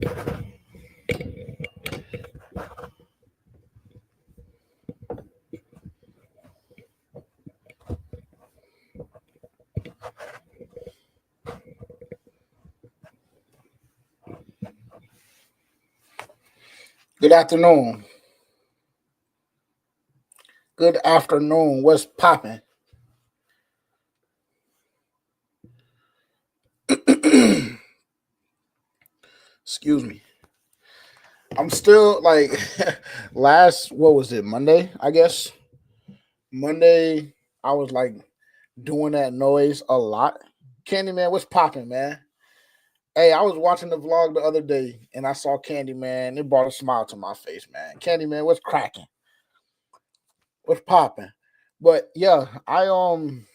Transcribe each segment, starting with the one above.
Good afternoon. Good afternoon. What's popping? Excuse me. I'm still like what was it? Monday, I guess. Monday, I was like doing that noise a lot. Candyman, what's popping, man? Hey, I was watching the vlog the other day and I saw Candyman. It brought a smile to my face, man. Candyman, what's cracking? What's popping? But yeah, I'm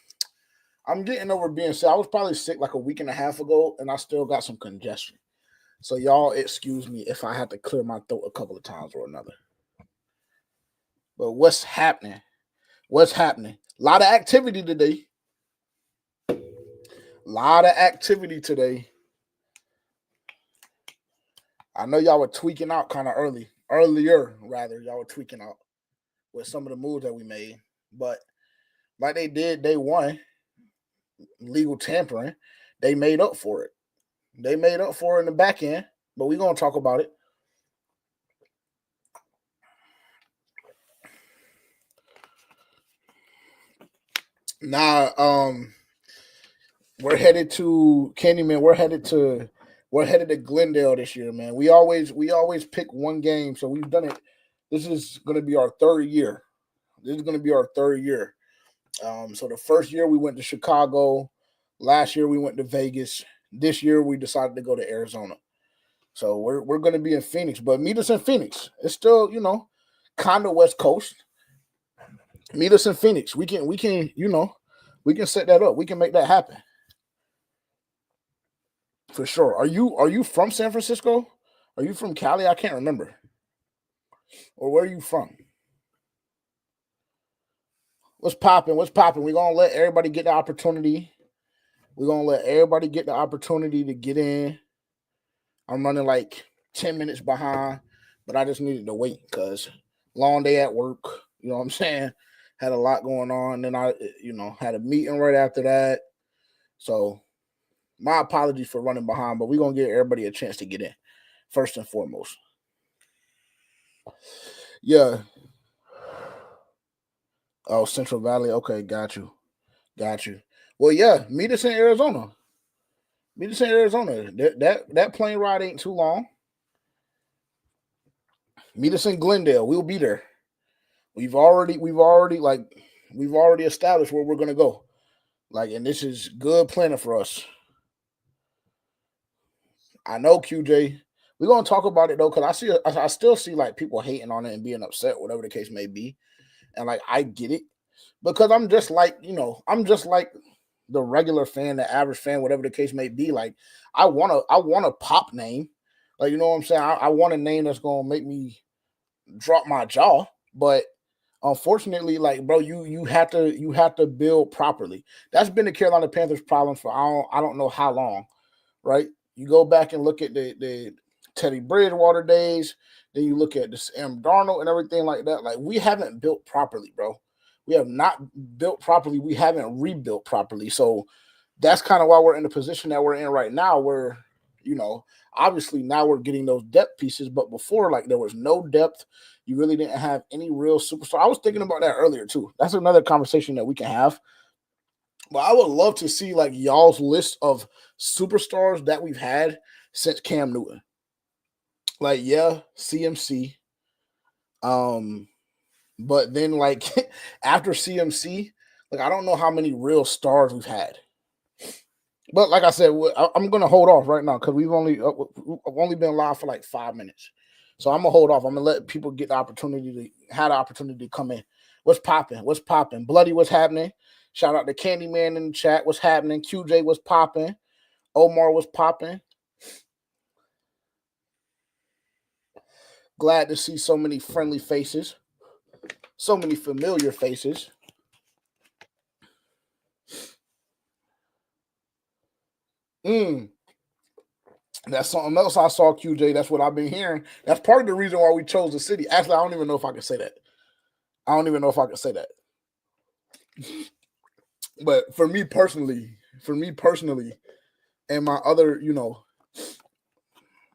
getting over being sick. I was probably sick like a week and a half ago, and I still got some congestion. So y'all excuse me if I had to clear my throat a couple of times or another. But what's happening? What's happening? A lot of activity today. A lot of activity today. I know y'all were tweaking out kind of earlier rather. Y'all were tweaking out with some of the moves that we made, but like they did day one, legal tampering, they made up for it. They made up for it in the back end, but we're gonna talk about it. Now, we're headed to Candyman. We're headed to Glendale this year, man. We always pick one game, so we've done it. This is going to be our third year. This is going to be our third year. So the first year we went to Chicago. Last year we went to Vegas. This year we decided to go to Arizona. So we're going to be in Phoenix, but meet us in Phoenix. It's still kind of West Coast. Meet us in Phoenix. We can set that up. We can make that happen for sure. Are you from San Francisco? Are you from Cali? I can't remember. Or where are you from? What's popping? What's popping? We're gonna let everybody get the opportunity. We're gonna let everybody get the opportunity to get in. I'm running like 10 minutes behind, but I just needed to wait because long day at work. You know what I'm saying? Had a lot going on. Then I had a meeting right after that. So my apologies for running behind, but we're gonna give everybody a chance to get in first and foremost. Yeah. Oh, Central Valley. Okay, got you. Got you. Well, yeah, meet us in Arizona. Meet us in Arizona. That plane ride ain't too long. Meet us in Glendale. We'll be there. We've already established where we're gonna go. Like, and this is good planning for us. I know QJ. We're gonna talk about it though, because I still see like people hating on it and being upset, whatever the case may be. And like I get it. Because I'm just like the regular fan, the average fan, whatever the case may be. Like I want a pop name. Like, you know what I'm saying? I want a name that's gonna make me drop my jaw. But unfortunately, like, bro, you have to build properly. That's been the Carolina Panthers problem for I don't know how long, right? You go back and look at the Teddy Bridgewater days, then you look at the Sam Darnold and everything like that. Like, we haven't built properly, bro. We have not built properly. We haven't rebuilt properly. So that's kind of why we're in the position that we're in right now, where you know, obviously now we're getting those depth pieces, but before, like, there was no depth. You really didn't have any real superstar. I was thinking about that earlier too. That's another conversation that we can have. But I would love to see like y'all's list of superstars that we've had since Cam Newton. Like, yeah, CMC. Um, but then like after CMC, like I don't know how many real stars we've had. But like I said, I'm gonna hold off right now because I've only been live for like 5 minutes, so I'm gonna hold off. I'm gonna let people get the opportunity to have the opportunity to come in. What's popping? What's popping? Bloody, what's happening? Shout out to Candyman in the chat. What's happening? QJ was popping. Omar was popping. Glad to see so many friendly faces, so many familiar faces. Mm. That's something else I saw, QJ. That's what I've been hearing. That's part of the reason why we chose the city. Actually, I don't even know if I can say that. I don't even know if I can say that. But for me personally, and my other,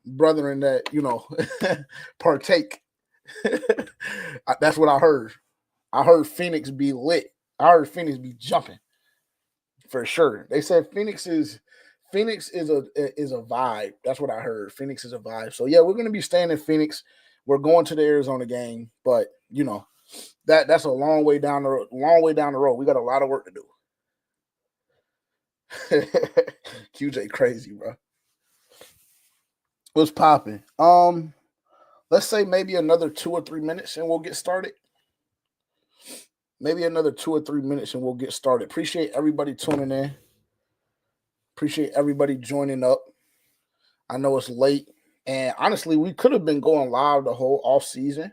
brethren that, partake, that's what I heard. I heard Phoenix be lit. I heard Phoenix be jumping for sure. They said Phoenix is a vibe. That's what I heard. Phoenix is a vibe. So yeah, we're gonna be staying in Phoenix. We're going to the Arizona game, but that's a long way down the road. We got a lot of work to do. QJ crazy, bro. What's popping? Let's say maybe another 2 or 3 minutes and we'll get started. Maybe another 2 or 3 minutes and we'll get started. Appreciate everybody tuning in. Appreciate everybody joining up. I know it's late. And honestly, we could have been going live the whole off season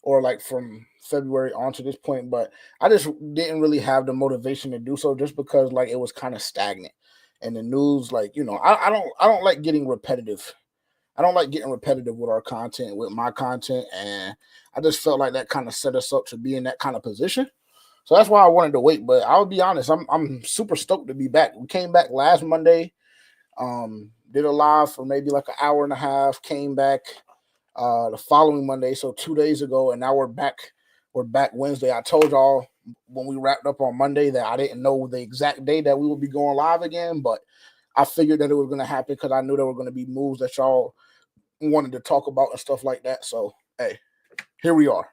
or like from February on to this point, but I just didn't really have the motivation to do so just because like it was kind of stagnant. And the news, like, I don't like getting repetitive. I don't like getting repetitive with our content, with my content, and I just felt like that kind of set us up to be in that kind of position. So that's why I wanted to wait. But I'll be honest, I'm super stoked to be back. We came back last Monday, did a live for maybe like an hour and a half, came back the following Monday, so 2 days ago, and now we're back. We're back Wednesday. I told y'all when we wrapped up on Monday that I didn't know the exact day that we would be going live again, but I figured that it was going to happen because I knew there were going to be moves that y'all wanted to talk about and stuff like that. So, hey, here we are.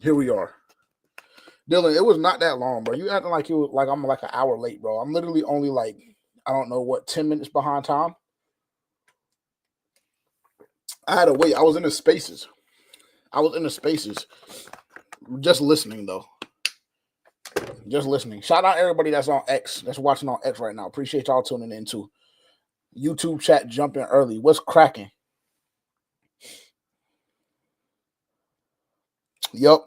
Dylan, it was not that long, bro. You acting like I'm like an hour late, bro. I'm literally only like, I don't know what, 10 minutes behind time. I had to wait. I was in the spaces. Just listening, though. Just listening. Shout out everybody that's on X, that's watching on X right now. Appreciate y'all tuning in too. YouTube chat jumping early. What's cracking? Yep.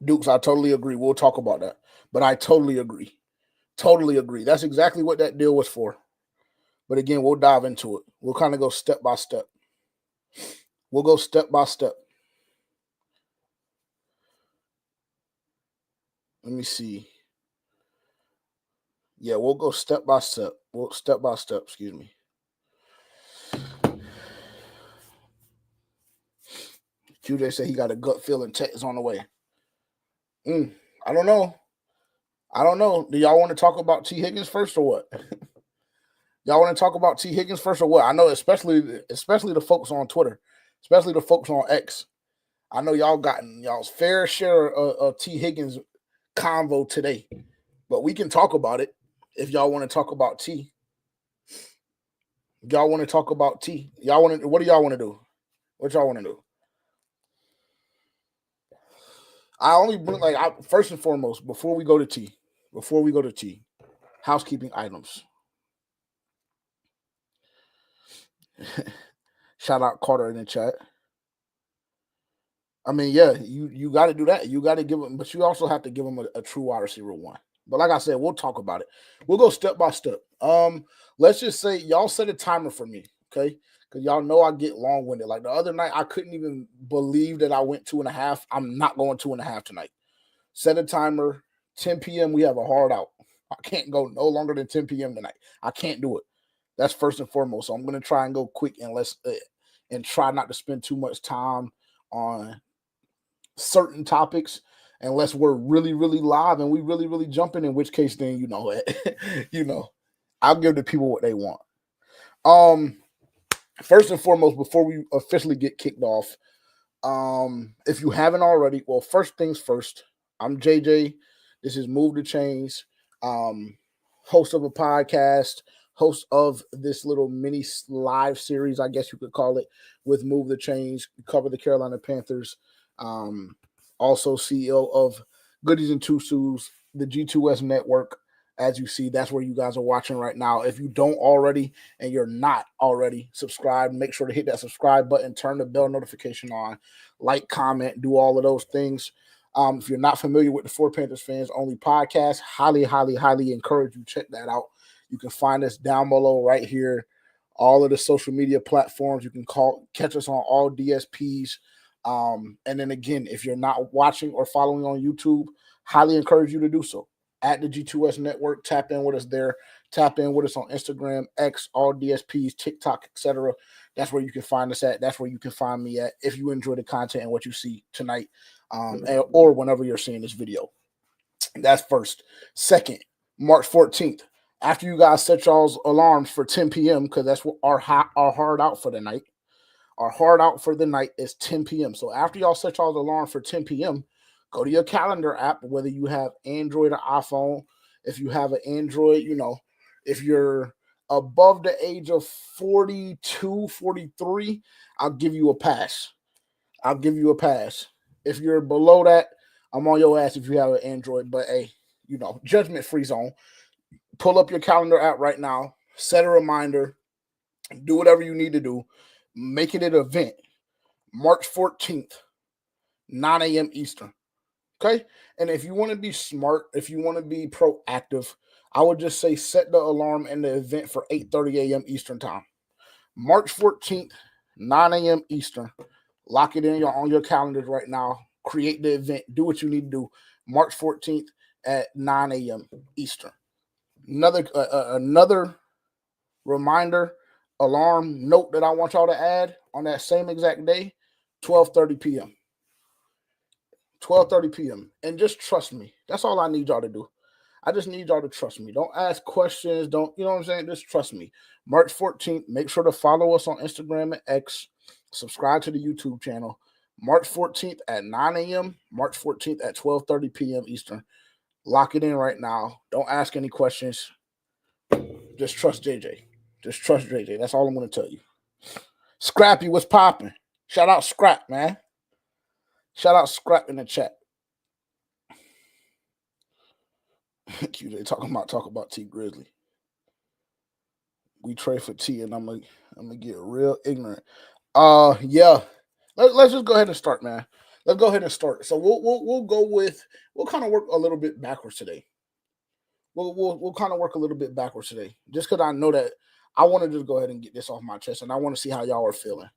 Dukes, I totally agree. We'll talk about that. But I totally agree. That's exactly what that deal was for. But again, we'll dive into it. We'll kind of go step by step. Let me see. Yeah, we'll go step by step. Excuse me. QJ said he got a gut feeling Tech is on the way. I don't know. Do y'all want to talk about T. Higgins first or what? Y'all want to talk about T. Higgins first or what? I know especially the folks on Twitter, especially the folks on X. I know y'all gotten y'all's fair share of T. Higgins convo today, but we can talk about it if y'all want to talk about T. Y'all want to talk about T. What do y'all want to do? What y'all want to do? I only bring first and foremost before we go to T, housekeeping items. Shout out Carter in the chat. I mean, yeah, you got to do that. You got to give him, but you also have to give him a true wide receiver one. But like I said, we'll talk about it. We'll go step by step. Let's just say y'all set a timer for me, okay? Because y'all know I get long-winded. Like the other night, I couldn't even believe that I went 2.5. I'm not going 2.5 tonight. Set a timer. 10 p.m. We have a hard out. I can't go no longer than 10 p.m. tonight. I can't do it. That's first and foremost. So I'm going to try and go quick and try not to spend too much time on certain topics unless we're really, really live and we really, really jumping, in which case then I'll give the people what they want. First and foremost, before we officially get kicked off, if you haven't already, well, first things first, I'm JJ. This is Move the Chains, host of a podcast, host of this little mini live series, I guess you could call it, with Move the Chains, cover the Carolina Panthers. Also CEO of Goodies and Tutus, the G2S network. As you see, that's where you guys are watching right now. If you don't already and you're not already subscribed, make sure to hit that subscribe button, turn the bell notification on, like, comment, do all of those things. If you're not familiar with the For Panthers Fans Only podcast, highly, highly, highly encourage you to check that out. You can find us down below right here all of the social media platforms. You can catch us on all DSPs. And then again, if you're not watching or following on YouTube, highly encourage you to do so. At the G2S Network, tap in with us there. Tap in with us on Instagram, X, all DSPs, TikTok, etc. That's where you can find us at. That's where you can find me at if you enjoy the content and what you see tonight, or whenever you're seeing this video. That's first. Second, March 14th. After you guys set y'all's alarms for 10 p.m., because that's what our hard out for the night. Our hard out for the night is 10 p.m. So after y'all set y'all's alarm for 10 p.m., go to your calendar app, whether you have Android or iPhone. If you have an Android, if you're above the age of 42, 43, I'll give you a pass. If you're below that, I'm on your ass if you have an Android. But hey, judgment-free zone. Pull up your calendar app right now. Set a reminder. Do whatever you need to do. Make it an event. March 14th, 9 a.m. Eastern. Okay? And if you want to be smart, if you want to be proactive, I would just say set the alarm in the event for 8:30 a.m. Eastern time. March 14th, 9 a.m. Eastern. Lock it in on your calendars right now. Create the event. Do what you need to do. March 14th at 9 a.m. Eastern. Another reminder, alarm note that I want y'all to add on that same exact day, 12:30 p.m. 12:30 p.m. And just trust me. That's all I need y'all to do. I just need y'all to trust me. Don't ask questions. Don't, you know what I'm saying? Just trust me. March 14th, make sure to follow us on Instagram and X. Subscribe to the YouTube channel. March 14th at 9 a.m. March 14th at 12:30 p.m. Eastern. Lock it in right now. Don't ask any questions. Just trust JJ. Just trust JJ. That's all I'm going to tell you. Scrappy, what's popping? Shout out Scrap, man. Shout out Scrap in the chat. QJ talk about T Grizzly. We trade for T, and I'm gonna get real ignorant. Yeah. Let's just go ahead and start, man. Let's go ahead and start. So we'll kind of work a little bit backwards today. We'll kind of work a little bit backwards today, just because I know that I want to just go ahead and get this off my chest, and I want to see how y'all are feeling.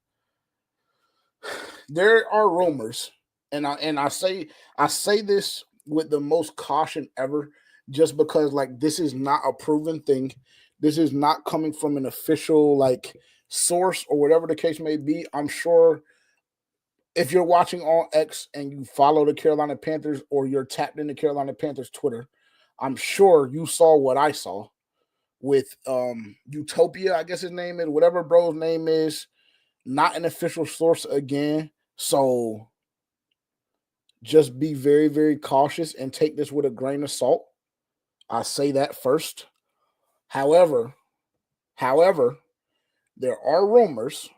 There are rumors, and I say this with the most caution ever, just because this is not a proven thing. This is not coming from an official source or whatever the case may be. I'm sure if you're watching on X and you follow the Carolina Panthers or you're tapped into Carolina Panthers Twitter, I'm sure you saw what I saw with Utopia, I guess his name is, whatever bro's name is, not an official source again. So just be very, very cautious and take this with a grain of salt. I say that first. However, there are rumors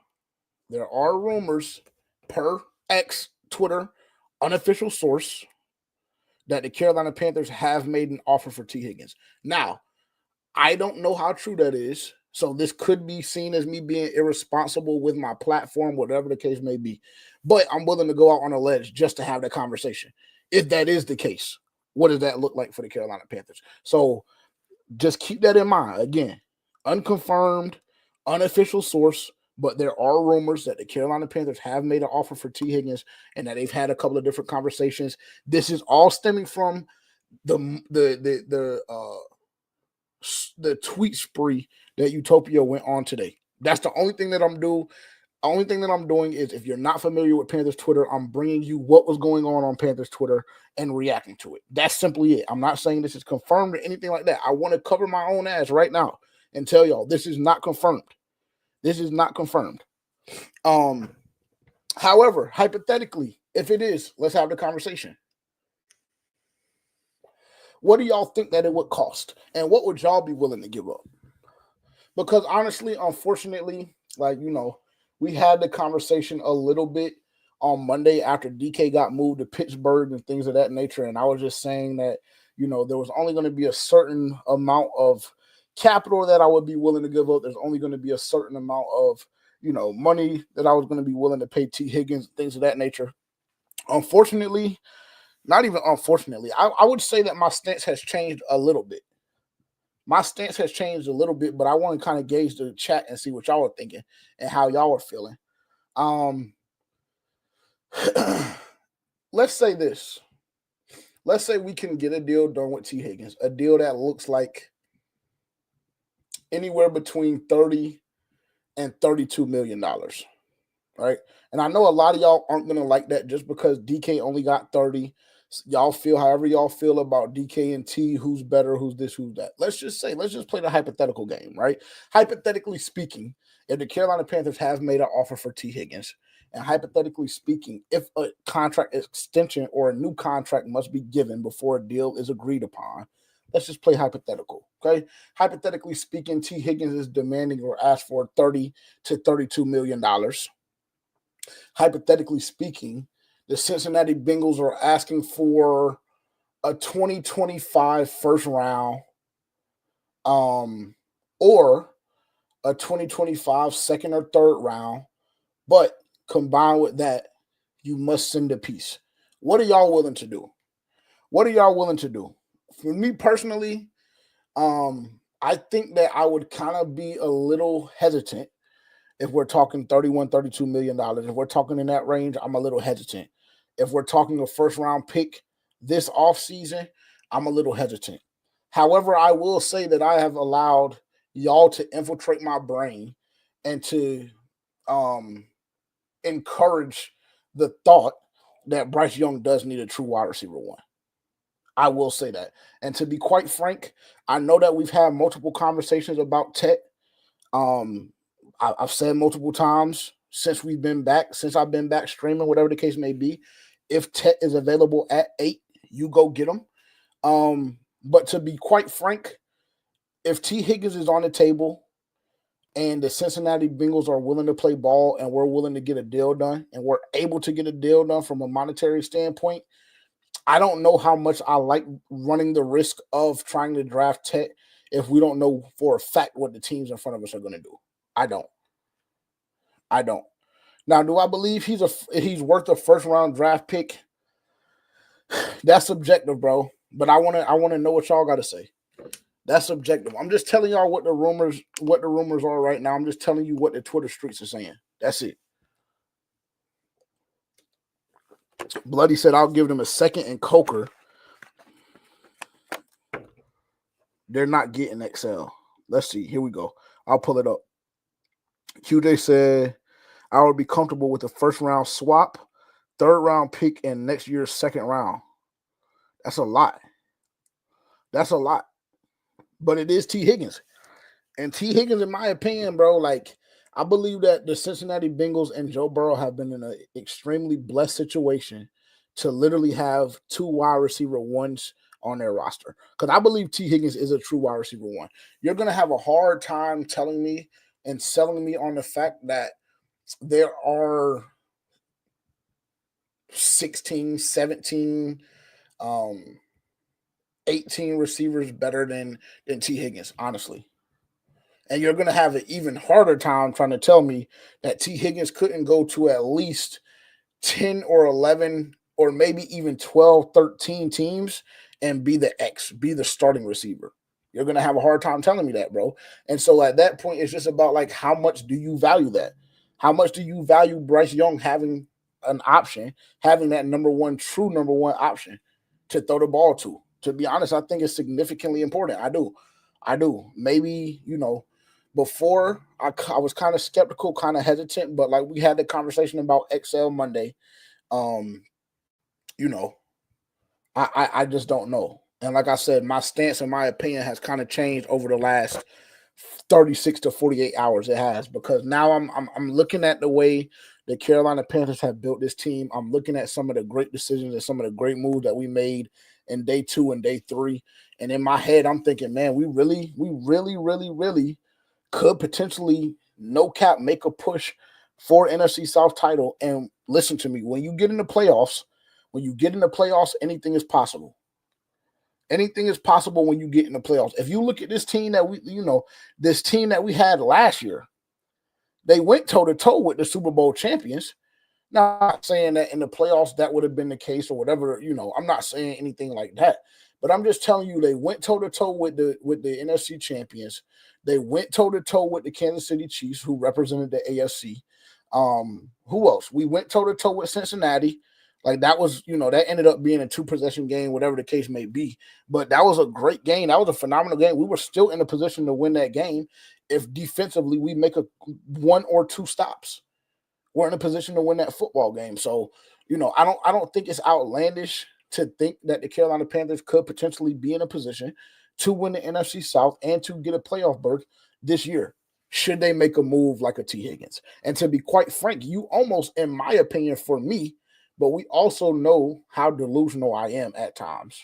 per X Twitter unofficial source that the Carolina Panthers have made an offer for T. Higgins. Now, I don't know how true that is, so this could be seen as me being irresponsible with my platform, whatever the case may be. But I'm willing to go out on a ledge just to have that conversation. If that is the case, what does that look like for the Carolina Panthers? So just keep that in mind. Again, unconfirmed, unofficial source, but there are rumors that the Carolina Panthers have made an offer for T. Higgins and that they've had a couple of different conversations. This is all stemming from the tweet spree that Utopia went on today. That's the only thing that I'm doing. Only thing that I'm doing is, if you're not familiar with Panthers Twitter, I'm bringing you what was going on Panthers Twitter and reacting to it. That's simply it. I'm not saying this is confirmed or anything like that. I want to cover my own ass right now and tell y'all this is not confirmed. This is not confirmed. However, hypothetically, if it is, let's have the conversation. What do y'all think that it would cost? And what would y'all be willing to give up? Because honestly, unfortunately, we had the conversation a little bit on Monday after DK got moved to Pittsburgh and things of that nature. And I was just saying that, there was only going to be a certain amount of capital that I would be willing to give up. There's only going to be a certain amount of, money that I was going to be willing to pay T. Higgins, things of that nature. Unfortunately, not even unfortunately, I would say that my stance has changed a little bit. My stance has changed a little bit, but I want to kind of gauge the chat and see what y'all are thinking and how y'all are feeling. Let's say this. Let's say we can get a deal done with T. Higgins, a deal that looks like anywhere between $30 and $32 million. Right? And I know a lot of y'all aren't going to like that just because DK only got 30. Y'all feel however y'all feel about DK and T, who's better, who's this, who's that. Let's just play the hypothetical game, right? Hypothetically speaking, if the Carolina Panthers have made an offer for T. Higgins, and hypothetically speaking, if a contract extension or a new contract must be given before a deal is agreed upon, let's just play hypothetical, okay? Hypothetically speaking, T. Higgins is demanding or asked for $30 to $32 million. Hypothetically speaking, the Cincinnati Bengals are asking for a 2025 first round or a 2025 second or third round, but combined with that, you must send a piece. What are y'all willing to do? What are y'all willing to do? For me personally, I think that I would kind of be a little hesitant if we're talking $31, $32 million. If we're talking in that range, I'm a little hesitant. If we're talking a first-round pick this offseason, I'm a little hesitant. However, I will say that I have allowed y'all to infiltrate my brain and to encourage the thought that Bryce Young does need a true wide receiver one. I will say that. And to be quite frank, I know that we've had multiple conversations about Tet. I've said multiple times since I've been back streaming, whatever the case may be, if Tet is available at 8, you go get him. But to be quite frank, if T. Higgins is on the table and the Cincinnati Bengals are willing to play ball and we're willing to get a deal done and we're able to get a deal done from a monetary standpoint, I don't know how much I like running the risk of trying to draft Tet if we don't know for a fact what the teams in front of us are going to do. I don't. Now, do I believe he's worth a first round draft pick? That's subjective, bro. But I want to know what y'all got to say. That's subjective. I'm just telling y'all what the rumors are right now. I'm just telling you what the Twitter streets are saying. That's it. Bloody said I'll give them a second and Coker. They're not getting XL. Let's see. Here we go. I'll pull it up. QJ said I would be comfortable with a first round swap, third round pick, and next year's second round. That's a lot. But it is T. Higgins. And T. Higgins, in my opinion, bro, like, I believe that the Cincinnati Bengals and Joe Burrow have been in an extremely blessed situation to literally have 2 wide receiver ones on their roster. Because I believe T. Higgins is a true wide receiver one. You're going to have a hard time telling me and selling me on the fact that there are 16, 17, 18 receivers better than T. Higgins, honestly. And you're going to have an even harder time trying to tell me that T. Higgins couldn't go to at least 10 or 11 or maybe even 12, 13 teams and be the starting receiver. You're going to have a hard time telling me that, bro. And so at that point, it's just about, like, how much do you value that? How much do you value Bryce Young having an option, having that true number one option to throw the ball to? To be honest, I think it's significantly important. I do. Maybe, before I was kind of skeptical, kind of hesitant, but like we had the conversation about XL Monday. I just don't know. And like I said, my stance and my opinion has kind of changed over the last 36 to 48 hours. It has, because now I'm looking at the way the Carolina Panthers have built this team. I'm looking at some of the great decisions and some of the great moves that we made in day 2 and day 3. And in my head, I'm thinking, man, we really could potentially, no cap, make a push for NFC South title. And listen to me, when you get in the playoffs, anything is possible. Anything is possible when you get in the playoffs. If you look at this team that we had last year, they went toe-to-toe with the Super Bowl champions. Now, I'm not saying that in the playoffs that would have been the case or whatever, I'm not saying anything like that. But I'm just telling you, they went toe-to-toe with the NFC champions. They went toe-to-toe with the Kansas City Chiefs, who represented the AFC. Who else? We went toe-to-toe with Cincinnati. Like, that was, that ended up being a 2-possession game, whatever the case may be. But that was a great game. That was a phenomenal game. We were still in a position to win that game if defensively we make a 1 or 2 stops. We're in a position to win that football game. So, I don't think it's outlandish to think that the Carolina Panthers could potentially be in a position to win the NFC South and to get a playoff berth this year, should they make a move like a T. Higgins. And to be quite frank, you almost, in my opinion, for me, but we also know how delusional I am at times.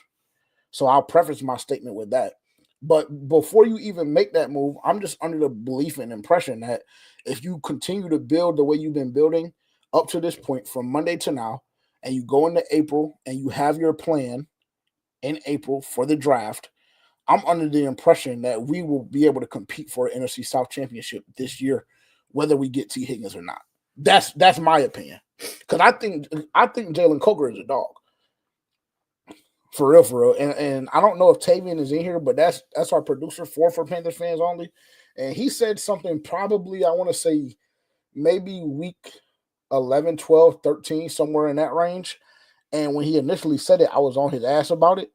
So I'll preface my statement with that. But before you even make that move, I'm just under the belief and impression that if you continue to build the way you've been building up to this point from Monday to now, and you go into April and you have your plan in April for the draft, I'm under the impression that we will be able to compete for an NFC South championship this year, whether we get T. Higgins or not. That's my opinion. Because I think Jalen Coker is a dog. For real. And I don't know if Tavian is in here, but that's our producer for Panthers fans only. And he said something probably, I want to say, maybe week 11, 12, 13, somewhere in that range. And when he initially said it, I was on his ass about it.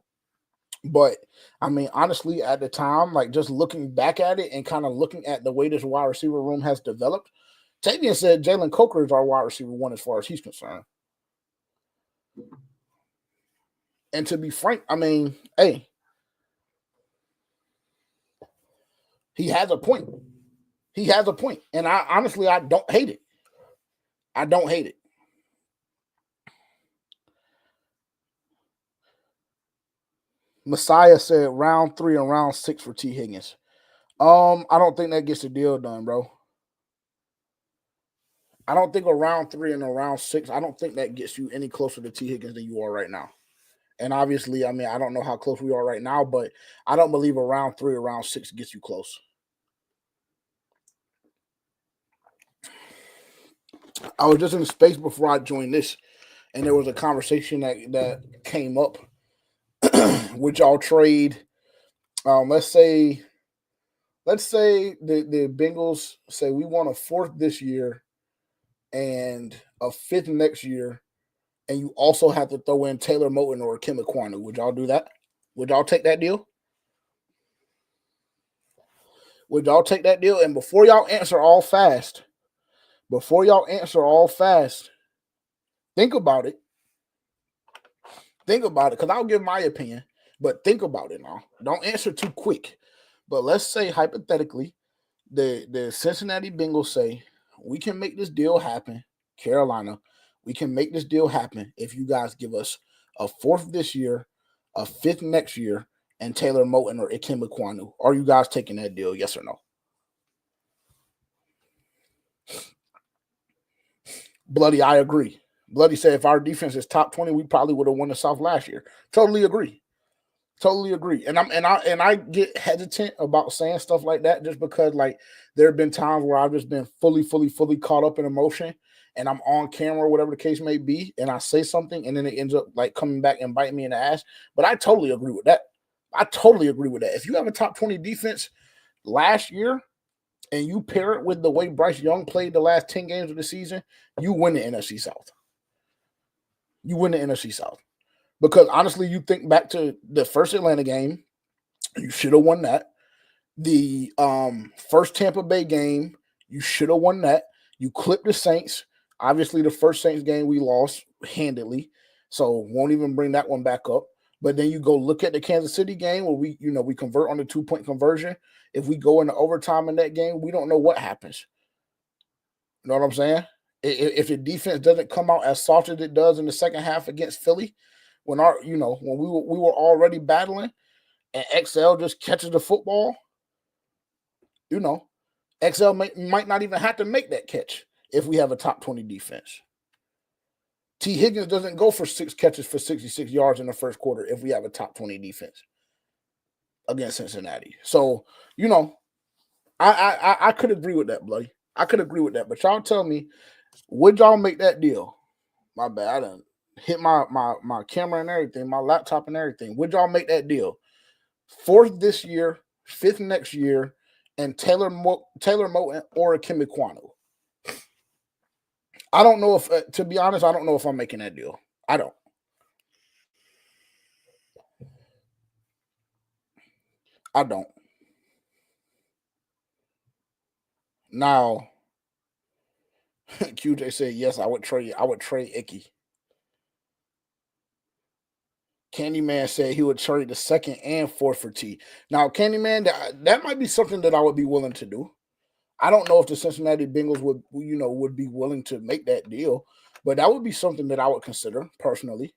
But, I mean, honestly, at the time, like, just looking back at it and kind of looking at the way this wide receiver room has developed, Tavian said Jalen Coker is our wide receiver 1 as far as he's concerned. And to be frank, I mean, hey, he has a point. He has a point. And I don't hate it. I don't hate it. Messiah said round 3 and round 6 for T. Higgins. I don't think that gets the deal done, bro. I don't think a round 3 and a round 6, I don't think that gets you any closer to T. Higgins than you are right now. And obviously, I mean, I don't know how close we are right now, but I don't believe a round 3 or round 6 gets you close. I was just in space before I joined this, and there was a conversation that came up. Would y'all trade? Let's say the Bengals say we want a 4th this year and a 5th next year, and you also have to throw in Taylor Moton or Kim Ekwonu. Would y'all do that? Would y'all take that deal? Would y'all take that deal? And before y'all answer all fast, think about it. Think about it, because I'll give my opinion, but think about it now. Don't answer too quick. But let's say, hypothetically, the Cincinnati Bengals say, we can make this deal happen, Carolina. We can make this deal happen if you guys give us a 4th this year, a 5th next year, and Taylor Moton or Ikem Ekwonu. Are you guys taking that deal, yes or no? Bloody, I agree. Bloody said if our defense is top 20, we probably would have won the South last year. Totally agree. And I get hesitant about saying stuff like that just because, like, there have been times where I've just been fully caught up in emotion, and I'm on camera, whatever the case may be, and I say something, and then it ends up like coming back and biting me in the ass. But I totally agree with that. If you have a top 20 defense last year and you pair it with the way Bryce Young played the last 10 games of the season, you win the NFC South. Because honestly, you think back to the first Atlanta game, you should have won that. The first Tampa Bay game, you should have won that. You clipped the Saints. Obviously, the first Saints game we lost handedly, so won't even bring that one back up. But then you go look at the Kansas City game where we convert on the 2-point conversion. If we go into overtime in that game, we don't know what happens. You know what I'm saying? If the defense doesn't come out as soft as it does in the second half against Philly, when we were already battling, and XL just catches the football, XL might not even have to make that catch if we have a top 20 defense. T. Higgins doesn't go for 6 catches for 66 yards in the first quarter if we have a top 20 defense against Cincinnati. So, I could agree with that, Bloody. I could agree with that. But y'all tell me, would y'all make that deal? My bad. I done hit my camera and everything, my laptop and everything. Would y'all make that deal? 4th this year, 5th next year, and Taylor Moton or Kemi Kwanu. I don't know if, to be honest, I don't know if I'm making that deal. I don't. Now, QJ said yes. I would trade Icky. Candyman said he would trade the 2nd and 4th for T. Now, Candyman, that might be something that I would be willing to do. I don't know if the Cincinnati Bengals would be willing to make that deal, but that would be something that I would consider personally.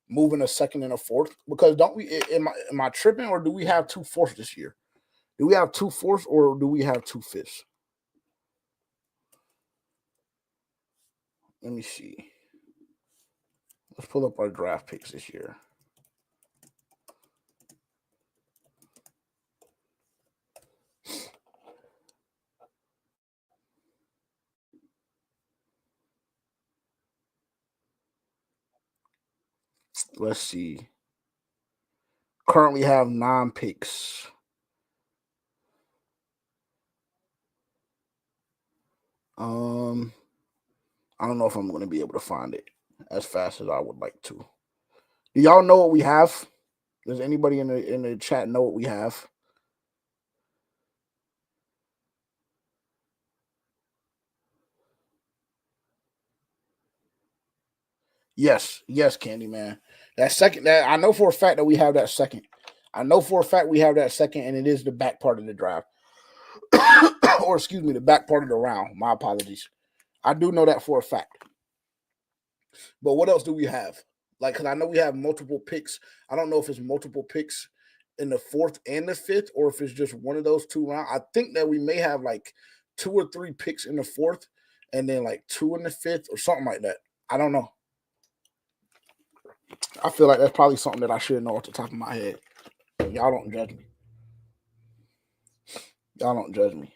Moving a 2nd and a 4th, because don't we? Am I tripping, or do we have 2 4ths this year? Do we have 2 4ths, or do we have 2 5ths? Let me see. Let's pull up our draft picks this year. Let's see. Currently have 9 picks. I don't know if I'm going to be able to find it as fast as I would like to. Do y'all know what we have? Does anybody in the chat know what we have? Yes, Candyman. That 2nd, that I know for a fact that we have that 2nd. I know for a fact we have that 2nd, and it is the back part of the draft. Or excuse me, the back part of the round. My apologies. I do know that for a fact. But what else do we have? Like, because I know we have multiple picks. I don't know if it's multiple picks in the 4th and the 5th, or if it's just one of those 2 rounds. I think that we may have like 2 or 3 picks in the 4th, and then like 2 in the 5th, or something like that. I don't know. I feel like that's probably something that I should know off the top of my head. Y'all don't judge me. Y'all don't judge me.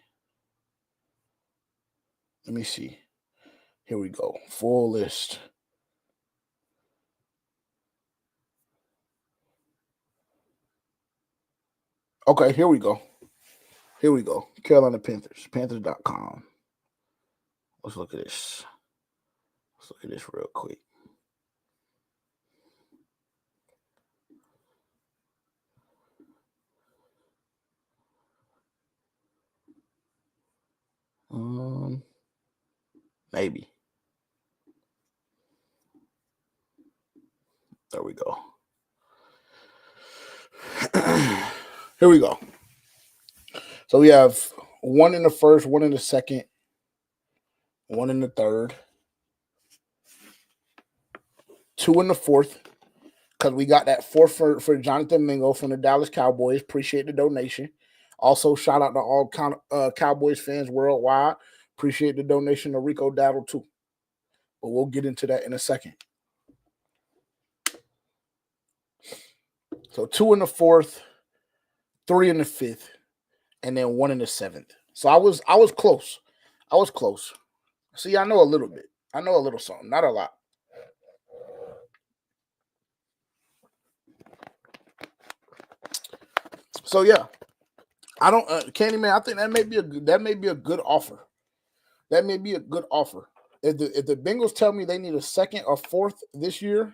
Let me see. Here we go. Full list. Okay, here we go. Carolina Panthers. Panthers.com. Let's look at this. Let's look at this real quick. Maybe. There we go. Here we go. So we have 1 in the 1st, 1 in the 2nd, 1 in the 3rd, 2 in the 4th, because we got that 4th for Jonathan Mingo from the Dallas Cowboys. Appreciate the donation. Also, shout out to all Cowboys fans worldwide. Appreciate the donation to Rico Dowdle too. But we'll get into that in a second. So 2 in the 4th, 3 in the 5th, and then 1 in the 7th. So I was close. I was close. See, I know a little bit. I know a little something, not a lot. So yeah, I don't, Candyman. I think that may be a good offer. That may be a good offer. If the Bengals tell me they need a 2nd or 4th this year,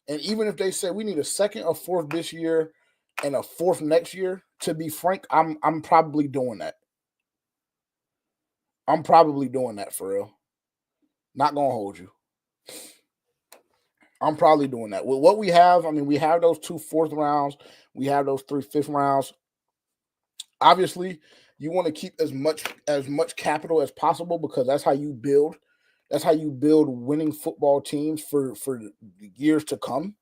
and even if they say we need a 2nd or 4th this year and a 4th next year, to be frank, I'm probably doing that. I'm probably doing that for real. Not gonna hold you. I'm probably doing that. With what we have, I mean, we have those 2 4th rounds, we have those 3 5th rounds. Obviously, you want to keep as much capital as possible, because that's how you build. That's how you build winning football teams for years to come,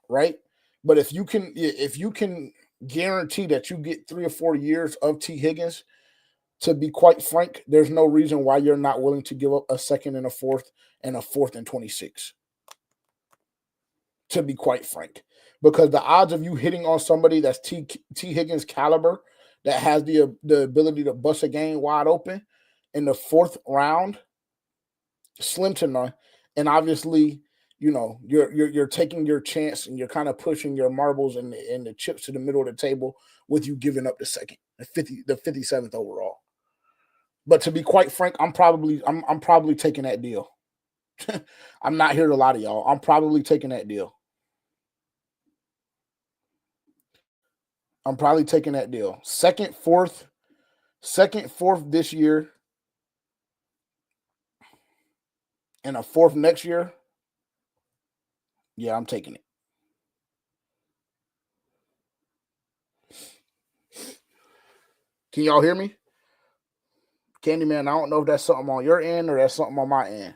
right? But if you can guarantee that you get 3 or 4 years of T. Higgins, to be quite frank, there's no reason why you're not willing to give up a 2nd and a 4th and a 4th and 26. To be quite frank, because the odds of you hitting on somebody that's T. Higgins caliber, that has the ability to bust a game wide open in the 4th round, slim to none. And obviously, you're taking your chance and you're kind of pushing your marbles and the chips to the middle of the table with you giving up the second, the 57th overall. But to be quite frank, I'm probably taking that deal. I'm not here to lie to y'all. I'm probably taking that deal. I'm probably taking that deal. Second, fourth this year, and a fourth next year. Yeah, I'm taking it. Can y'all hear me? Candyman, I don't know if that's something on your end or that's something on my end.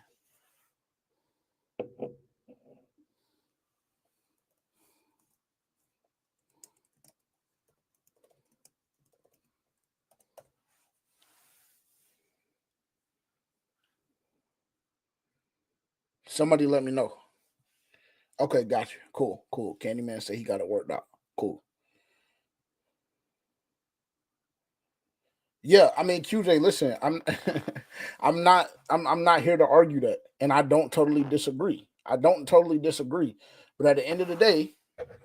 Somebody let me know. Okay, gotcha. Cool. Candyman said he got it worked out. Cool. Yeah, I mean, QJ, listen, I'm not here to argue that, and I don't totally disagree. But at the end of the day,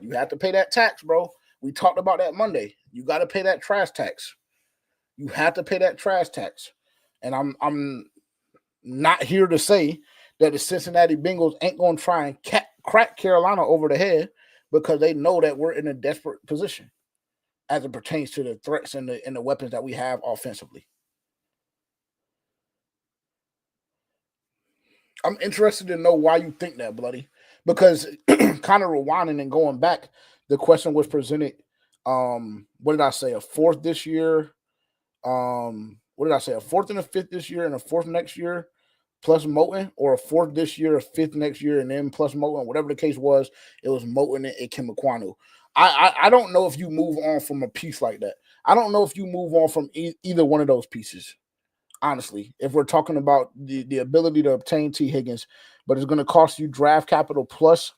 you have to pay that tax, bro. We talked about that Monday. You got to pay that trash tax. You have to pay that trash tax. And I'm not here to say that the Cincinnati Bengals ain't going to try and crack Carolina over the head because they know that we're in a desperate position as it pertains to the threats and the weapons that we have offensively. I'm interested to know why you think that, Bloody, because kind of rewinding and going back, the question was presented. What did I say? A fourth this year. What did I say? A fourth and a fifth this year and a fourth next year plus Moten, or a fourth this year, a fifth next year, and then plus Moten. Whatever the case was, it was Moten and Kimekwanu. I don't know if you move on from a piece like that. I don't know if you move on from either one of those pieces. Honestly, if we're talking about the ability to obtain T. Higgins, but it's going to cost you draft capital plus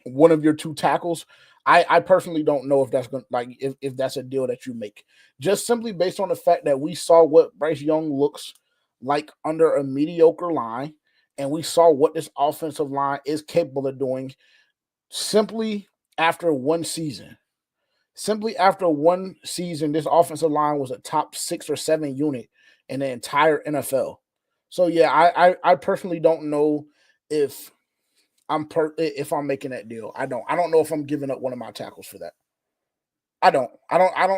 one of your two tackles. I personally don't know if that's going if that's a deal that you make. Just simply based on the fact that we saw what Bryce Young looks like under a mediocre line, and we saw what this offensive line is capable of doing simply after one season. Simply after one season, this offensive line was a top 6 or 7 unit in the entire NFL. So yeah, I personally don't know if if I'm making that deal. I don't know if I'm giving up one of my tackles for that. I don't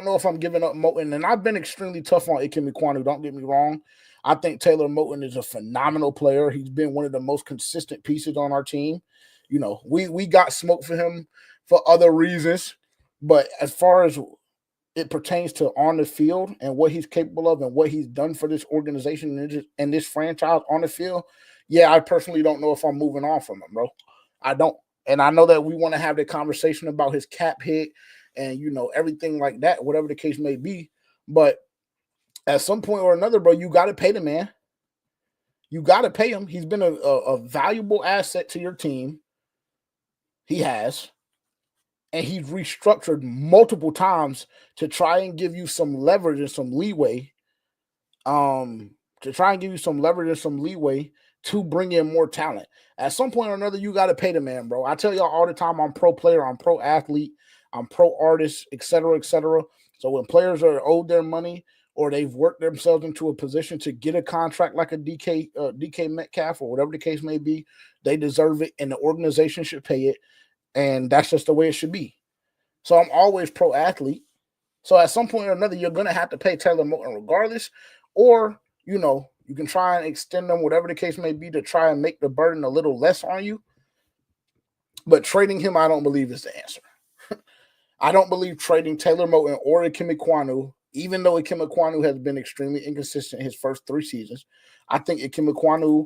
know if I'm giving up Moten, and I've been extremely tough on Ikem Ekwonu. Don't get me wrong. I think Taylor Moten is a phenomenal player. He's been one of the most consistent pieces on our team. You know, we got smoke for him for other reasons, but as far as it pertains to on the field and what he's capable of and what he's done for this organization and this franchise on the field, yeah, I personally don't know if I'm moving on from him, bro. I don't. And I know that we want to have the conversation about his cap hit and, everything like that, whatever the case may be. But at some point or another, bro, you got to pay the man. You got to pay him. He's been a valuable asset to your team. He has. And he's restructured multiple times to try and give you some leverage and some leeway. To bring in more talent. At some point or another, you got to pay the man, bro. I tell y'all all the time, I'm pro player, I'm pro athlete, I'm pro artist, et cetera, et cetera. So when players are owed their money or they've worked themselves into a position to get a contract like a DK Metcalf or whatever the case may be, they deserve it and the organization should pay it. And that's just the way it should be. So I'm always pro athlete. So at some point or another, you're going to have to pay Taylor Moten regardless, or, you can try and extend them, whatever the case may be, to try and make the burden a little less on you. But trading him, I don't believe is the answer. I don't believe trading Taylor Moten or Ikem Ekwonu, even though Ikem Ekwonu has been extremely inconsistent his first 3 seasons. I think Ikem Ekwonu,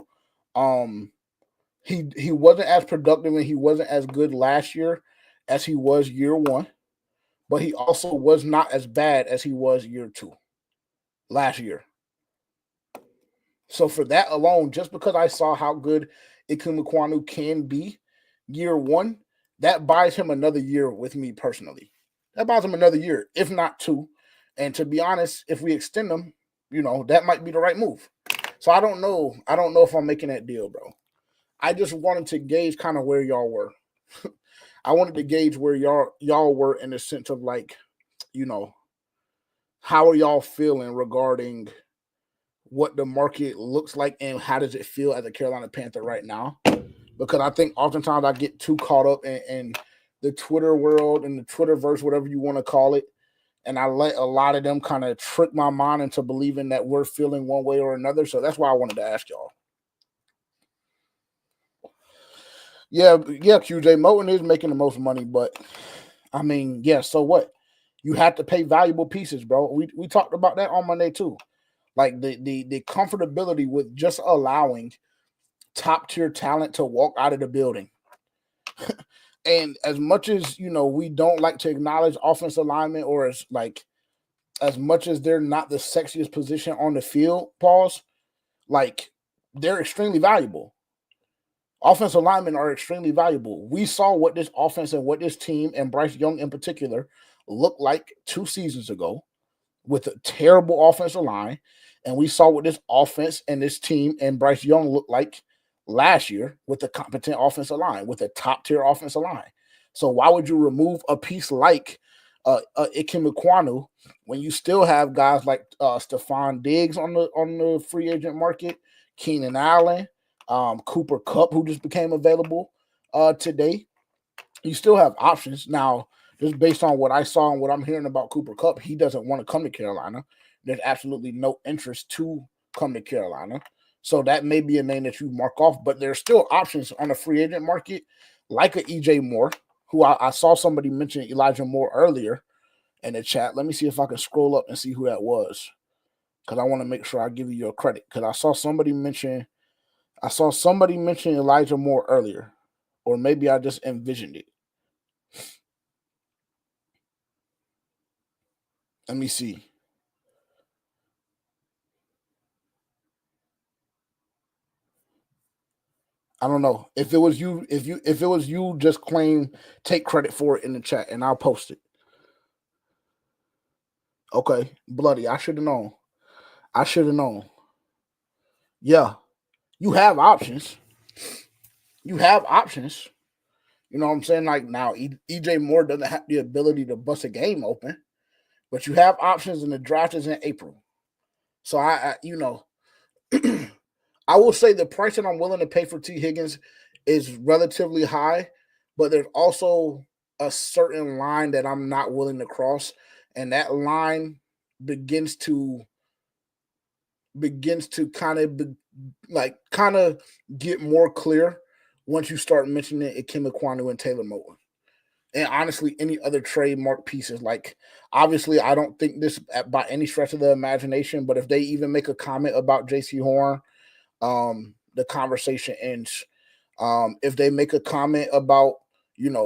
he wasn't as productive and he wasn't as good last year as he was year 1, but he also was not as bad as he was year 2 last year. So for that alone, just because I saw how good Ikem Ekwonu can be year 1, that buys him another year with me personally. That buys him another year, if not 2. And to be honest, if we extend him, that might be the right move. So I don't know. I don't know if I'm making that deal, bro. I just wanted to gauge kind of where y'all were. I wanted to gauge where y'all were in the sense of like, how are y'all feeling regarding what the market looks like and how does it feel as a Carolina Panther right now? Because I think oftentimes I get too caught up in the Twitter world and the Twitterverse, whatever you want to call it. And I let a lot of them kind of trick my mind into believing that we're feeling one way or another. So that's why I wanted to ask y'all. Yeah, QJ. Moten is making the most money, but I mean, yeah, so what? You have to pay valuable pieces, bro. We talked about that on Monday too. Like the comfortability with just allowing top tier talent to walk out of the building. And as much as we don't like to acknowledge offensive linemen, or as much as they're not the sexiest position on the field, pause, like they're extremely valuable. Offensive linemen are extremely valuable. We saw what this offense and what this team and Bryce Young in particular looked like 2 seasons ago with a terrible offensive line. And we saw what this offense and this team and Bryce Young looked like last year with a competent offensive line, with a top-tier offensive line. So why would you remove a piece like Ikem Ekwonu when you still have guys like Stephon Diggs on the free agent market, Keenan Allen, Cooper Kupp, who just became available today? You still have options. Now, just based on what I saw and what I'm hearing about Cooper Kupp, he doesn't want to come to Carolina. There's absolutely no interest to come to Carolina. So that may be a name that you mark off, but there's still options on the free agent market, like a EJ Moore, who I saw somebody mention Elijah Moore earlier in the chat. Let me see if I can scroll up and see who that was, because I want to make sure I give you your credit, because I saw somebody mention Elijah Moore earlier, or maybe I just envisioned it. Let me see. I don't know if it was you. If it was you, just take credit for it in the chat, and I'll post it. Okay, bloody. I should have known. Yeah, you have options. You have options. You know what I'm saying? Like now, EJ Moore doesn't have the ability to bust a game open, but you have options, and the draft is in April. So I I will say the price that I'm willing to pay for T. Higgins is relatively high, but there's also a certain line that I'm not willing to cross, and that line begins to kind of get more clear once you start mentioning Ikem Ekwonu and Taylor Moton. And honestly, any other trademark pieces. Like, obviously, I don't think this by any stretch of the imagination, but if they even make a comment about JC Horn, the conversation ends. If they make a comment about,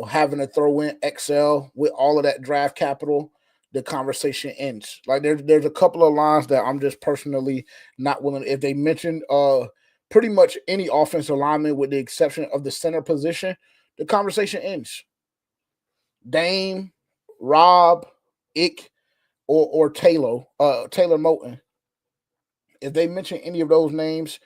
having to throw in XL with all of that draft capital, the conversation ends. Like there's a couple of lines that I'm just personally not willing. If they mention pretty much any offensive lineman with the exception of the center position, the conversation ends. Dame, Rob, Ick, or Taylor Moton. If they mention any of those names,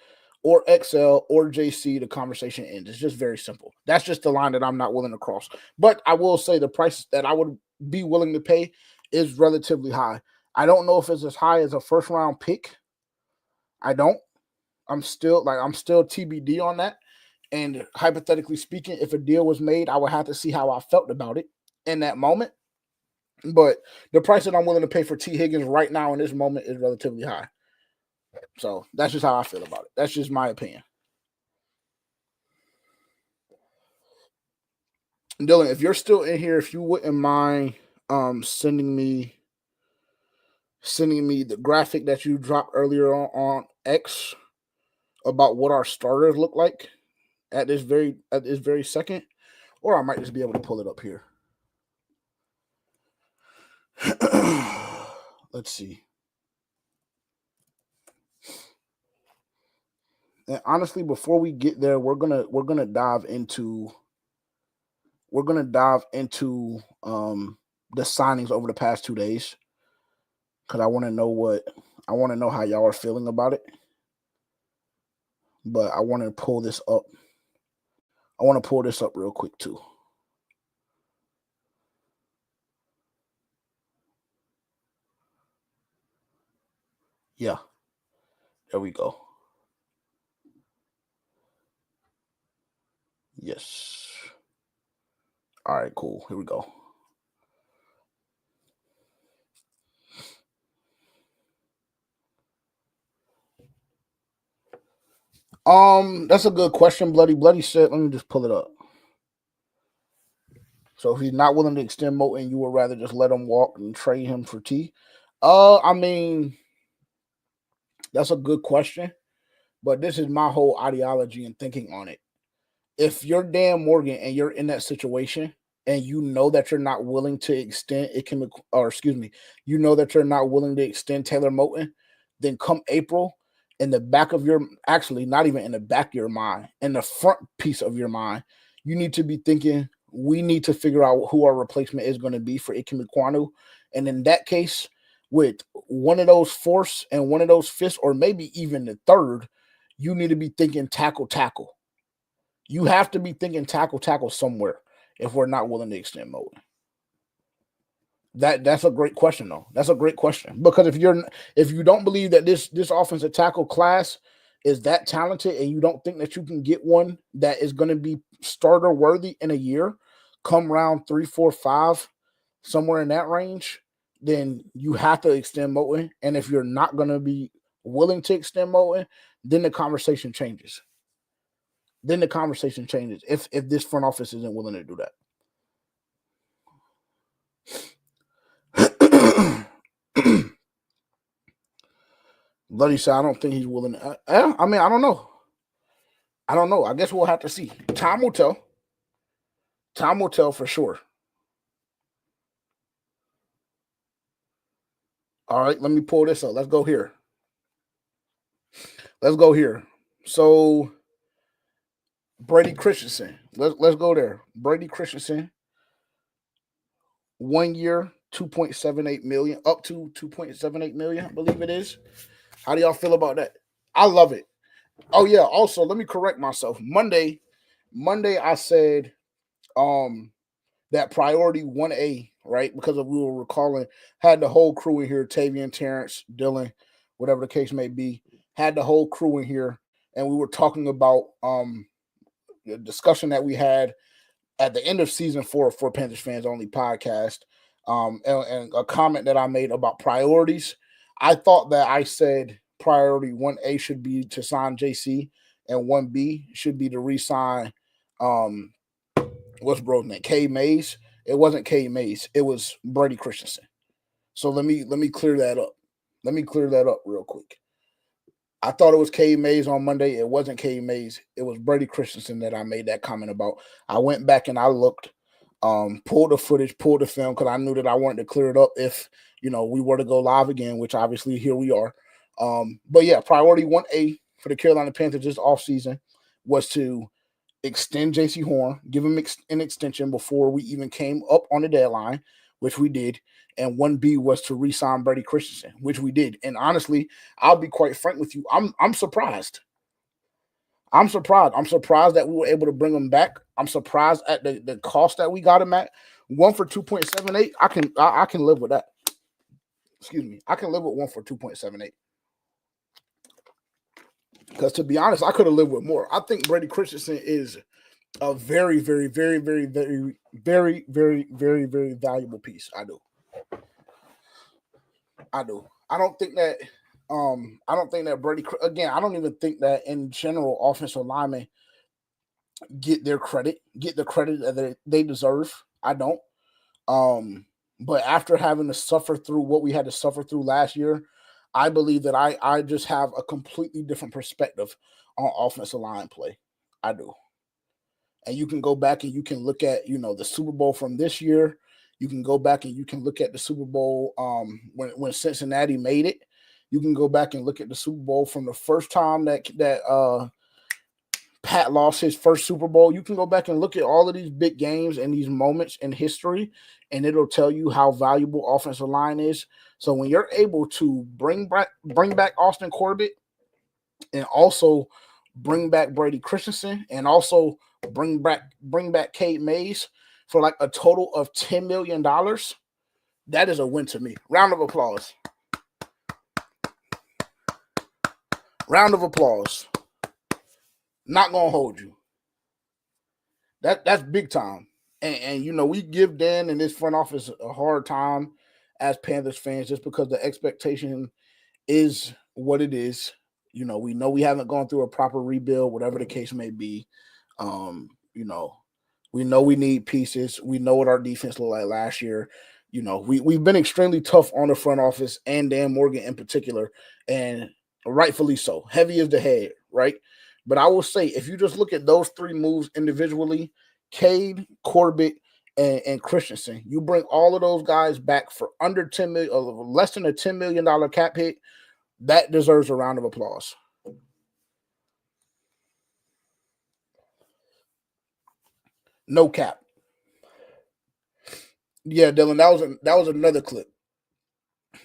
or XL or JC, the conversation ends. It's just very simple. That's just the line that I'm not willing to cross. But I will say the price that I would be willing to pay is relatively high. I don't know if it's as high as a first round pick. I don't. I'm still TBD on that. And hypothetically speaking, if a deal was made, I would have to see how I felt about it in that moment. But the price that I'm willing to pay for T. Higgins right now in this moment is relatively high. So that's just how I feel about it. That's just my opinion. Dylan, if you're still in here, if you wouldn't mind sending me the graphic that you dropped earlier on X about what our starters look like at this very second, or I might just be able to pull it up here. Let's see. And honestly, before we get there, we're gonna dive into the signings over the past 2 days, because I want to know how y'all are feeling about it. But I want to pull this up I want to pull this up real quick too. Yeah. There we go. Yes. All right, cool. Here we go. That's a good question, Bloody said. Let me just pull it up. So if he's not willing to extend Moten, you would rather just let him walk and trade him for T? I mean, that's a good question, but this is my whole ideology and thinking on it. If you're Dan Morgan and you're in that situation and you know that you're not willing to extend you know that you're not willing to extend Taylor Moten, then come April, in the back of your actually not even in the back of your mind, in the front piece of your mind, you need to be thinking we need to figure out who our replacement is going to be for Ikem Ekwonu. And in that case, with one of those fourths and one of those fifths, or maybe even the third, you need to be thinking tackle. You have to be thinking tackle somewhere if we're not willing to extend Moten. That's a great question though. That's a great question because if you don't believe that this offensive tackle class is that talented and you don't think that you can get one that is going to be starter worthy in a year, come round 3, 4, 5, somewhere in that range, then you have to extend Moten. And if you're not going to be willing to extend Moten, then the conversation changes. If this front office isn't willing to do that. Bloody said, I don't think he's willing. I mean, I don't know. I guess we'll have to see. Time will tell. Time will tell for sure. All right, let me pull this up. Let's go here. So Brady Christensen. Let's go there. Brady Christensen. 1 year, 2.78 million, up to 2.78 million, I believe it is. How do y'all feel about that? I love it. Oh yeah. Also, let me correct myself. Monday, I said that priority 1A, right? Because we were recalling, had the whole crew in here, Tavian, Terrence, Dylan, whatever the case may be, had the whole crew in here, and we were talking about the discussion that we had at the end of season 4 for Panthers Fans Only podcast, and a comment that I made about priorities. I thought that I said priority 1A should be to sign JC, and 1B should be to re-sign what's bro's name? K Mays. It wasn't K Mays. It was Brady Christensen. So let me clear that up. Let me clear that up real quick. I thought it was K Mays on Monday. It wasn't K Mays. It was Brady Christensen that I made that comment about. I went back and I looked, pulled the footage, pulled the film because I knew that I wanted to clear it up if we were to go live again, which obviously here we are. But yeah, priority 1A for the Carolina Panthers this offseason was to extend JC Horn, give him an extension before we even came up on the deadline, which we did. And 1B was to re-sign Brady Christensen, which we did. And honestly, I'll be quite frank with you. I'm surprised. I'm surprised that we were able to bring him back. I'm surprised at the cost that we got him at. 1 for 2.78. I can live with that. Excuse me. I can live with 1 for 2.78. Because to be honest, I could have lived with more. I think Brady Christensen is a very, very, very, very, very, very, very, very, very valuable piece. I do. I don't think that Brady, again, I don't even think that in general offensive linemen get the credit that they deserve. I don't. But after having to suffer through what we had to suffer through last year, I believe that I just have a completely different perspective on offensive line play. I do. And you can go back and you can look at, the Super Bowl from this year. You can go back and you can look at the Super Bowl when Cincinnati made it. You can go back and look at the Super Bowl from the first time that Pat lost his first Super Bowl. You can go back and look at all of these big games and these moments in history, and it'll tell you how valuable offensive line is. So when you're able to bring back Austin Corbett and also bring back Brady Christensen, and also bring back Cade Mays for like a total of $10 million, that is a win to me. Round of applause. Round of applause. Not gonna hold you. That's big time. And we give Dan and this front office a hard time as Panthers fans just because the expectation is what it is. We know we haven't gone through a proper rebuild, whatever the case may be. We know we need pieces. We know what our defense looked like last year. We've been extremely tough on the front office and Dan Morgan in particular, and rightfully so. Heavy is the head, right? But I will say, if you just look at those three moves individually, Cade, Corbett, and Christensen, you bring all of those guys back for under $10 million, less than a $10 million cap hit, that deserves a round of applause. No cap. Yeah, Dylan, that was another clip.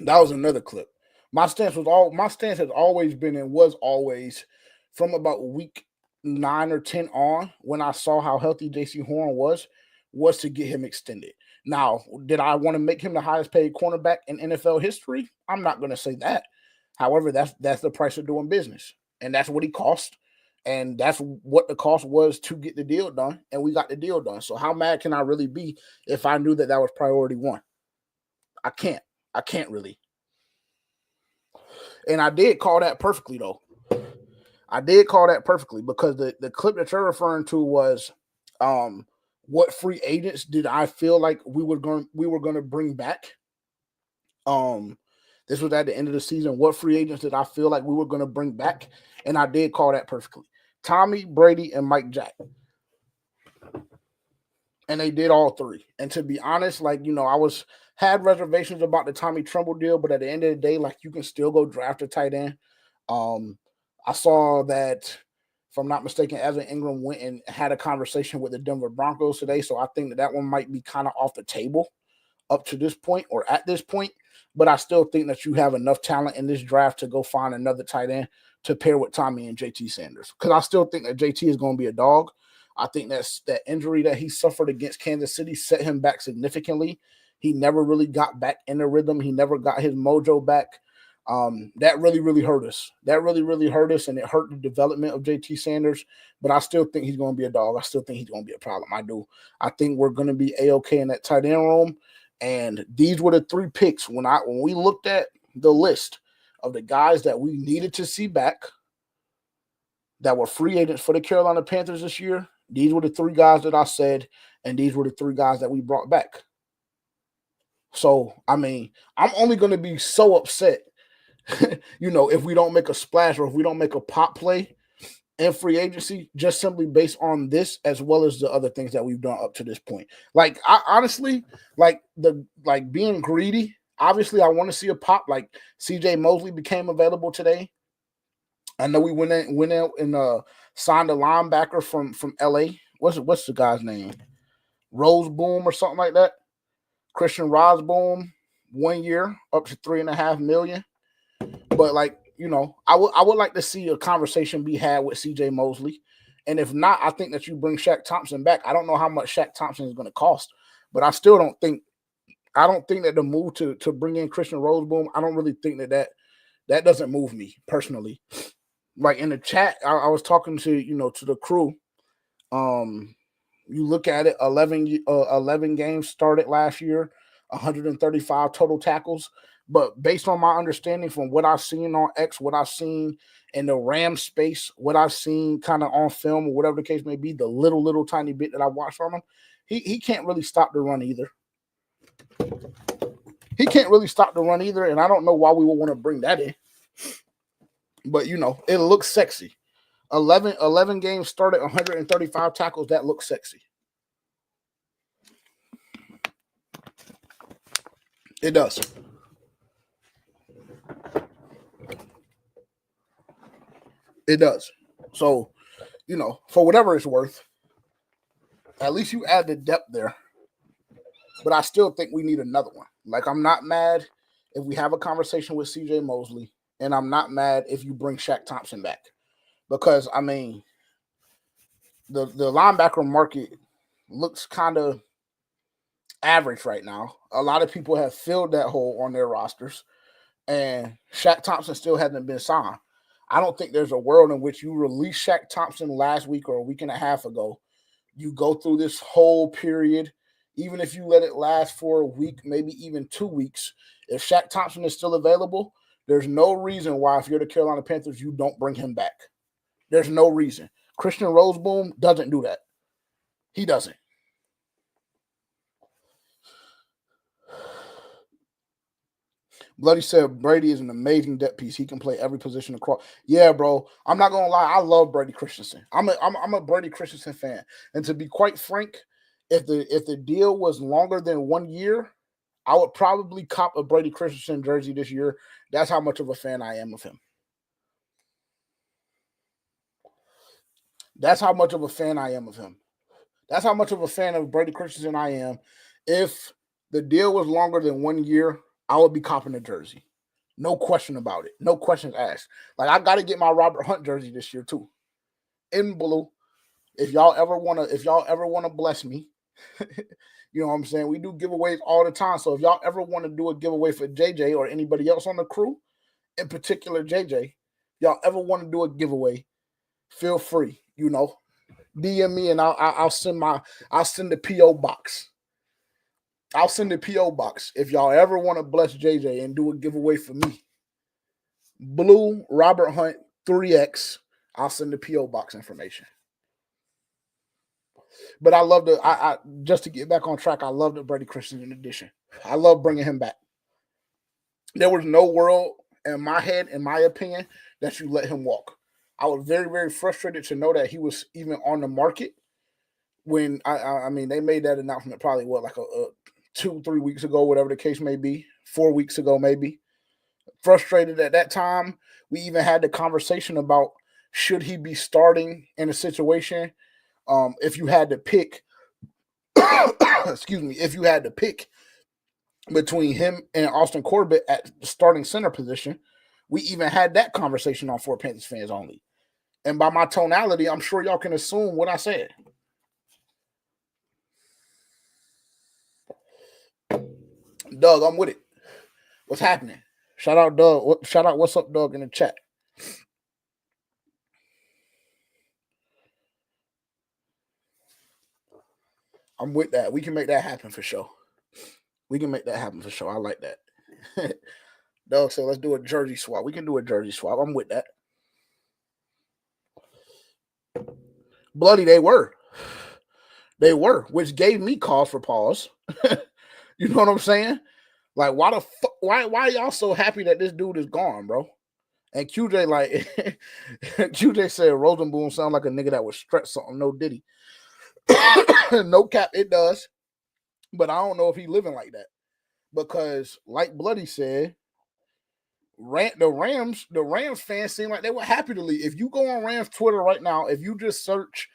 That was another clip. My stance has always been and was always from about week 9 or 10 on, when I saw how healthy JC Horn was to get him extended. Now, did I want to make him the highest paid cornerback in NFL history? I'm not going to say that. However, that's the price of doing business, and that's what he cost, and that's what the cost was to get the deal done, and we got the deal done. So how mad can I really be if I knew that was priority one? I can't really. And I did call that perfectly, though. I did call that perfectly because the clip that you're referring to was what free agents did I feel like we were going to bring back. This was at the end of the season. What free agents did I feel like we were going to bring back? And I did call that perfectly. Tommy, Brady, and Mike Jack. And they did all three. And to be honest, I had reservations about the Tommy Tremble deal, but at the end of the day, you can still go draft a tight end. I saw that, if I'm not mistaken, Evan Ingram went and had a conversation with the Denver Broncos today. So I think that one might be kind of off the table up to this point or at this point. But I still think that you have enough talent in this draft to go find another tight end to pair with Tommy and JT Sanders. Because I still think that JT is going to be a dog. I think that injury that he suffered against Kansas City set him back significantly. He never really got back in the rhythm. He never got his mojo back. That really, really hurt us. That really, really hurt us, and it hurt the development of JT Sanders. But I still think he's going to be a dog. I still think he's going to be a problem. I do. I think we're going to be A-okay in that tight end room. And these were the three picks. When we looked at the list of the guys that we needed to see back that were free agents for the Carolina Panthers this year, these were the three guys that I said, and these were the three guys that we brought back. So, I'm only going to be so upset, if we don't make a splash or if we don't make a pop play in free agency, just simply based on this, as well as the other things that we've done up to this point. I honestly, being greedy, obviously I want to see a pop. Like CJ Mosley became available today. I know we went out and signed a linebacker from LA. What's the guy's name? Roseboom or something like that. Christian Roseboom, 1 year, up to $3.5 million. But I would like to see a conversation be had with CJ Mosley. And if not, I think that you bring Shaq Thompson back. I don't know how much Shaq Thompson is going to cost, but I don't think that the move to bring in Christian Roseboom, I don't really think that doesn't move me personally. In the chat, I was talking to the crew. You look at it, 11 games started last year, 135 total tackles. But based on my understanding from what I've seen on X, what I've seen in the Ram space, what I've seen kind of on film or whatever the case may be, the little tiny bit that I watched on him, he can't really stop the run either. He can't really stop the run either, and I don't know why we would want to bring that in. But, it looks sexy. 11 games started, 135 tackles, that looks sexy. It does. It does. So, for whatever it's worth, at least you add the depth there. But I still think we need another one. I'm not mad if we have a conversation with CJ Mosley, and I'm not mad if you bring Shaq Thompson back. because I mean the linebacker market looks kind of average right now. A lot of people have filled that hole on their rosters, and Shaq Thompson still hasn't been signed. I don't think there's a world in which you release Shaq Thompson last week or a week and a half ago. You go through this whole period, even if you let it last for a week, maybe even 2 weeks. If Shaq Thompson is still available, there's no reason why, if you're the Carolina Panthers, you don't bring him back. There's no reason. Christian Roseboom doesn't do that. He doesn't. Bloody said Brady is an amazing depth piece. He can play every position across. Yeah, bro. I'm not gonna lie. I love Brady Christensen. I'm a Brady Christensen fan. And to be quite frank, if the deal was longer than 1 year, I would probably cop a Brady Christensen jersey this year. That's how much of a fan I am of him. That's how much of a fan I am of him. That's how much of a fan of Brady Christensen I am. If the deal was longer than 1 year, I would be copping a jersey. No question about it. No questions asked. Like, I got to get my Robert Hunt jersey this year too, in blue. If y'all ever wanna bless me, you know what I'm saying? We do giveaways all the time. So if y'all ever want to do a giveaway for JJ or anybody else on the crew, in particular JJ, y'all ever want to do a giveaway, feel free. You know, DM me and I'll send the PO box. I'll send the PO box if y'all ever want to bless JJ and do a giveaway for me. Blue Robert Hunt 3X. I'll send the PO box information. But I love I just to get back on track, I love the Brady Christensen edition. I love bringing him back. There was no world in my head, in my opinion, that you let him walk. I was very, very frustrated to know that he was even on the market when I mean they made that announcement probably like a 2-3 weeks ago, whatever the case may be, 4 weeks ago maybe. Frustrated at that time. We even had the conversation about should he be starting in a situation if you had to pick. Excuse me, if you had to pick between him and Austin Corbett at the starting center position. We even had that conversation on For Panthers Fans Only. And by my tonality, I'm sure y'all can assume what I said. Doug, I'm with it. What's happening? Shout out Doug. Shout out what's up, Doug, in the chat. I'm with that. We can make that happen for sure. We can make that happen for sure. I like that. Doug said, let's do a jersey swap. We can do a jersey swap. I'm with that. Bloody, they were. They were, which gave me cause for pause. You know what I'm saying? Like, why the fuck? Why y'all so happy that this dude is gone, bro? And QJ like QJ said Rosenboom sound like a nigga that would stretch something. No Diddy. No cap, it does. But I don't know if he living like that. Because like Bloody said, the Rams fans seem like they were happy to leave. If you go on Rams Twitter right now, if you search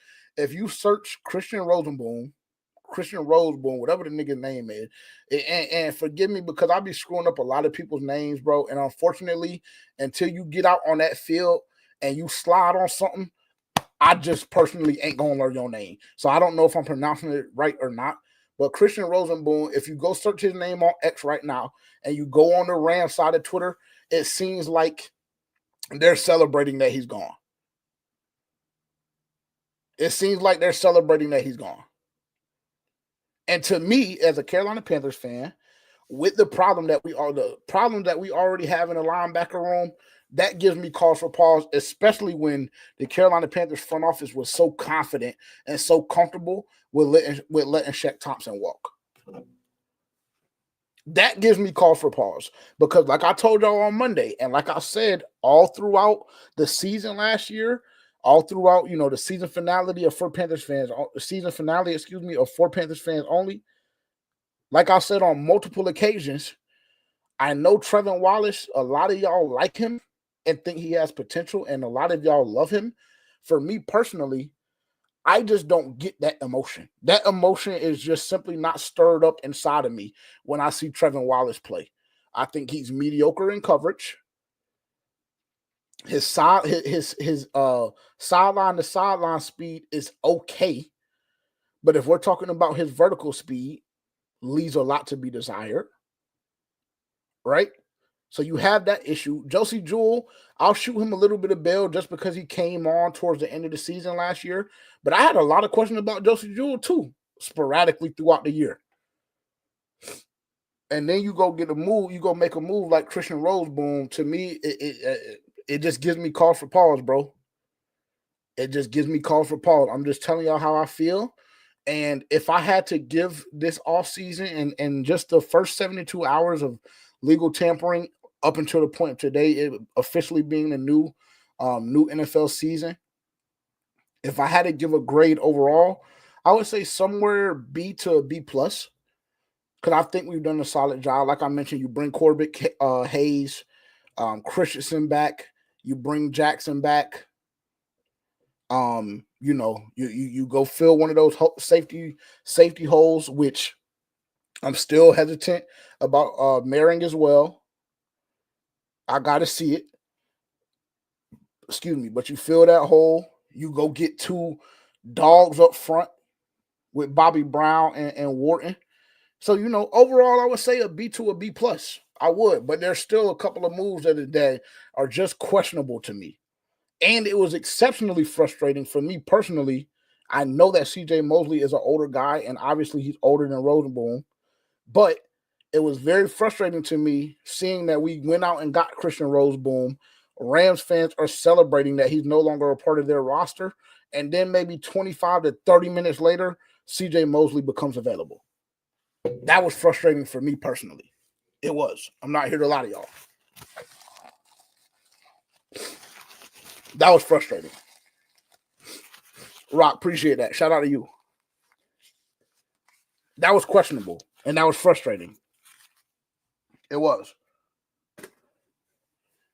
Christian Roseboom, whatever the nigga's name is, and forgive me because I'll be screwing up a lot of people's names, bro. And unfortunately, until you get out on that field and you slide on something, I just personally ain't gonna learn your name. So I don't know if I'm pronouncing it right or not. But Christian Rosenboom, if you go search his name on X right now and you go on the Rams side of Twitter, it seems like they're celebrating that he's gone. It seems like they're celebrating that he's gone. And to me, as a Carolina Panthers fan, with the problem that we already have in the linebacker room, that gives me cause for pause, especially when the Carolina Panthers front office was so confident and so comfortable with letting Shaq Thompson walk. That gives me cause for pause because, like I told y'all on Monday, and like I said all throughout the season last year, all throughout the season finale of For Panthers Fans, of For Panthers Fans Only. Like I said on multiple occasions, I know Trevin Wallace. A lot of y'all like him and think he has potential, and a lot of y'all love him. For me personally, I just don't get that emotion. That emotion is just simply not stirred up inside of me when I see Trevin Wallace play. I think he's mediocre in coverage. His sideline to sideline speed is okay, but if we're talking about his vertical speed, leaves a lot to be desired, right? So you have that issue. Josie Jewell, I'll shoot him a little bit of bail just because he came on towards the end of the season last year. But I had a lot of questions about Josie Jewell too, sporadically throughout the year. And then you go get a move, you go make a move like Christian Roseboom. To me, it just gives me cause for pause, bro. It just gives me cause for pause. I'm just telling y'all how I feel. And if I had to give this offseason and just the first 72 hours of legal tampering up until the point of today, it officially being the new NFL season, if I had to give a grade overall, I would say somewhere B to B plus. Because I think we've done a solid job. Like I mentioned, you bring Corbett, Hayes, Christensen back. You bring Jackson back. You go fill one of those safety holes, which I'm still hesitant about marrying as well. I got to see it. Excuse me, but you fill that hole. You go get 2 dogs up front with Bobby Brown and Wharton. So, overall, I would say a B to a B plus. I would, but there's still a couple of moves that are just questionable to me. And it was exceptionally frustrating for me personally. I know that CJ Mosley is an older guy, and obviously he's older than Rosenboom, but it was very frustrating to me seeing that we went out and got Christian Rosenboom. Rams fans are celebrating that he's no longer a part of their roster, and then maybe 25 to 30 minutes later, CJ Mosley becomes available. That was frustrating for me personally. It was. I'm not here to lie to y'all. That was frustrating. Rock, appreciate that. Shout out to you. That was questionable, and that was frustrating. It was.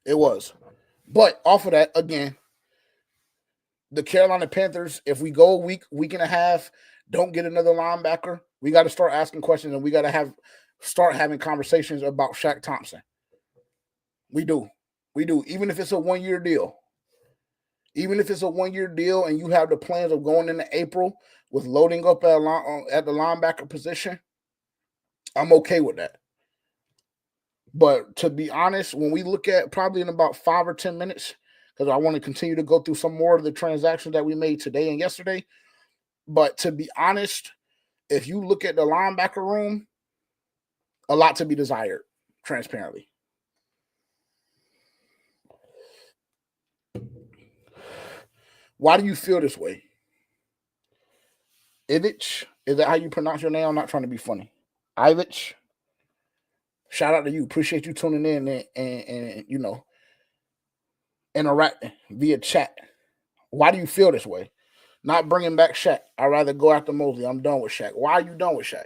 It was. But off of that, again, the Carolina Panthers, if we go a week and a half, don't get another linebacker, we got to start asking questions, and we got to start having conversations about Shaq Thompson. We do. Even if it's a 1-year deal. Even if it's a 1-year deal and you have the plans of going into April with loading up at the linebacker position, I'm okay with that. But to be honest, when we look at probably in about 5 or 10 minutes, because I want to continue to go through some more of the transactions that we made today and yesterday. But to be honest, if you look at the linebacker room, a lot to be desired, transparently. Why do you feel this way? Ivich, is that how you pronounce your name? I'm not trying to be funny. Ivich, shout out to you. Appreciate you tuning in and interacting via chat. Why do you feel this way? Not bringing back Shaq. I'd rather go after Mosley. I'm done with Shaq. Why are you done with Shaq?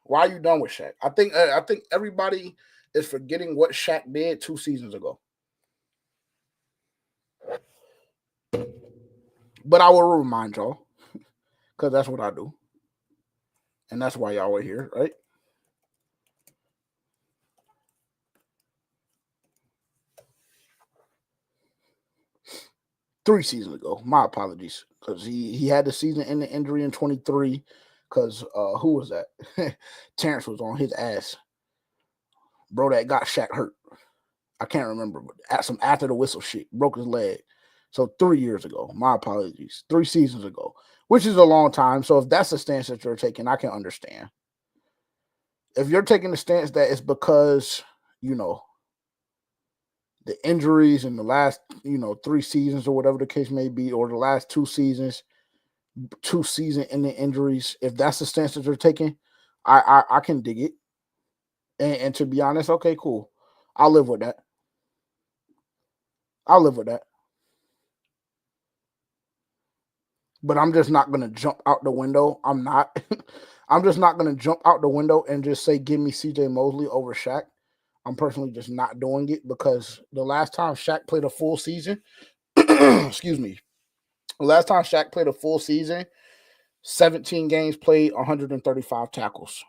Why are you done with Shaq? I think everybody is forgetting what Shaq did 2 seasons ago. But I will remind y'all, because that's what I do. And that's why y'all are here, right? Three seasons ago. My apologies. Because he had the season ending injury in 23. Because who was that? Terrence was on his ass. Bro, that got Shaq hurt. I can't remember. But some after the whistle shit. Broke his leg. So 3 years ago. My apologies. 3 seasons ago. Which is a long time. So if that's the stance that you're taking, I can understand. If you're taking the stance that it's because, the injuries in the last, 3 seasons or whatever the case may be, or the last 2 seasons, 2 season ending injuries, if that's the stance that you're taking, I can dig it. And to be honest, okay, cool. I'll live with that. But I'm just not going to jump out the window. I'm not. I'm just not going to jump out the window and just say, give me CJ Mosley over Shaq. I'm personally just not doing it because the last time Shaq played a full season, excuse me, the last time Shaq played a full season, 17 games played, 135 tackles.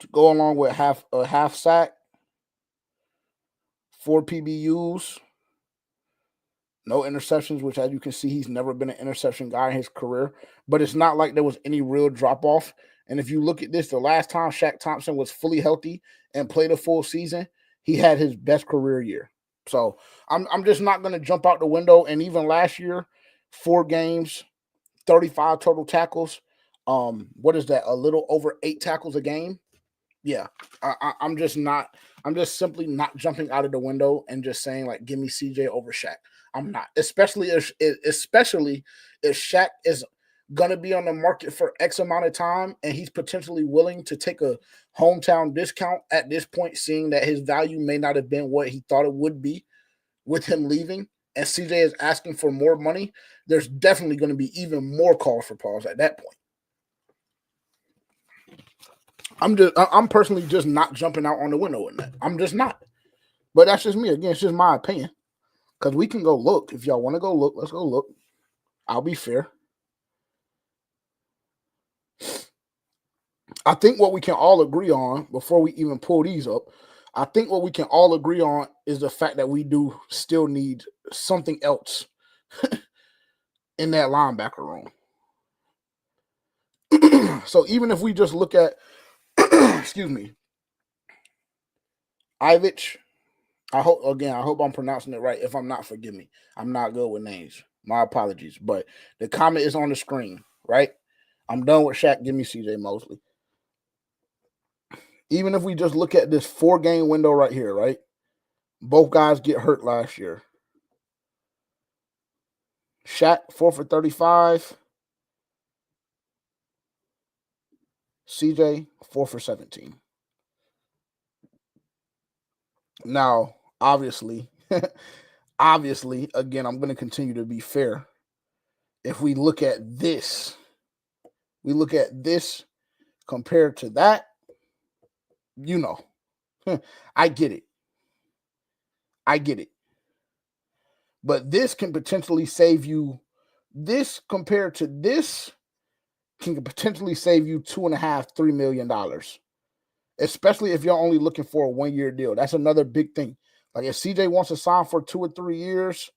To go along with a half sack, 4 PBUs, no interceptions, which as you can see, he's never been an interception guy in his career. But it's not like there was any real drop off. And if you look at this, the last time Shaq Thompson was fully healthy and played a full season, he had his best career year. So I'm just not going to jump out the window. And even last year, 4 games, 35 total tackles. What is that? A little over 8 tackles a game. Yeah, I'm just not. I'm just simply not jumping out of the window and just saying like, give me CJ over Shaq. I'm not, especially if Shaq is gonna be on the market for X amount of time and he's potentially willing to take a hometown discount at this point, seeing that his value may not have been what he thought it would be with him leaving, and CJ is asking for more money. There's definitely going to be even more calls for pause at that point. I'm personally just not jumping out on the window in that. I'm just not. But that's just me. Again, it's just my opinion. Because we can go look. If y'all want to go look, let's go look. I'll be fair. I think what we can all agree on, before we even pull these up, I think what we can all agree on is the fact that we do still need something else in that linebacker room. So even if we just look at, excuse me, Ivich, I hope I'm pronouncing it right. If I'm not, forgive me. I'm not good with names. My apologies. But the comment is on the screen, right? I'm done with Shaq. Give me CJ Mosley. Even if we just look at this 4-game window right here, right? Both guys get hurt last year. Shaq 4 for 35. CJ 4 for 17. Now, obviously, again, I'm going to continue to be fair. If we look at this, compared to that, you know, I get it. But this can potentially save you, this compared to this can potentially save you $2.5-3 million, especially if you're only looking for a 1-year deal. That's another big thing. Like if CJ wants to sign for 2 or 3 years,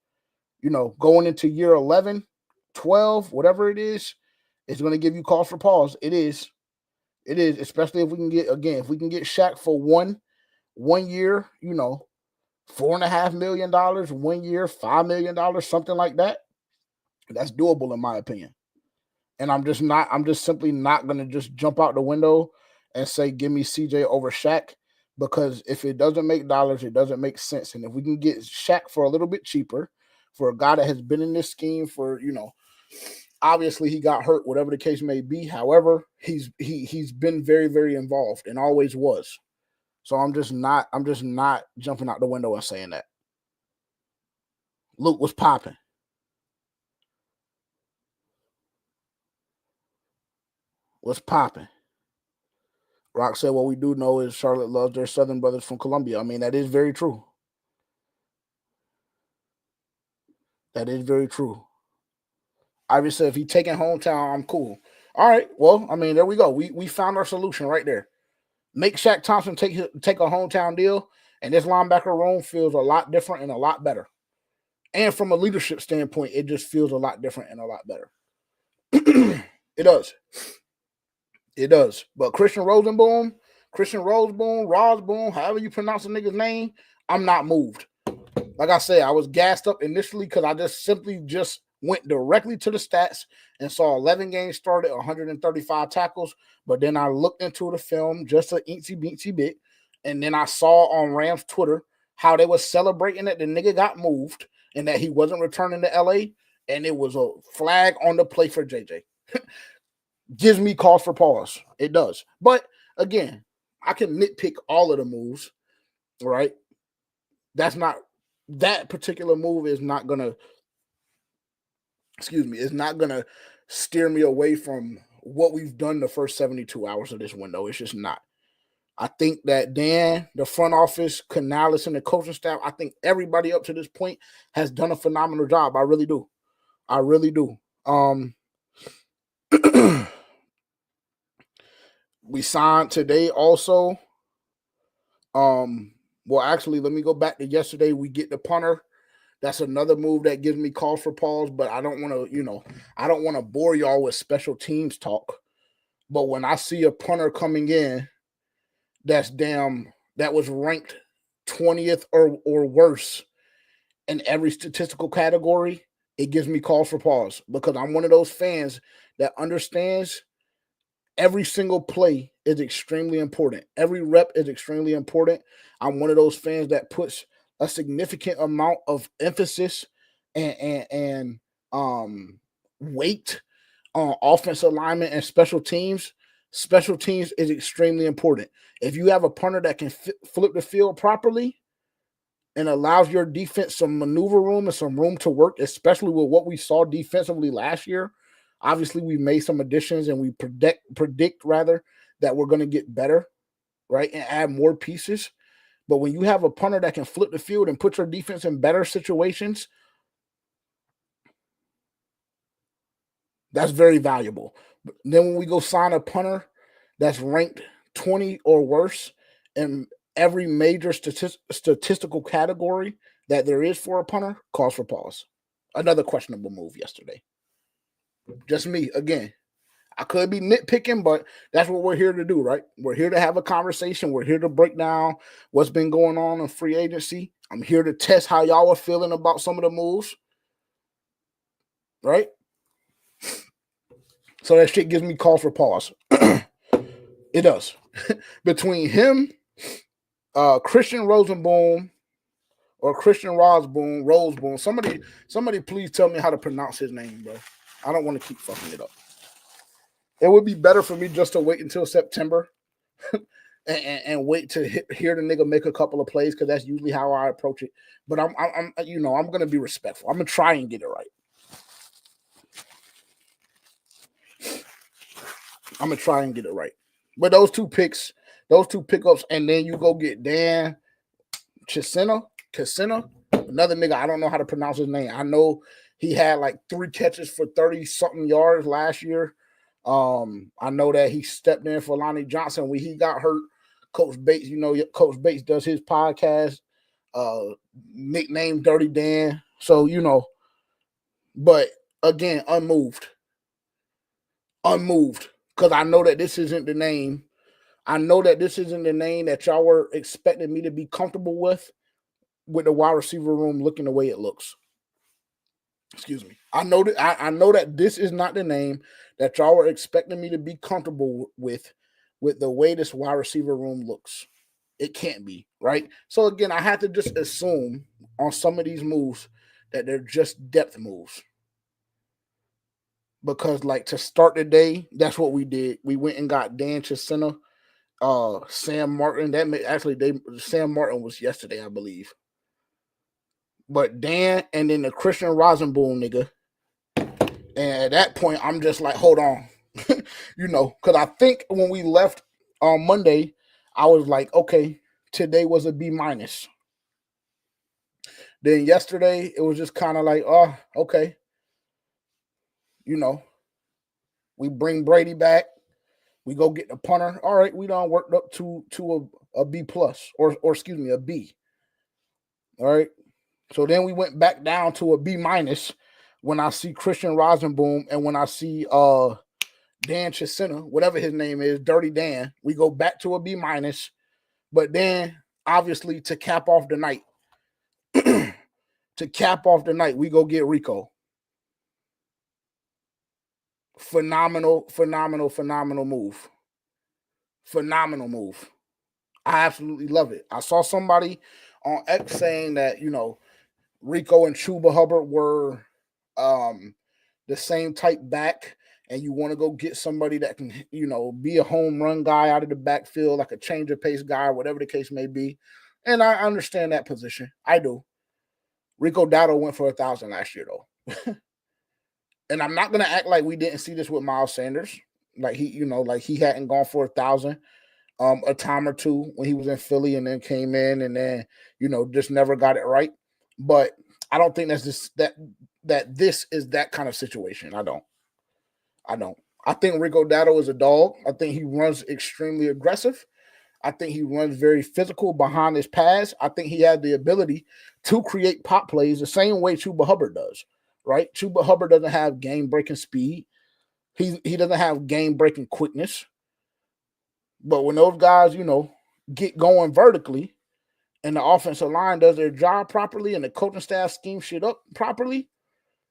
going into year 11, 12, whatever it is, it's going to give you cause for pause. It is, especially if we can get Shaq for one year, $4.5 million, 1 year, $5 million, something like that. That's doable in my opinion. And I'm just simply not going to just jump out the window and say, give me CJ over Shaq, because if it doesn't make dollars, it doesn't make sense. And if we can get Shaq for a little bit cheaper, for a guy that has been in this scheme for, obviously he got hurt, whatever the case may be. However, he's been very, very involved and always was. So I'm just not jumping out the window and saying that. Luke was popping. What's popping? Rock said, what we do know is Charlotte loves their Southern brothers from Columbia. I mean, that is very true. That is very true. Ivy said, if he taking hometown, I'm cool. All right. Well, I mean, there we go. We found our solution right there. Make Shaq Thompson take a hometown deal, and this linebacker room feels a lot different and a lot better. And from a leadership standpoint, it just feels a lot different and a lot better. It does. It does. But Christian Roseboom, however you pronounce the nigga's name, I'm not moved. Like I said, I was gassed up initially because I simply went directly to the stats and saw 11 games started, 135 tackles. But then I looked into the film just a eensy-beensy bit. And then I saw on Rams Twitter how they were celebrating that the nigga got moved and that he wasn't returning to LA. And it was a flag on the play for JJ. Gives me cause for pause. It does. But again, I can nitpick all of the moves, right? That particular move is not going to, is not going to steer me away from what we've done the first 72 hours of this window. It's just not. I think that Dan, the front office, Canales, and the coaching staff, I think everybody up to this point has done a phenomenal job. I really do. We signed today also Well, actually, let me go back to yesterday. We get the punter. That's another move that gives me cause for pause, but I don't want to, I don't want to bore y'all with special teams talk. But when I see a punter coming in that was ranked 20th or worse in every statistical category, it gives me cause for pause because I'm one of those fans that understands every single play is extremely important. Every rep is extremely important. I'm one of those fans that puts a significant amount of emphasis and weight on offensive alignment and special teams. Special teams is extremely important. If you have a punter that can flip the field properly and allows your defense some maneuver room and some room to work, especially with what we saw defensively last year. Obviously, we made some additions and we predict rather that we're going to get better, right, and add more pieces. But when you have a punter that can flip the field and put your defense in better situations, that's very valuable. But then when we go sign a punter that's ranked 20 or worse in every major statistical category that there is for a punter, calls for pause. Another questionable move yesterday. Just me, again. I could be nitpicking, but that's what we're here to do, right? We're here to have a conversation. We're here to break down what's been going on in free agency. I'm here to test how y'all are feeling about some of the moves, right? So that shit gives me cause for pause. It does. Between him, Christian Rosenboom, or Christian Roseboom. Somebody please tell me how to pronounce his name, bro. I don't want to keep fucking it up. It would be better for me just to wait until September and wait to hear the nigga make a couple of plays because that's usually how I approach it. But I'm gonna be respectful. I'm gonna try and get it right. I'm gonna try and get it right. But those two pickups, and then you go get Dan Casino, another nigga. I don't know how to pronounce his name. I know he had like 3 catches for 30-something yards last year. I know that he stepped in for Lonnie Johnson when he got hurt. Coach Bates, Coach Bates does his podcast, nicknamed Dirty Dan. So, but again, unmoved. Because I know that this isn't the name. I know that this isn't the name that y'all were expecting me to be comfortable with the wide receiver room looking the way it looks. Excuse me. I know that this is not the name that y'all were expecting me to be comfortable with the way this wide receiver room looks. It can't be, right? So again, I have to just assume on some of these moves that they're just depth moves. Because like to start the day, that's what we did. We went and got Dan Chisena, Sam Martin. Sam Martin was yesterday, I believe. But Dan and then the Christian Rosenboom nigga. And at that point, I'm just like, hold on. Because I think when we left on Monday, I was like, okay, today was a B-. Then yesterday, it was just kind of like, oh, okay. We bring Brady back. We go get the punter. All right, we done worked up to a B+, or excuse me, a B. All right. So then we went back down to a B- when I see Christian Rosenboom and when I see Dan Chisena, whatever his name is, Dirty Dan. We go back to a B-. But then, obviously, to cap off the night, we go get Rico. Phenomenal move. Phenomenal move. I absolutely love it. I saw somebody on X saying that, Rico and Chuba Hubbard were the same type back, and you want to go get somebody that can, be a home run guy out of the backfield, like a change of pace guy, whatever the case may be. And I understand that position. I do. Rico Dowdle went for 1,000 last year, though. And I'm not going to act like we didn't see this with Miles Sanders. Like he hadn't gone for 1,000 a time or two when he was in Philly and then came in and then, just never got it right. But I don't think that this is that kind of situation. I don't. I think Rico Dowdle is a dog. I think he runs extremely aggressive. I think he runs very physical behind his pass. I think he has the ability to create pop plays the same way Chuba Hubbard does, right? Chuba Hubbard doesn't have game-breaking speed. He doesn't have game-breaking quickness. But when those guys, get going vertically and the offensive line does their job properly and the coaching staff schemes shit up properly,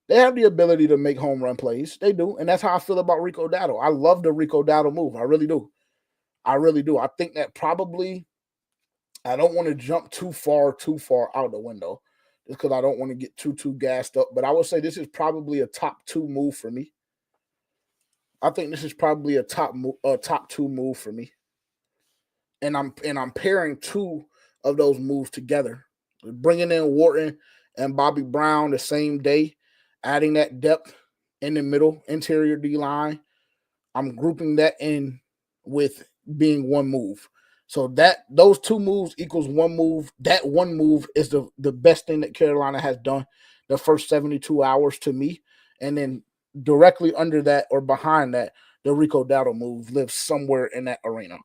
they have the ability to make home run plays. They do. And that's how I feel about Rico Dowdle. I love the Rico Dowdle move. I really do. I think that probably I don't want to jump too far out the window just because I don't want to get too gassed up. But I would say this is probably a top 2 move for me. I think this is probably a top 2 move for me. And I'm pairing 2 of those moves together. Bringing in Wharton and Bobby Brown the same day, adding that depth in the middle, interior D-line. I'm grouping that in with being one move. So that those 2 moves equals one move. That one move is the best thing that Carolina has done the first 72 hours to me. And then directly under that or behind that, the Rico Dowdle move lives somewhere in that arena.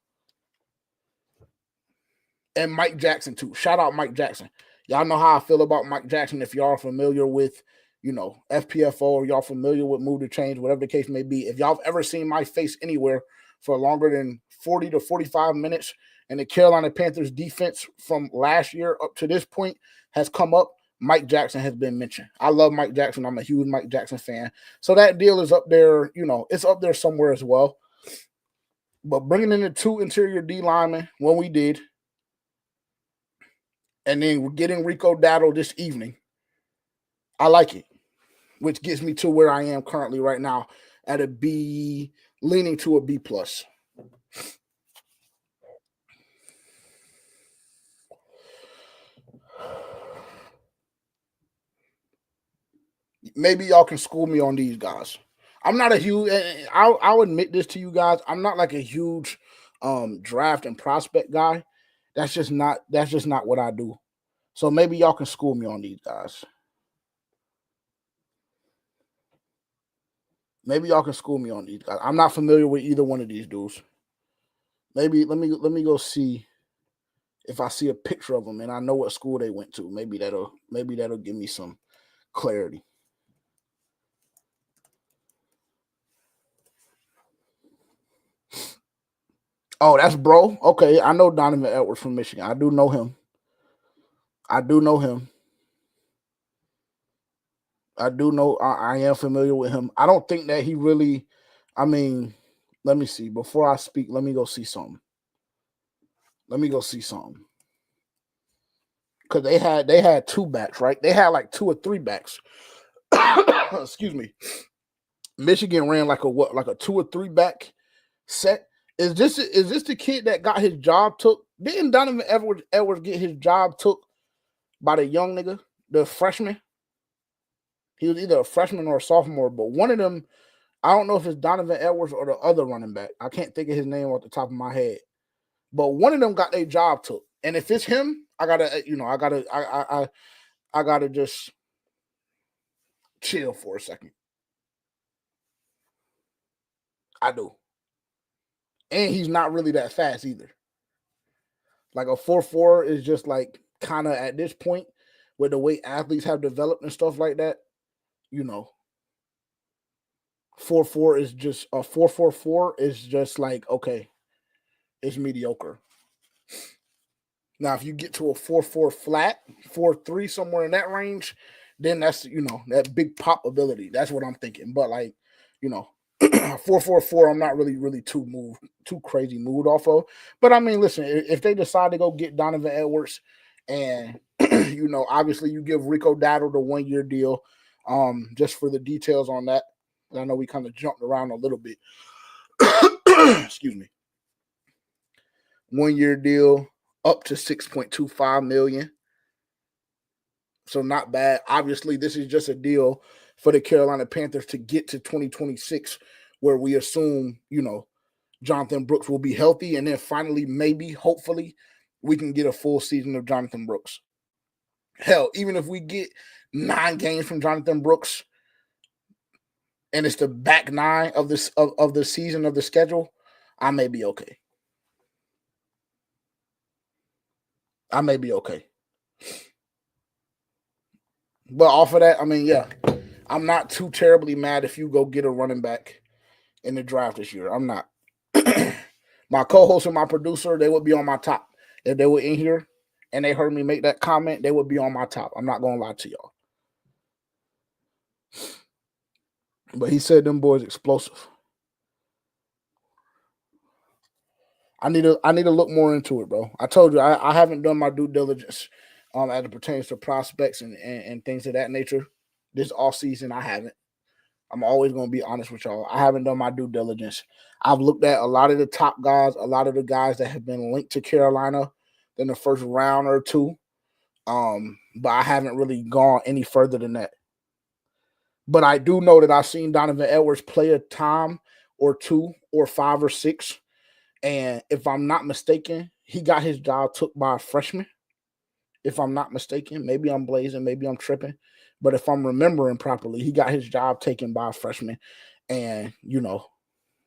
And Mike Jackson, too. Shout out Mike Jackson. Y'all know how I feel about Mike Jackson. If y'all are familiar with, FPFO, or y'all familiar with Move to Change, whatever the case may be. If y'all have ever seen my face anywhere for longer than 40 to 45 minutes and the Carolina Panthers defense from last year up to this point has come up, Mike Jackson has been mentioned. I love Mike Jackson. I'm a huge Mike Jackson fan. So that deal is up there, it's up there somewhere as well. But bringing in the 2 interior D linemen when we did, and then we're getting Rico Dowdle this evening, I like it, which gets me to where I am currently right now at a B, leaning to a B+. Maybe y'all can school me on these guys. I'm not a huge, I'll admit this to you guys, I'm not like a huge draft and prospect guy. That's just not what I do. So maybe y'all can school me on these guys. Maybe y'all can school me on these guys. I'm not familiar with either one of these dudes. Maybe let me go see if I see a picture of them and I know what school they went to. Maybe that'll give me some clarity. Oh, that's bro. Okay, I know Donovan Edwards from Michigan. I do know him. I am familiar with him. I don't think that he really, let me see. Before I speak, let me go see something. Because they had 2 backs, right? They had like 2 or 3 backs. Excuse me. Michigan ran like a 2 or 3 back set. Is this the kid that got his job took? Didn't Donovan Edwards get his job took by the young nigga, the freshman? He was either a freshman or a sophomore, but one of them, I don't know if it's Donovan Edwards or the other running back. I can't think of his name off the top of my head. But one of them got their job took. And if it's him, I gotta just chill for a second. I do. And he's not really that fast either. Like a 4.4 is just like kind of at this point with the way athletes have developed and stuff like that, 4.4 is just a 4.44 is just like, okay, it's mediocre. Now, if you get to a 4.4 flat, 4.3, somewhere in that range, then that's, that big pop ability. That's what I'm thinking. But like, 4.44, I'm not really too crazy moved off of. But I mean, listen, if they decide to go get Donovan Edwards and, obviously you give Rico Dowdle the 1-year deal, just for the details on that. I know we kind of jumped around a little bit. Excuse me. 1-year deal up to $6.25 million. So not bad. Obviously, this is just a deal for the Carolina Panthers to get to 2026, where we assume, Jonathan Brooks will be healthy. And then finally, maybe, hopefully, we can get a full season of Jonathan Brooks. Hell, even if we get 9 games from Jonathan Brooks, and it's the back 9 of this of the season of the schedule, I may be okay. I may be okay. But off of that, I mean, yeah, I'm not too terribly mad if you go get a running back in the draft this year. I'm not. My co-host and my producer, they would be on my top. If they were in here and they heard me make that comment, they would be on my top. I'm not gonna lie to y'all. But he said them boys explosive. I need to look more into it, bro. I told you I haven't done my due diligence as it pertains to prospects and things of that nature. This off season, I haven't. I'm always gonna be honest with y'all. I haven't done my due diligence. I've looked at a lot of the top guys, a lot of the guys that have been linked to Carolina in the first round or two. But I haven't really gone any further than that. But I do know that I've seen Donovan Edwards play a time or two or 5 or 6. And if I'm not mistaken, he got his job took by a freshman. If I'm not mistaken, maybe I'm blazing, maybe I'm tripping. But if I'm remembering properly, he got his job taken by a freshman. And,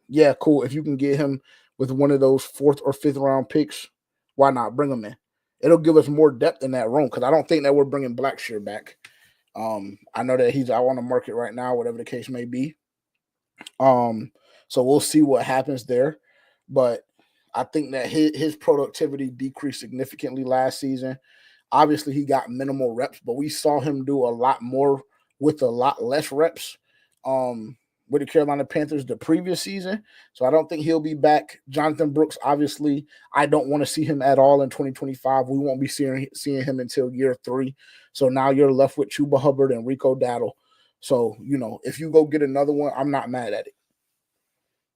yeah, cool. If you can get him with one of those 4th or 5th round picks, why not bring him in? It'll give us more depth in that room because I don't think that we're bringing Blackshear back. I know that he's out on the market right now, whatever the case may be. So we'll see what happens there. But I think that his productivity decreased significantly last season. Obviously, he got minimal reps, but we saw him do a lot more with a lot less reps with the Carolina Panthers the previous season. So I don't think he'll be back. Jonathan Brooks, obviously, I don't want to see him at all in 2025. We won't be seeing him until year 3. So now you're left with Chuba Hubbard and Rico Dowdle. So, if you go get another one, I'm not mad at it.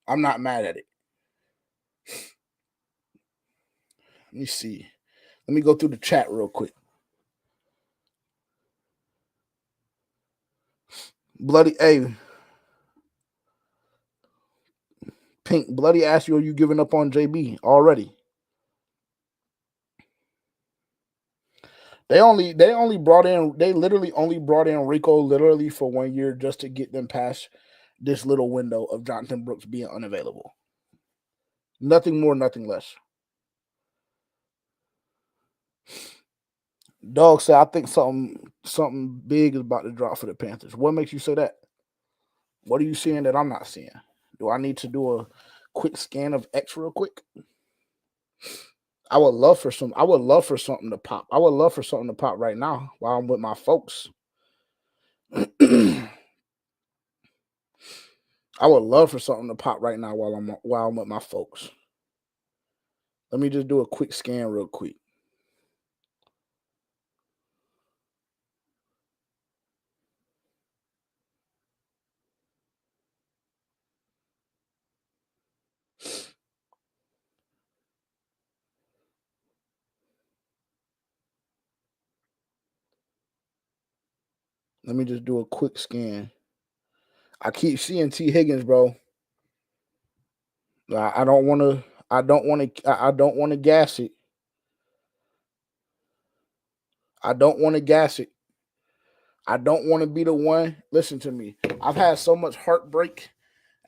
I'm not mad at it. Let me see. Let me go through the chat real quick. Bloody A. Pink, Bloody asked you, are you giving up on JB already? They literally only brought in Rico literally for 1 year just to get them past this little window of Jonathan Brooks being unavailable. Nothing more, nothing less. Dog said, I think something big is about to drop for the Panthers. What makes you say that? What are you seeing that I'm not seeing? Do I need to do a quick scan of X real quick? I would love for something to pop. I would love for something to pop right now while I'm with my folks. I would love for something to pop right now while I'm with my folks. Let me just do a quick scan real quick. Let me just do a quick scan. I keep seeing T. Higgins, bro. I don't want to gas it. I don't want to gas it. I don't want to be the one. Listen to me. I've had so much heartbreak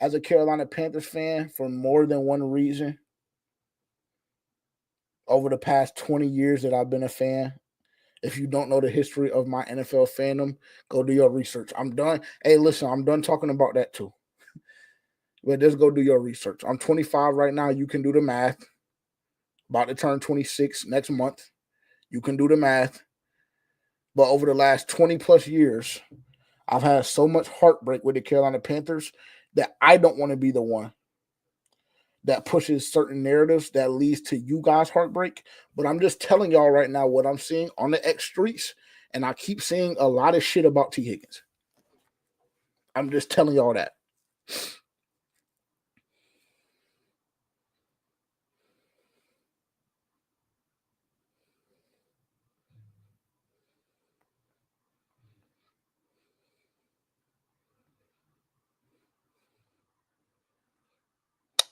as a Carolina Panthers fan for more than one reason over the past 20 years that I've been a fan. If you don't know the history of my NFL fandom, go do your research. I'm done. Hey, listen, I'm done talking about that too. But just go do your research. I'm 25 right now. You can do the math. About to turn 26 next month. You can do the math. But over the last 20 plus years, I've had so much heartbreak with the Carolina Panthers that I don't want to be the one that pushes certain narratives that leads to you guys heartbreak. But I'm just telling y'all right now what I'm seeing on the X streets, and I keep seeing a lot of shit about T. Higgins. I'm just telling y'all that.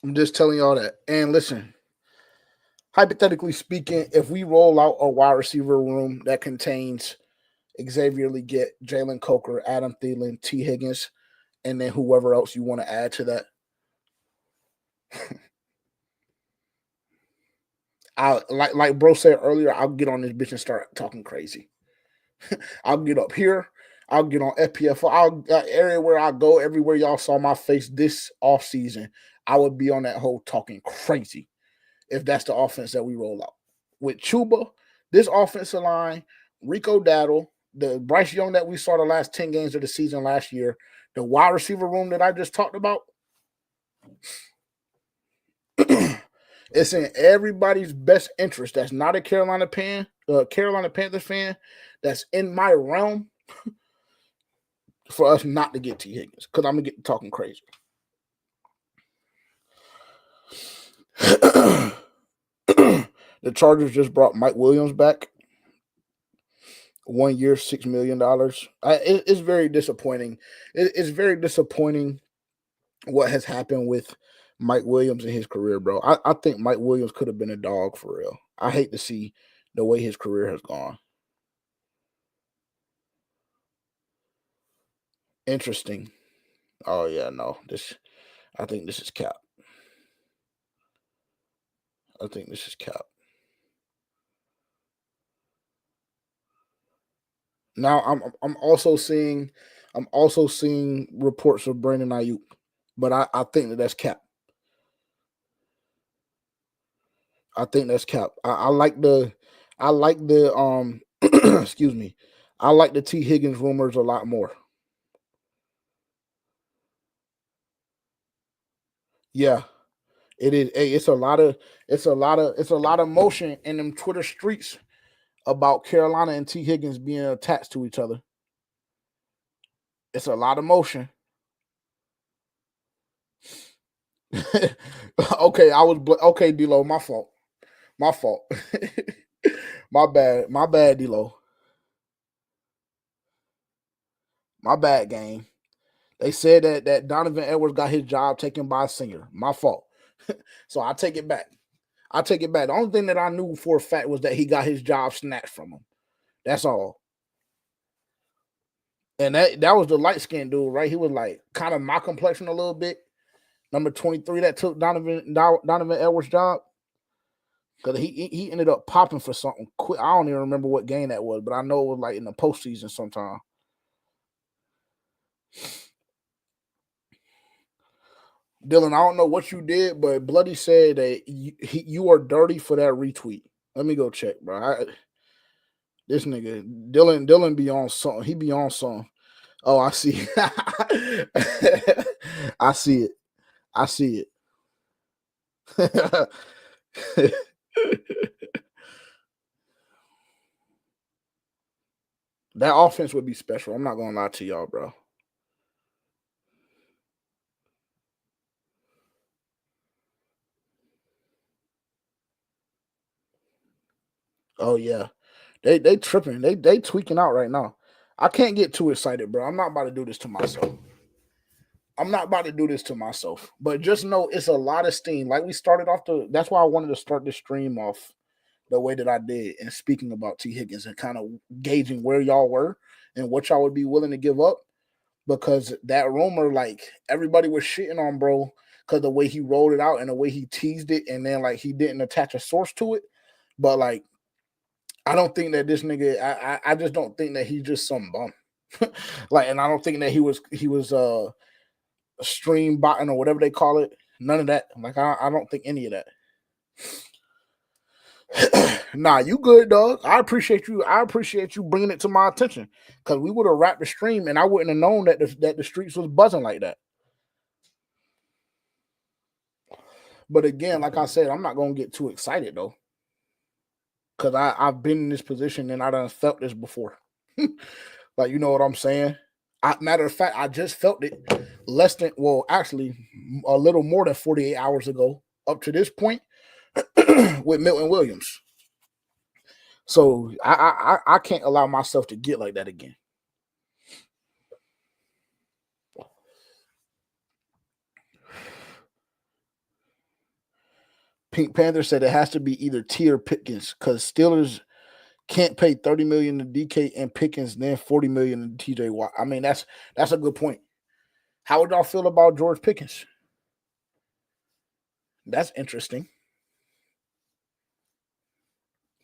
I'm just telling y'all that. And listen, hypothetically speaking, if we roll out a wide receiver room that contains Xavier Legette, Jalen Coker, Adam Thielen, T. Higgins, and then whoever else you want to add to that, I like bro said earlier, I'll get on this bitch and start talking crazy. I'll get up here. I'll get on FPFO. Everywhere I go, everywhere y'all saw my face this off season, I would be on that whole talking crazy if that's the offense that we roll out. With Chuba, this offensive line, Rico Dowdle, the Bryce Young that we saw the last 10 games of the season last year, the wide receiver room that I just talked about, it's in everybody's best interest. That's not a Carolina Panthers fan. That's in my realm for us not to get T. Higgins because I'm gonna get talking crazy. The Chargers just brought Mike Williams back. 1 year, $6 million. It's very disappointing. It's very disappointing what has happened with Mike Williams in his career, bro. I think Mike Williams could have been a dog for real. I hate to see the way his career has gone. Interesting. Oh yeah, no. I think this is cap. I think this is cap. Now I'm also seeing reports of Brandon Ayuk, but I think that's cap. I think that's cap. I like the excuse me. I like the T. Higgins rumors a lot more. Yeah, it is. Hey, it's a lot of motion in them Twitter streets about Carolina and T. Higgins being attached to each other. It's a lot of motion. Okay, okay, D-Lo, my fault. My fault. My bad, D-Lo. My bad, game. They said that Donovan Edwards got his job taken by a singer. My fault. So I take it back. The only thing that I knew for a fact was that he got his job snatched from him. That's all. And that was the light skinned dude, right? He was like kind of my complexion a little bit. Number 23 that took Donovan Edwards' job. Because he ended up popping for something quick. I don't even remember what game that was, but I know it was like in the postseason sometime. Dylan, I don't know what you did, but Bloody said that you are dirty for that retweet. Let me go check, bro. This nigga Dylan be on something. He be on something. Oh, I see. I see it. I see it. That offense would be special. I'm not gonna lie to y'all, bro. Oh yeah. They tripping. They tweaking out right now. I can't get too excited, bro. I'm not about to do this to myself. But just know it's a lot of steam. Like we started off that's why I wanted to start this stream off the way that I did and speaking about T. Higgins and kind of gauging where y'all were and what y'all would be willing to give up. Because that rumor, like everybody was shitting on bro because the way he rolled it out and the way he teased it, and then like he didn't attach a source to it. But like I don't think that this nigga. I just don't think that he's just some bum. Like, and I don't think that he was stream botting or whatever they call it. None of that. Like, I don't think any of that. Nah, you good, dog. I appreciate you. I appreciate you bringing it to my attention because we would have wrapped the stream and I wouldn't have known that the streets was buzzing like that. But again, like I said, I'm not gonna get too excited though, because I've been in this position and I done felt this before. Like, you know what I'm saying? Matter of fact, I just felt it actually a little more than 48 hours ago up to this point with Milton Williams. So I can't allow myself to get like that again. Pink Panther said it has to be either T or Pickens because Steelers can't pay $30 million to DK and Pickens, then $40 million to TJ Watt. I mean, that's a good point. How would y'all feel about George Pickens? That's interesting.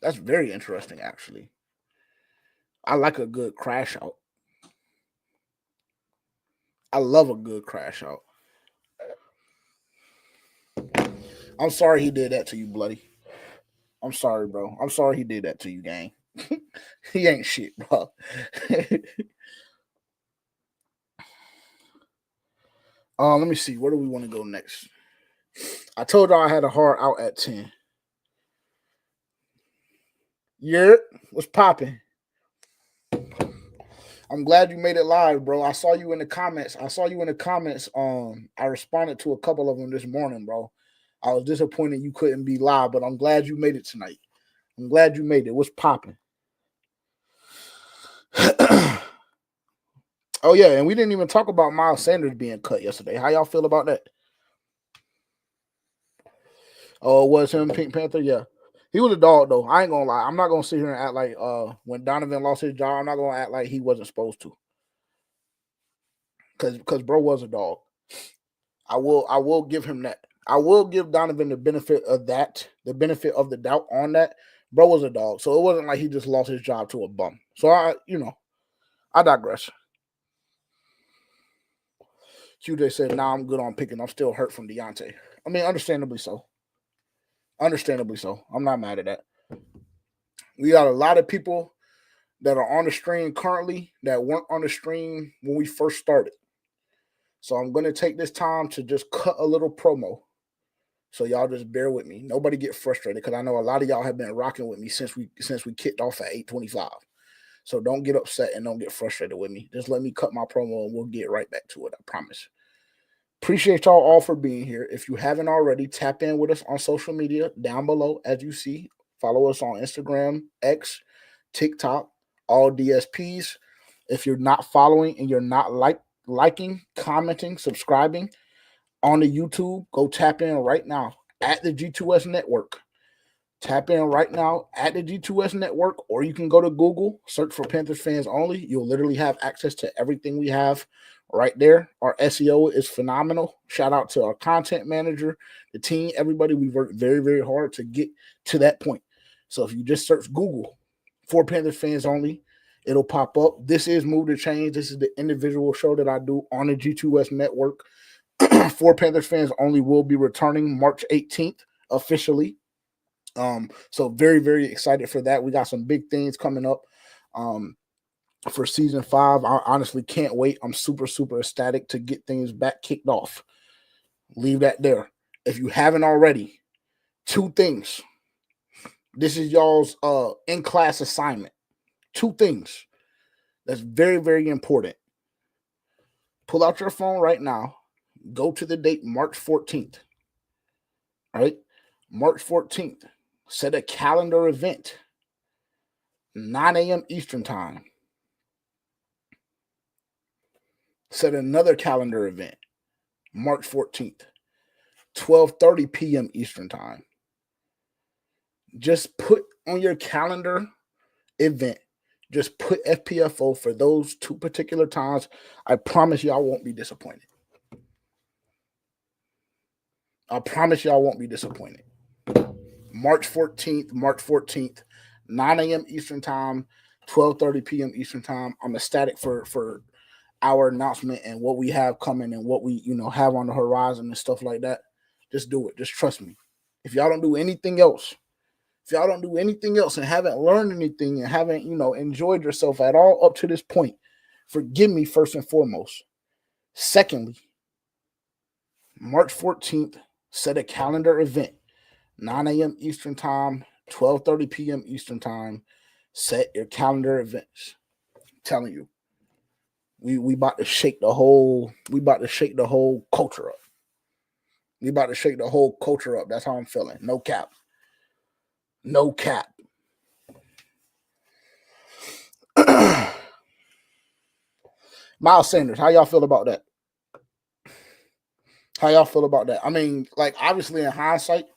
That's very interesting, actually. I like a good crash out. I love a good crash out. I'm sorry he did that to you, Bloody. I'm sorry, bro. I'm sorry he did that to you, gang. He ain't shit, bro. Let me see. Where do we want to go next? I told y'all I had a hard out at 10. Yeah, what's popping? I'm glad you made it live, bro. I saw you in the comments. I responded to a couple of them this morning, bro. I was disappointed you couldn't be live, but I'm glad you made it tonight. I'm glad you made it. What's popping? Oh yeah, and we didn't even talk about Miles Sanders being cut yesterday. How y'all feel about that? Oh, it was him, Pink Panther? Yeah. He was a dog though. I ain't gonna lie. I'm not gonna sit here and act like when Donovan lost his job, I'm not gonna act like he wasn't supposed to. Cause bro was a dog. I will give him that. I will give Donovan the benefit of that, the benefit of the doubt on that. Bro was a dog. So it wasn't like he just lost his job to a bum. So I digress. QJ said, nah, I'm good on picking. I'm still hurt from Deontay. I mean, understandably so. Understandably so. I'm not mad at that. We got a lot of people that are on the stream currently that weren't on the stream when we first started. So I'm going to take this time to just cut a little promo. So y'all just bear with me. Nobody get frustrated because I know a lot of y'all have been rocking with me since we kicked off at 8:25. So don't get upset and don't get frustrated with me. Just let me cut my promo and we'll get right back to it. I promise. Appreciate y'all all for being here. If you haven't already, tap in with us on social media down below as you see. Follow us on Instagram, X, TikTok, all DSPs. If you're not following and you're not liking, commenting, subscribing on the YouTube, go tap in right now at the G2S Network. Tap in right now at the G2S Network, or you can go to Google, search for Panthers Fans Only. You'll literally have access to everything we have right there. Our SEO is phenomenal. Shout out to our content manager, the team, everybody. We worked very, very hard to get to that point. So if you just search Google for Panthers Fans Only, it'll pop up. This is Move to Change. This is the individual show that I do on the G2S Network. For Panthers Fans Only will be returning March 18th officially. So very, very excited for that. We got some big things coming up for season 5. I honestly can't wait. I'm super, super ecstatic to get things back kicked off. Leave that there. If you haven't already, 2 things. This is y'all's in-class assignment. 2 things. That's very, very important. Pull out your phone right now. Go to the date March 14th. All right? March 14th. Set a calendar event. 9 a.m. Eastern time. Set another calendar event. March 14th. 12:30 p.m. Eastern time. Just put on your calendar event. Just put FPFO for those 2 particular times. I promise y'all won't be disappointed. I promise y'all won't be disappointed. March 14th, 9 a.m. Eastern time, 12:30 p.m. Eastern time. I'm ecstatic for our announcement and what we have coming and what we have on the horizon and stuff like that. Just do it. Just trust me. If y'all don't do anything else, and haven't learned anything and haven't enjoyed yourself at all up to this point, forgive me first and foremost. Secondly, March 14th, set a calendar event. 9 a.m. Eastern time, 12:30 p.m. Eastern time. Set your calendar events. I'm telling you, we about to shake the whole culture up. We about to shake the whole culture up. That's how I'm feeling. No cap. No cap. Miles Sanders, how y'all feel about that? How y'all feel about that? I mean, like, obviously in hindsight,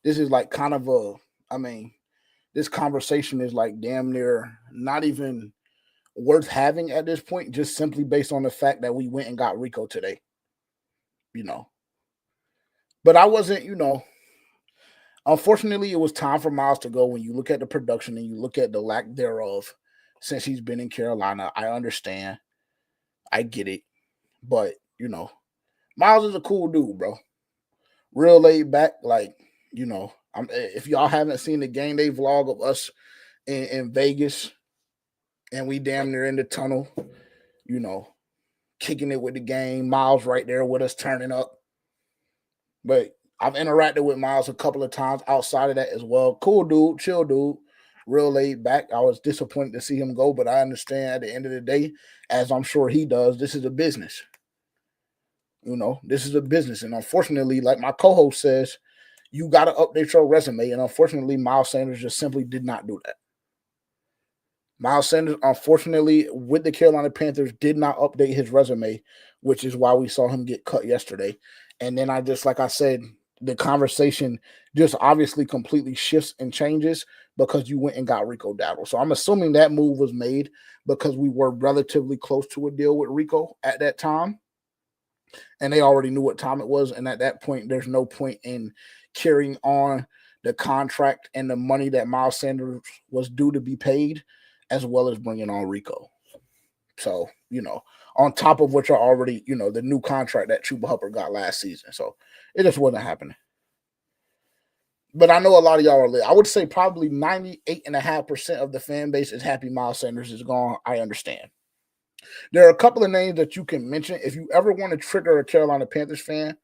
this is like kind of this conversation is like damn near not even worth having at this point, just simply based on the fact that we went and got Rico today. But I wasn't, Unfortunately, it was time for Miles to go. When you look at the production and you look at the lack thereof since he's been in Carolina, I understand. I get it. But, Miles is a cool dude, bro. Real laid back. Like, if y'all haven't seen the game day vlog of us in Vegas and we damn near in the tunnel, you know, kicking it with the game, Miles right there with us turning up. But I've interacted with Miles a couple of times outside of that as well. Cool dude, chill dude, real laid back. I was disappointed to see him go, but I understand at the end of the day, as I'm sure he does, this is a business. This is a business. And unfortunately, like my co-host says, you got to update your resume. And unfortunately, Miles Sanders just simply did not do that. Miles Sanders, unfortunately, with the Carolina Panthers, did not update his resume, which is why we saw him get cut yesterday. And then like I said, the conversation just obviously completely shifts and changes because you went and got Rico Dowdle. So I'm assuming that move was made because we were relatively close to a deal with Rico at that time. And they already knew what time it was. And at that point, there's no point in carrying on the contract and the money that Miles Sanders was due to be paid, as well as bringing on Rico. So, on top of what you're already, the new contract that Chuba Hubbard got last season. So it just wasn't happening. But I know a lot of y'all are lit. I would say probably 98.5% of the fan base is happy Miles Sanders is gone. I understand. There are a couple of names that you can mention. If you ever want to trigger a Carolina Panthers fan,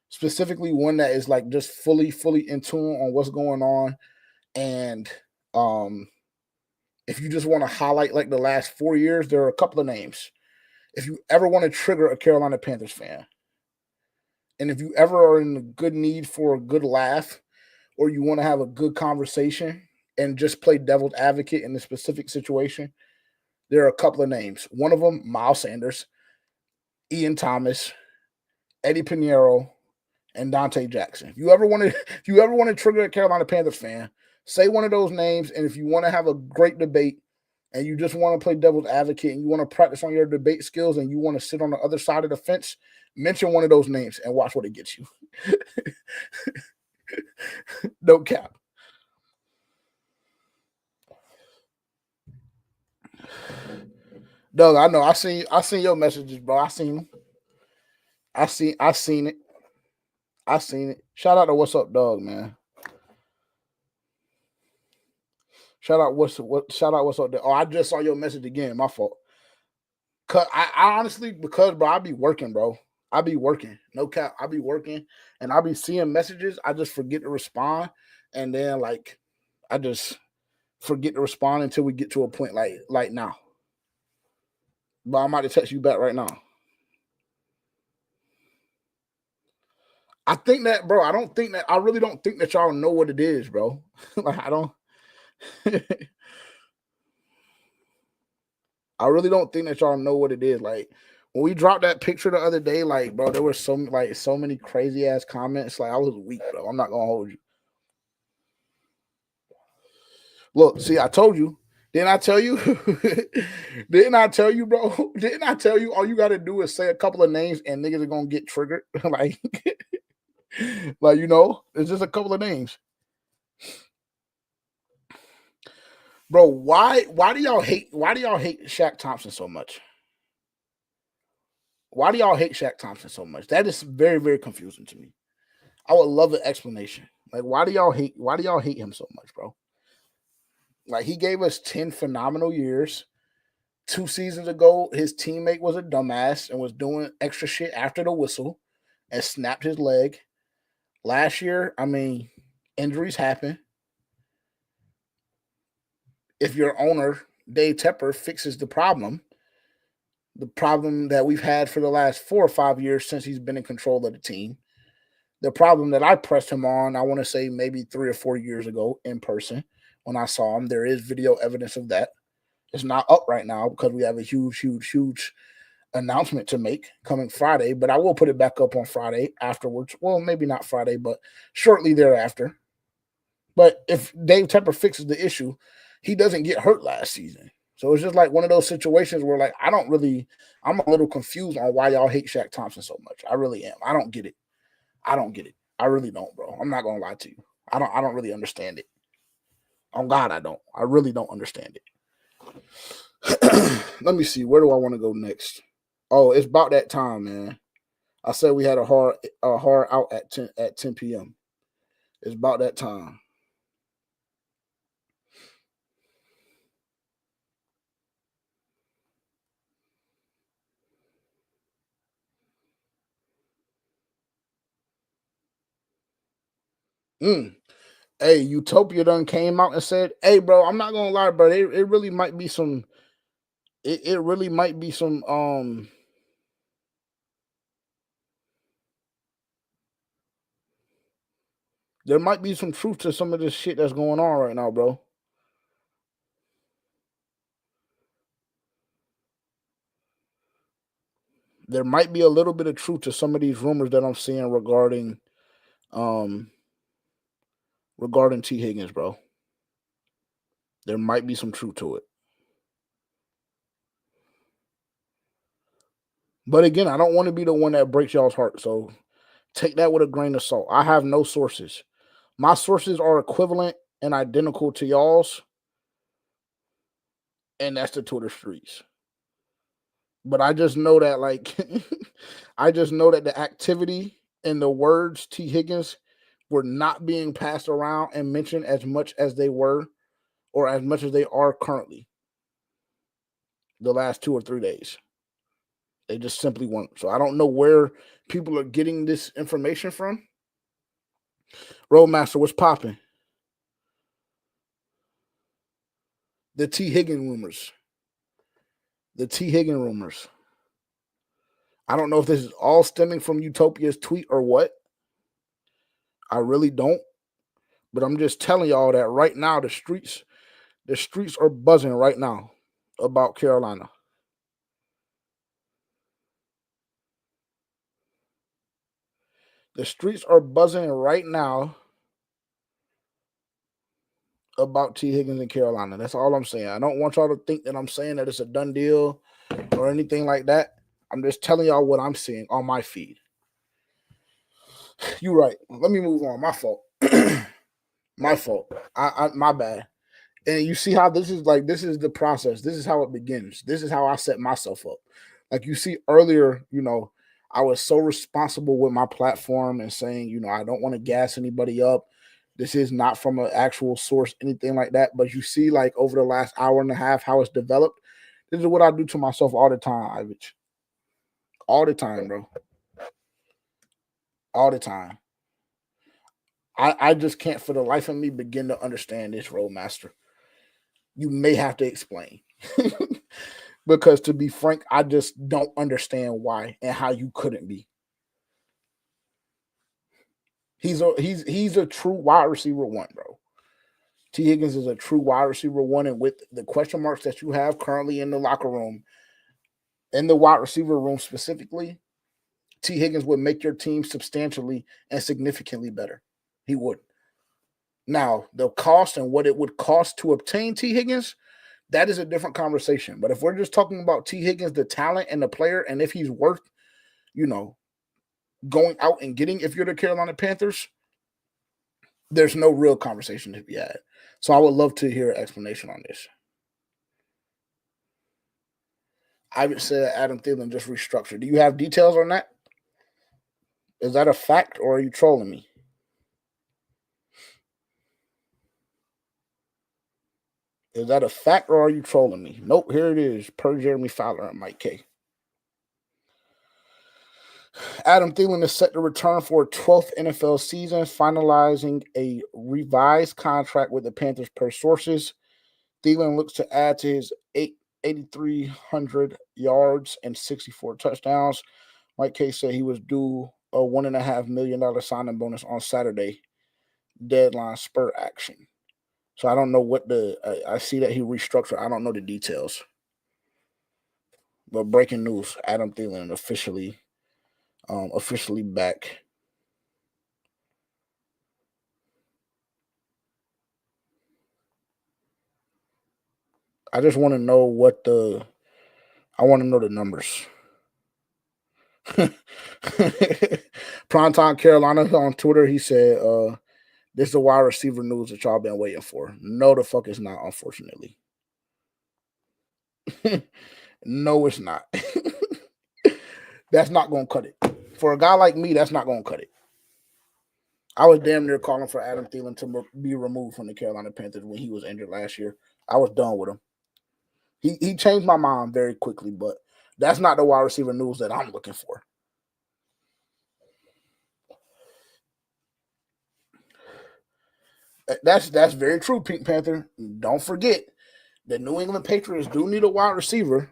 specifically one that is like just fully in tune on what's going on, and if you just want to highlight like the last 4 years, there are a couple of names. If you ever want to trigger a Carolina Panthers fan, and if you ever are in a good need for a good laugh, or you want to have a good conversation and just play devil's advocate in a specific situation, there are a couple of names. One of them, Miles Sanders, Ian Thomas, Eddie Pinheiro, and Dante Jackson. If you ever want to trigger a Carolina Panthers fan, say one of those names. And if you want to have a great debate and you just want to play devil's advocate and you want to practice on your debate skills and you want to sit on the other side of the fence, mention one of those names and watch what it gets you. No cap. Doug, I know. I seen your messages, bro. I seen them. I seen it. I seen it. Shout out to What's Up, Doug, man. Shout out What's Up. Oh, I just saw your message again. My fault. Cause I honestly, because bro, I be working, bro. I be working. No cap. I be working and I be seeing messages. I just forget to respond. And then like I just forget to respond until we get to a point like now. But I'm about to text you back right now. I think that, bro, I really don't think that y'all know what it is, bro. Like I don't I really don't think that y'all know what it is. Like when we dropped that picture the other day, like, bro, there were so many crazy ass comments. Like I was weak, bro. I'm not gonna hold you. Look, see, I told you. Didn't I tell you? Didn't I tell you, bro? Didn't I tell you all you gotta do is say a couple of names and niggas are gonna get triggered? like it's just a couple of names. Bro, why do y'all hate Shaq Thompson so much? Why do y'all hate Shaq Thompson so much? That is very, very confusing to me. I would love an explanation. Like, why do y'all hate him so much, bro? Like, he gave us 10 phenomenal years. 2 seasons ago, his teammate was a dumbass and was doing extra shit after the whistle and snapped his leg. Last year, I mean, injuries happen. If your owner, Dave Tepper, fixes the problem that we've had for the last 4 or 5 years since he's been in control of the team, the problem that I pressed him on, I want to say maybe 3 or 4 years ago in person when I saw him. There is video evidence of that. It's not up right now because we have a huge announcement to make coming Friday, but I will put it back up on Friday afterwards. Well, maybe not Friday, but shortly thereafter. But if Dave Tepper fixes the issue, he doesn't get hurt last season. So it's just like one of those situations where like I'm a little confused on why y'all hate Shaq Thompson so much. I really am. I don't get it. I really don't, bro. I'm not gonna lie to you. I don't really understand it. On God, I don't. I really don't understand it. Let me see. Where do I want to go next? Oh, it's about that time, man. I said we had a hard out at 10 p.m. It's about that time. Hey, Utopia done came out and said, "Hey, bro, I'm not gonna lie, bro. It really might be some. It really might be some. There might be some truth to some of this shit that's going on right now, bro. There might be a little bit of truth to some of these rumors that I'm seeing um, regarding T. Higgins, bro. There might be some truth to it. But again, I don't want to be the one that breaks y'all's heart. So take that with a grain of salt. I have no sources. My sources are equivalent and identical to y'all's, and that's the Twitter streets. But I just know that, like, I just know that the activity and the words T. Higgins were not being passed around and mentioned as much as they were, or as much as they are currently, the last 2 or 3 days. They just simply weren't. So I don't know where people are getting this information from. Roadmaster, what's popping? The T. Higgins rumors. The T. Higgins rumors. I don't know if this is all stemming from Utopia's tweet or what. I really don't. But I'm just telling y'all that right now the streets are buzzing right now about Carolina. The streets are buzzing right now about T. Higgins in Carolina. That's all I'm saying. I don't want y'all to think that I'm saying that it's a done deal or anything like that. I'm just telling y'all what I'm seeing on my feed. You're right. Let me move on. My fault. My fault. My bad. And you see how this is the process. This is how it begins. This is how I set myself up. Like you see earlier, I was so responsible with my platform and saying, I don't want to gas anybody up. This is not from an actual source, anything like that. But you see, like over the last hour and a half, how it's developed. This is what I do to myself all the time, Ivich. All the time, bro. All the time. I just can't for the life of me begin to understand this, Roadmaster. You may have to explain. Because to be frank, I just don't understand why and how you couldn't be. He's a true wide receiver one, bro. T. Higgins is a true wide receiver one, and with the question marks that you have currently in the locker room, in the wide receiver room specifically, T. Higgins would make your team substantially and significantly better. He would. Now, the cost and what it would cost to obtain T. Higgins, that is a different conversation. But if we're just talking about T. Higgins, the talent and the player, and if he's worth, going out and getting, if you're the Carolina Panthers, there's no real conversation to be had. So I would love to hear an explanation on this. I would say Adam Thielen just restructured. Do you have details on that? Is that a fact or are you trolling me? Is that a fact or are you trolling me? Nope, here it is. Per Jeremy Fowler and Mike K. Adam Thielen is set to return for a 12th NFL season, finalizing a revised contract with the Panthers per sources. Thielen looks to add to his 8,300 yards and 64 touchdowns. Mike K said he was due a $1.5 million signing bonus on Saturday. Deadline spur action. So I don't know what I see that he restructured. I don't know the details. But breaking news: Adam Thielen officially back. I just want to know I want to know the numbers. Primetime Carolina on Twitter, he said This is the wide receiver news that y'all been waiting for. No, the fuck it's not, unfortunately. No, it's not. That's not going to cut it. For a guy like me, that's not going to cut it. I was damn near calling for Adam Thielen to be removed from the Carolina Panthers when he was injured last year. I was done with him. He changed my mind very quickly, but that's not the wide receiver news that I'm looking for. That's very true, Pink Panther. Don't forget, the New England Patriots do need a wide receiver.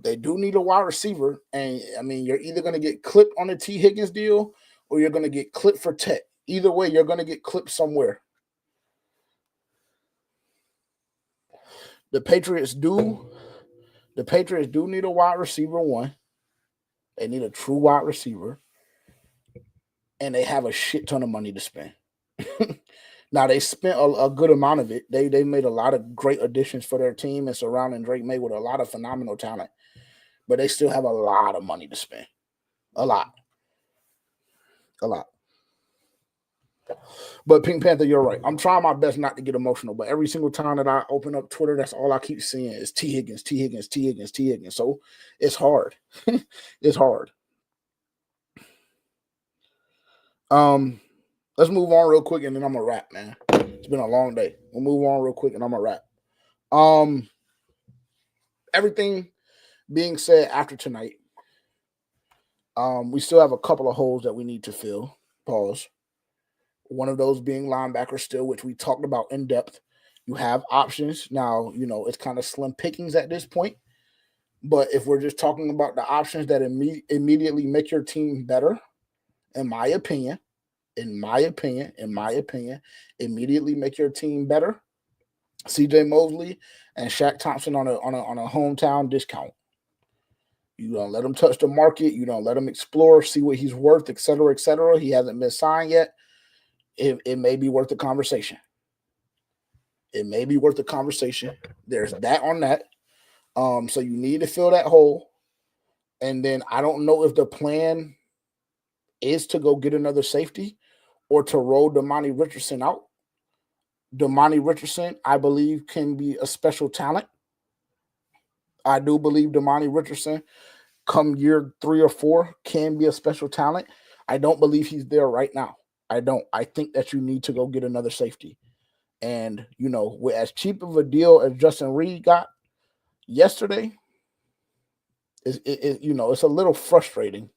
They do need a wide receiver, and I mean, you're either going to get clipped on the T. Higgins deal, or you're going to get clipped for Tech. Either way, you're going to get clipped somewhere. The Patriots do need a wide receiver. One, they need a true wide receiver, and they have a shit ton of money to spend. Now they spent a good amount of it. They made a lot of great additions for their team and surrounding Drake May with a lot of phenomenal talent, but they still have a lot of money to spend. A lot. But Pink Panther, you're right. I'm trying my best not to get emotional, but every single time that I open up Twitter, that's all I keep seeing is T. Higgins, T. Higgins, T. Higgins, T. Higgins. So it's hard. It's hard. Let's move on real quick and then I'm gonna wrap, man. It's been a long day. We'll move on real quick and I'm gonna wrap. Everything being said after tonight, we still have a couple of holes that we need to fill. Pause. One of those being linebacker still, which we talked about in depth. You have options. Now, it's kind of slim pickings at this point. But if we're just talking about the options that immediately make your team better, in my opinion, immediately make your team better, CJ Mosley and Shaq Thompson on a hometown discount. You don't let him touch the market. You don't let him explore, see what he's worth, et cetera, et cetera. He hasn't been signed yet. It may be worth the conversation. There's that on that. So you need to fill that hole. And then I don't know if the plan is to go get another safety or to roll Damani Richardson out. Damani Richardson, I believe, can be a special talent. I do believe Damani Richardson, come year 3 or 4, can be a special talent. I don't believe he's there right now. I don't. I think that you need to go get another safety. And, with as cheap of a deal as Justin Reed got yesterday, it's a little frustrating.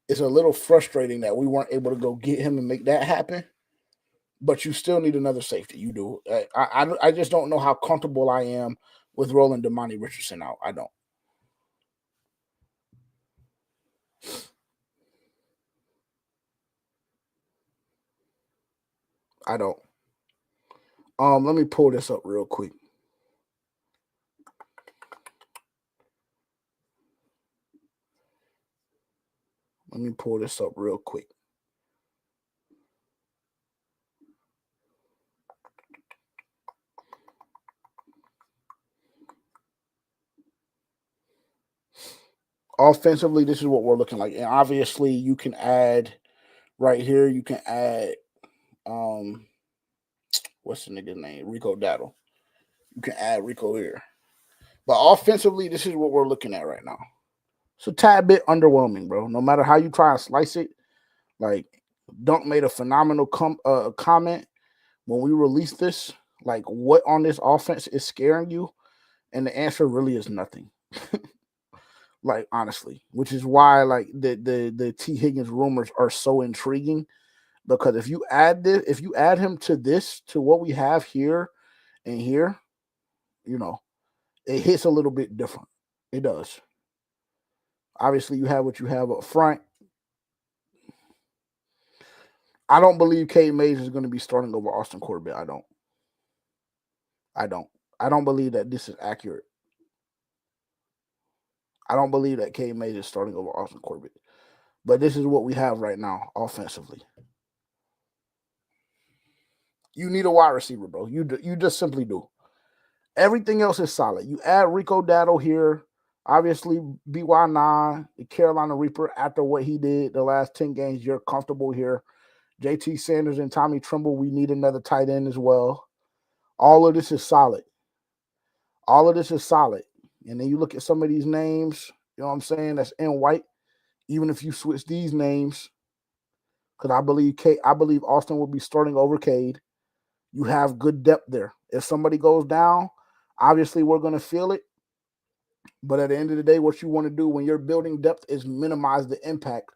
It's a little frustrating that we weren't able to go get him and make that happen. But you still need another safety. You do. I just don't know how comfortable I am with rolling Damani Richardson out. I don't. Let me pull this up real quick. Offensively, this is what we're looking like. And obviously, you can add right here, you can add, what's the nigga's name? Rico Dowdle. You can add Rico here. But offensively, this is what we're looking at right now. It's a tad bit underwhelming, bro. No matter how you try to slice it. Like, Dunk made a phenomenal comment when we released this. Like, what on this offense is scaring you? And the answer really is nothing. Like, honestly, which is why like the T. Higgins rumors are so intriguing, because if you add him to what we have here and here, it hits a little bit different. It does. Obviously, you have what you have up front. I don't believe Cade Mays is going to be starting over Austin Corbett. I don't believe that this is accurate. I don't believe that Cade Mays is starting over Austin Corbett. But this is what we have right now offensively. You need a wide receiver, bro. You just simply do. Everything else is solid. You add Rico Dowdle here. Obviously, BY9, the Carolina Reaper, after what he did the last 10 games, you're comfortable here. JT Sanders and Tommy Tremble, we need another tight end as well. All of this is solid. All of this is solid. And then you look at some of these names, you know what I'm saying, that's in white. Even if you switch these names, because I believe Austin will be starting over Cade. You have good depth there. If somebody goes down, obviously we're going to feel it. But at the end of the day, what you want to do when you're building depth is minimize the impact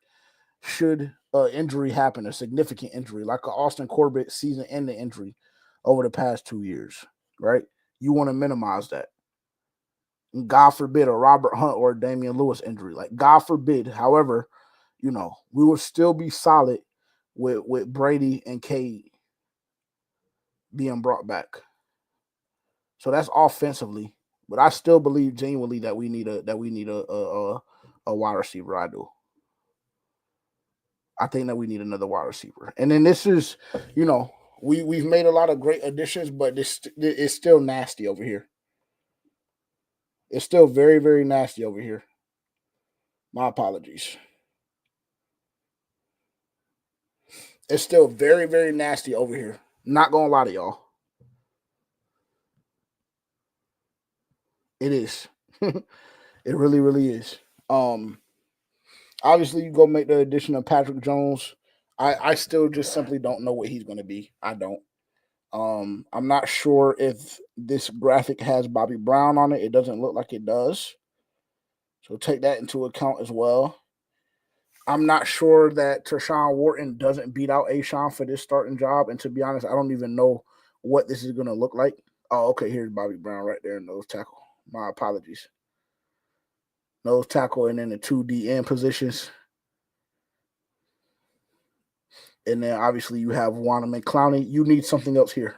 should injury happen, a significant injury, like an Austin Corbett season-ending injury over the past 2 years, right? You want to minimize that. And God forbid a Robert Hunt or a Damian Lewis injury. Like, God forbid. However, we will still be solid with Brady and Cade being brought back. So that's offensively. But I still believe genuinely that we need a wide receiver. I do. I think that we need another wide receiver. And then this is, we've made a lot of great additions, but it's still nasty over here. It's still very, very nasty over here. My apologies. It's still very, very nasty over here. Not gonna lie to y'all. It is. It really, really is. Obviously, you go make the addition of Patrick Jones. I still just simply don't know what he's going to be. I don't. I'm not sure if this graphic has Bobby Brown on it. It doesn't look like it does. So take that into account as well. I'm not sure that Tershawn Wharton doesn't beat out Ashawn for this starting job. And to be honest, I don't even know what this is going to look like. Oh, okay. Here's Bobby Brown right there in nose tackle. My apologies. Nose tackle and then the 2 DN positions. And then obviously you have Wanham and Clowney. You need something else here.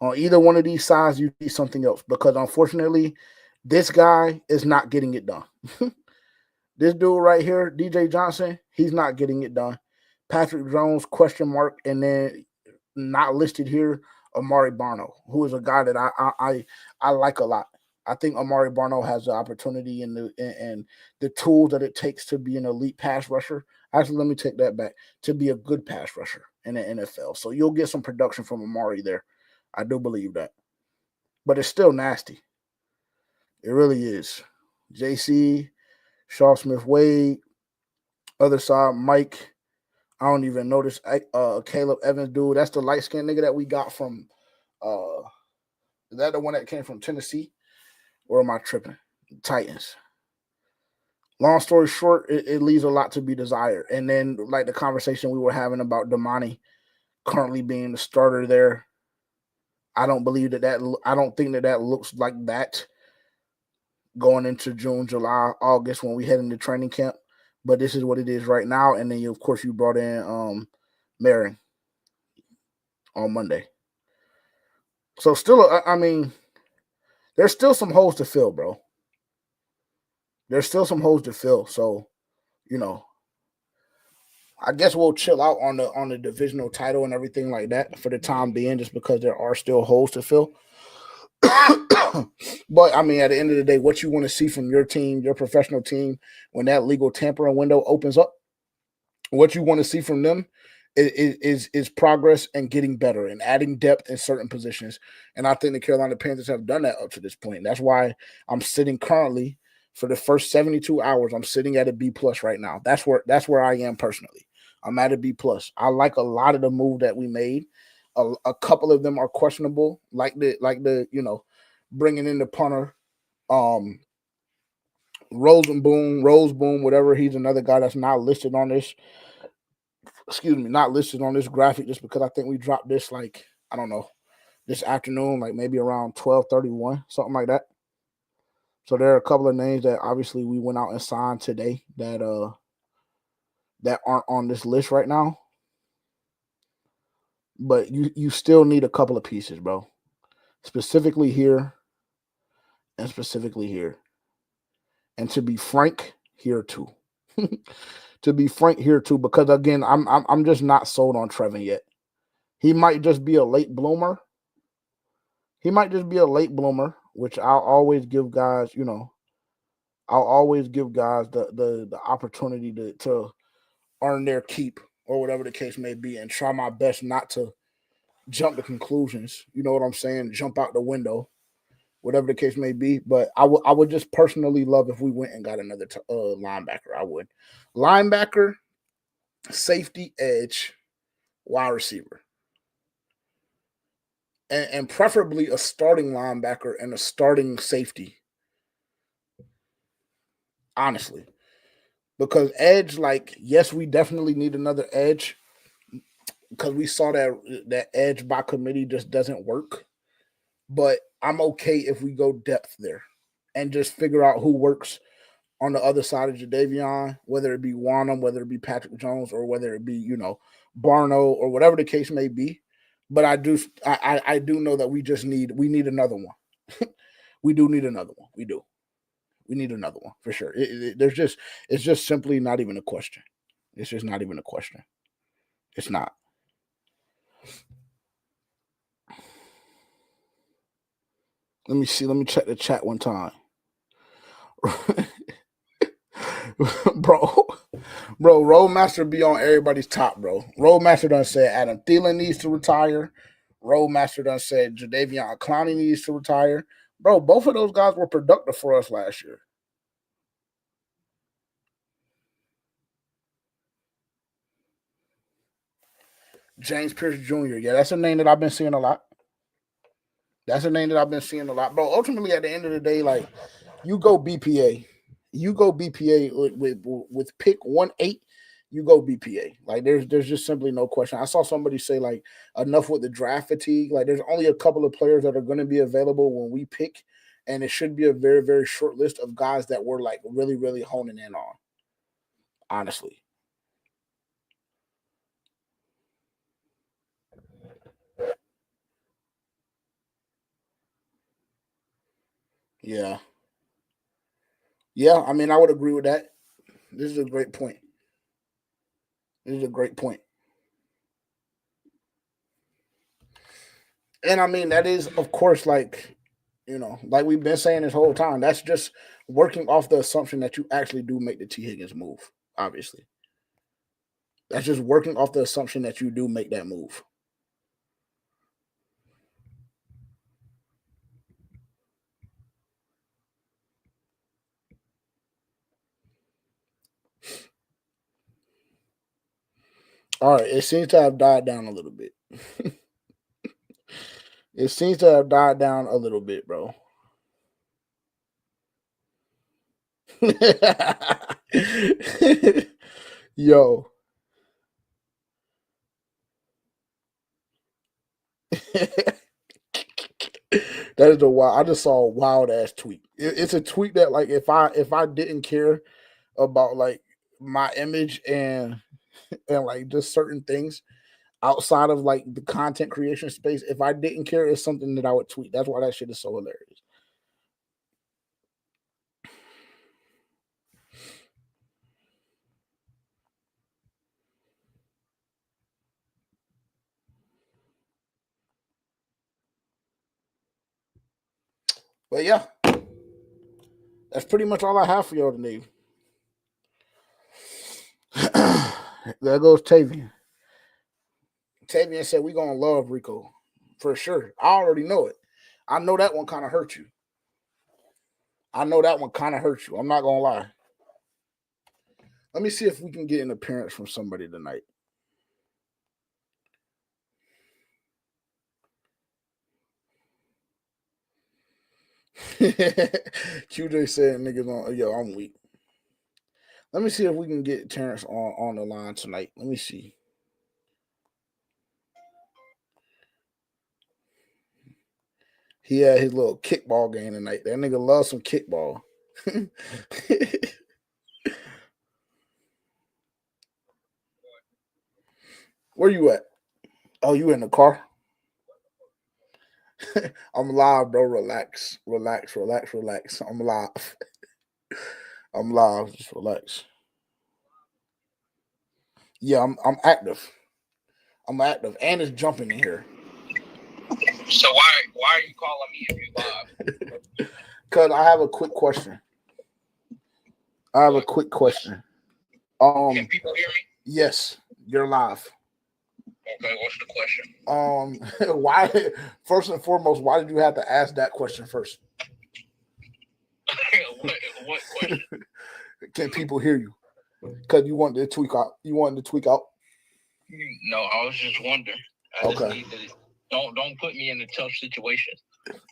On either one of these sides, you need something else because unfortunately, this guy is not getting it done. This dude right here, DJ Johnson, he's not getting it done. Patrick Jones, question mark, and then not listed here, Amari Barno, who is a guy that I like a lot. I think Amari Barno has the opportunity and the tools that it takes to be an elite pass rusher. Actually, let me take that back. To be a good pass rusher in the NFL. So you'll get some production from Amari there. I do believe that. But it's still nasty. It really is. JC, Shaw Smith-Wade, other side, Mike. I don't even know this Caleb Evans dude. That's the light-skinned nigga that we got from is that the one that came from Tennessee? Or am I tripping? Titans. Long story short, it leaves a lot to be desired. And then, like the conversation we were having about Damani currently being the starter there, I don't believe that I don't think that looks like that going into June, July, August when we head into training camp. But this is what it is right now. And then, of course, you brought in Marion on Monday. So still, I mean, there's still some holes to fill, bro. There's still some holes to fill. So, I guess we'll chill out on the divisional title and everything like that for the time being, just because there are still holes to fill. But I mean, at the end of the day, what you want to see from your team, your professional team, when that legal tampering window opens up, what you want to see from them is progress and getting better and adding depth in certain positions. And I think the Carolina Panthers have done that up to this point. That's why I'm sitting currently for the first 72 hours. I'm sitting at a B+ right now. That's where I am personally. I'm at a B+. I like a lot of the move that we made. A couple of them are questionable, like the bringing in the punter, Roseboom, whatever. He's another guy that's not listed on this. Not listed on this graphic just because I think we dropped this I don't know, this afternoon, like maybe around 12:31, something like that. So there are a couple of names that obviously we went out and signed today that aren't on this list right now. But you still need a couple of pieces, bro. Specifically here and specifically here. And to be frank, here too. Because again, I'm just not sold on Trevin yet. He might just be a late bloomer. Which I'll always give guys, the opportunity to earn their keep or whatever the case may be, and try my best not to jump to conclusions. You know what I'm saying? Jump out the window, whatever the case may be. But I would just personally love if we went and got another linebacker. I would. Linebacker, safety, edge, wide receiver. And preferably a starting linebacker and a starting safety. Honestly. Because edge, like, yes, we definitely need another edge. Because we saw that edge by committee just doesn't work. But I'm okay if we go depth there and just figure out who works on the other side of Jadeveon, whether it be Wanham, whether it be Patrick Jones, or whether it be, Barno, or whatever the case may be. But I do know that we need another one. We do need another one. We do. We need another one for sure. It's just simply not even a question. It's just not even a question. It's not. Let me see. Let me check the chat one time. bro, Roadmaster be on everybody's top, bro. Roadmaster done said Adam Thielen needs to retire. Roadmaster done said Jadeveon Clowney needs to retire. Bro, both of those guys were productive for us last year. James Pierce Jr. Yeah, that's a name that I've been seeing a lot. Bro, ultimately, at the end of the day, like, you go BPA. With pick 1-8, you go BPA. Like, there's just simply no question. I saw somebody say, like, enough with the draft fatigue. Like, there's only a couple of players that are going to be available when we pick, and it should be a very, very short list of guys that we're, like, really, really honing in on. Honestly. Yeah. Yeah, I mean, I would agree with that. This is a great point. And I mean, that is, of course, like, like we've been saying this whole time, that's just working off the assumption that you actually do make the T. Higgins move, obviously. That's just working off the assumption that you do make that move. All right, it seems to have died down a little bit. It seems to have died down a little bit, bro. Yo. That is a wild. I just saw a wild ass tweet. It's a tweet that, like, if I didn't care about, like, my image and like just certain things outside of, like, the content creation space, if I didn't care, it's something that I would tweet. That's why that shit is so hilarious. But yeah, that's pretty much all I have for y'all today. There goes Tavian. Tavian said, "We gonna love Rico for sure." I already know it. I know that one kind of hurt you. I'm not gonna lie. Let me see if we can get an appearance from somebody tonight. QJ said, "Niggas on, yo, I'm weak." Let me see if we can get Terrence on the line tonight. Let me see. He had his little kickball game tonight. That nigga loves some kickball. Where you at? Oh, you in the car? I'm live, bro. Relax. I'm live. I'm live. Just relax. Yeah, I'm active. And it's jumping in here. So why are you calling me if you live? Because I have a quick question. Can people hear me? Yes. You're live. Okay, what's the question? Why? First and foremost, why did you have to ask that question first? what question? Can people hear you? Because you wanted to tweak out. You wanted to tweak out. No, I was just wondering. I just need to don't put me in a tough situation.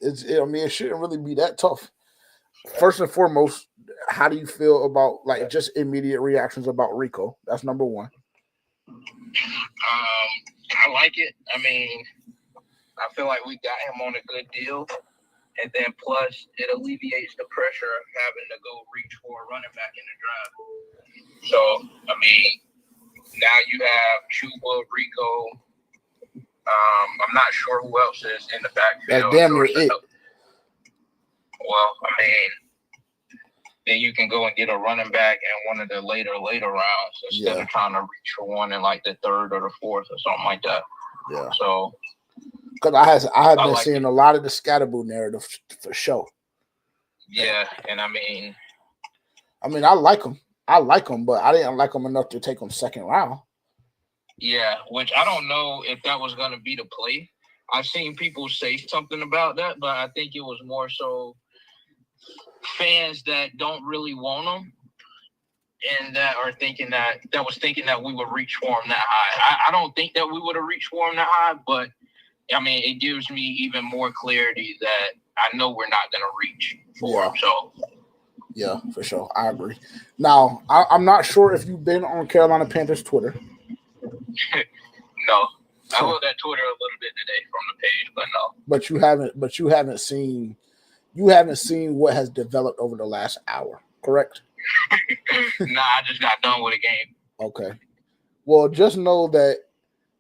It shouldn't really be that tough. First and foremost, how do you feel about like just immediate reactions about Rico? That's number one. I like it. I mean, I feel like we got him on a good deal, and then plus it alleviates the pressure of having to go reach for a running back in the draft. So I mean, now you have Chuba, Rico. I'm not sure who else is in the backfield. That's damn near it. Well, I mean, then you can go and get a running back in one of the later rounds instead of trying to reach for one in like the third or the fourth or something like that. Yeah. So, because I have been seeing a lot of the Scatterboo narrative for sure. Yeah, and I mean, I like him, but I didn't like him enough to take him second round. Yeah, which I don't know if that was going to be the play. I've seen people say something about that, but I think it was more so fans that don't really want him and that are thinking that we would reach for him that high. I don't think that we would have reached for him that high, but I mean, it gives me even more clarity that I know we're not going to reach for him. So. Yeah, for sure. I agree. Now, I'm not sure if you've been on Carolina Panthers Twitter. No. I looked at Twitter a little bit today from the page, but no. But you haven't seen what has developed over the last hour, correct? Nah, I just got done with a game. Okay. Well, just know that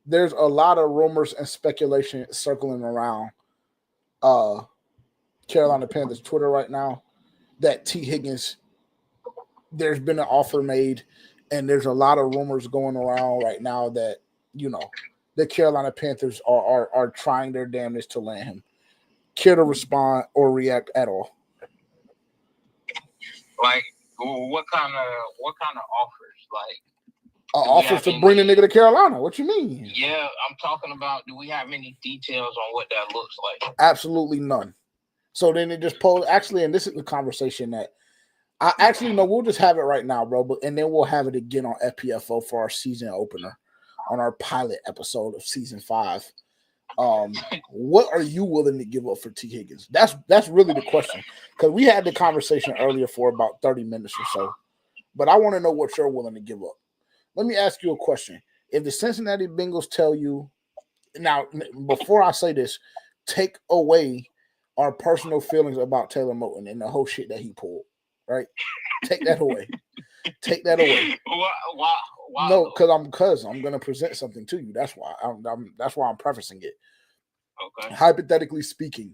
there's a lot of rumors and speculation circling around Carolina Panthers Twitter right now that T. Higgins, there's been an offer made, and there's a lot of rumors going around right now that, the Carolina Panthers are trying their damnedest to land him. Care to respond or react at all? Like, what kind of offers? Like, offers to bring the nigga to Carolina. What you mean? Yeah, I'm talking about, do we have any details on what that looks like? Absolutely none. So then it just posed, actually, and this is the conversation that I actually know we'll just have it right now, bro. And then we'll have it again on FPFO for our season opener on our pilot episode of season 5. What are you willing to give up for T. Higgins? That's really the question. Because we had the conversation earlier for about 30 minutes or so. But I want to know what you're willing to give up. Let me ask you a question. If the Cincinnati Bengals tell you, now, before I say this, take away our personal feelings about Taylor Moton and the whole shit that he pulled, right? Take that away. Take that away. Why? No, because I'm going to present something to you. That's why. That's why I'm prefacing it. Okay. Hypothetically speaking,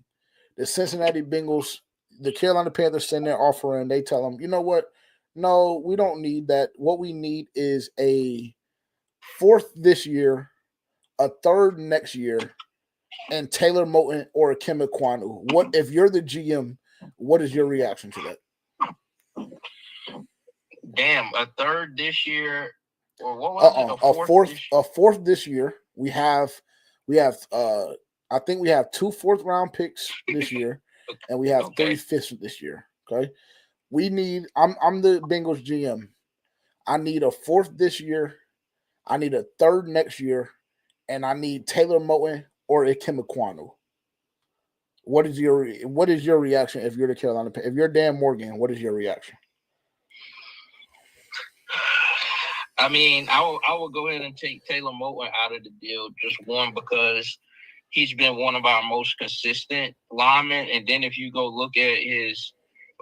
the Cincinnati Bengals, the Carolina Panthers send their offer and they tell them, you know what? No, we don't need that. What we need is a 4th this year, a 3rd next year, and Taylor Moton or Kim Ekwonu. What if you're the GM? What is your reaction to that? Damn, a 3rd this year, or what was it? A fourth this year. We have I think we have 2 4th-round picks this year, and we have 3 5ths this year. Okay, we need. I'm the Bengals GM. I need a 4th this year. I need a 3rd next year, and I need Taylor Moton or Kim Ekwonu. What is your reaction if you're the Carolina? If you're Dan Morgan, what is your reaction? I mean, I will go ahead and take Taylor Moton out of the deal. Just one, because he's been one of our most consistent linemen, and then if you go look at his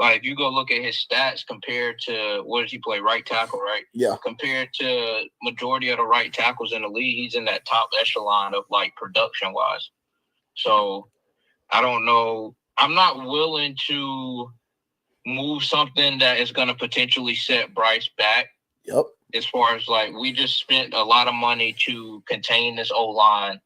stats compared to, what does he play? Right tackle, right? Yeah. Compared to majority of the right tackles in the league, he's in that top echelon of like production wise. So I don't know. I'm not willing to move something that is going to potentially set Bryce back. Yep. As far as like, we just spent a lot of money to contain this O-line.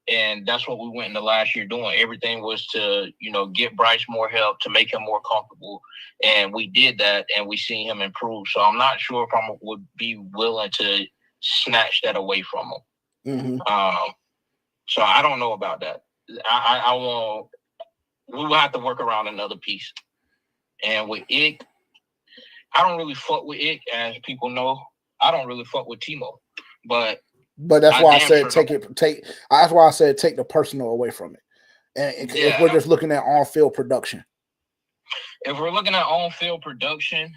And that's what we went into last year doing. Everything was to, get Bryce more help, to make him more comfortable. And we did that, and we see him improve. So I'm not sure if I would be willing to snatch that away from him. Mm-hmm. So I don't know about that. I won't. We will have to work around another piece. And with Ick, I don't really fuck with Ick, as people know. I don't really fuck with Timo, but that's why I said That's why I said take the personal away from it. And if we're just looking at on-field production, if we're looking at on-field production,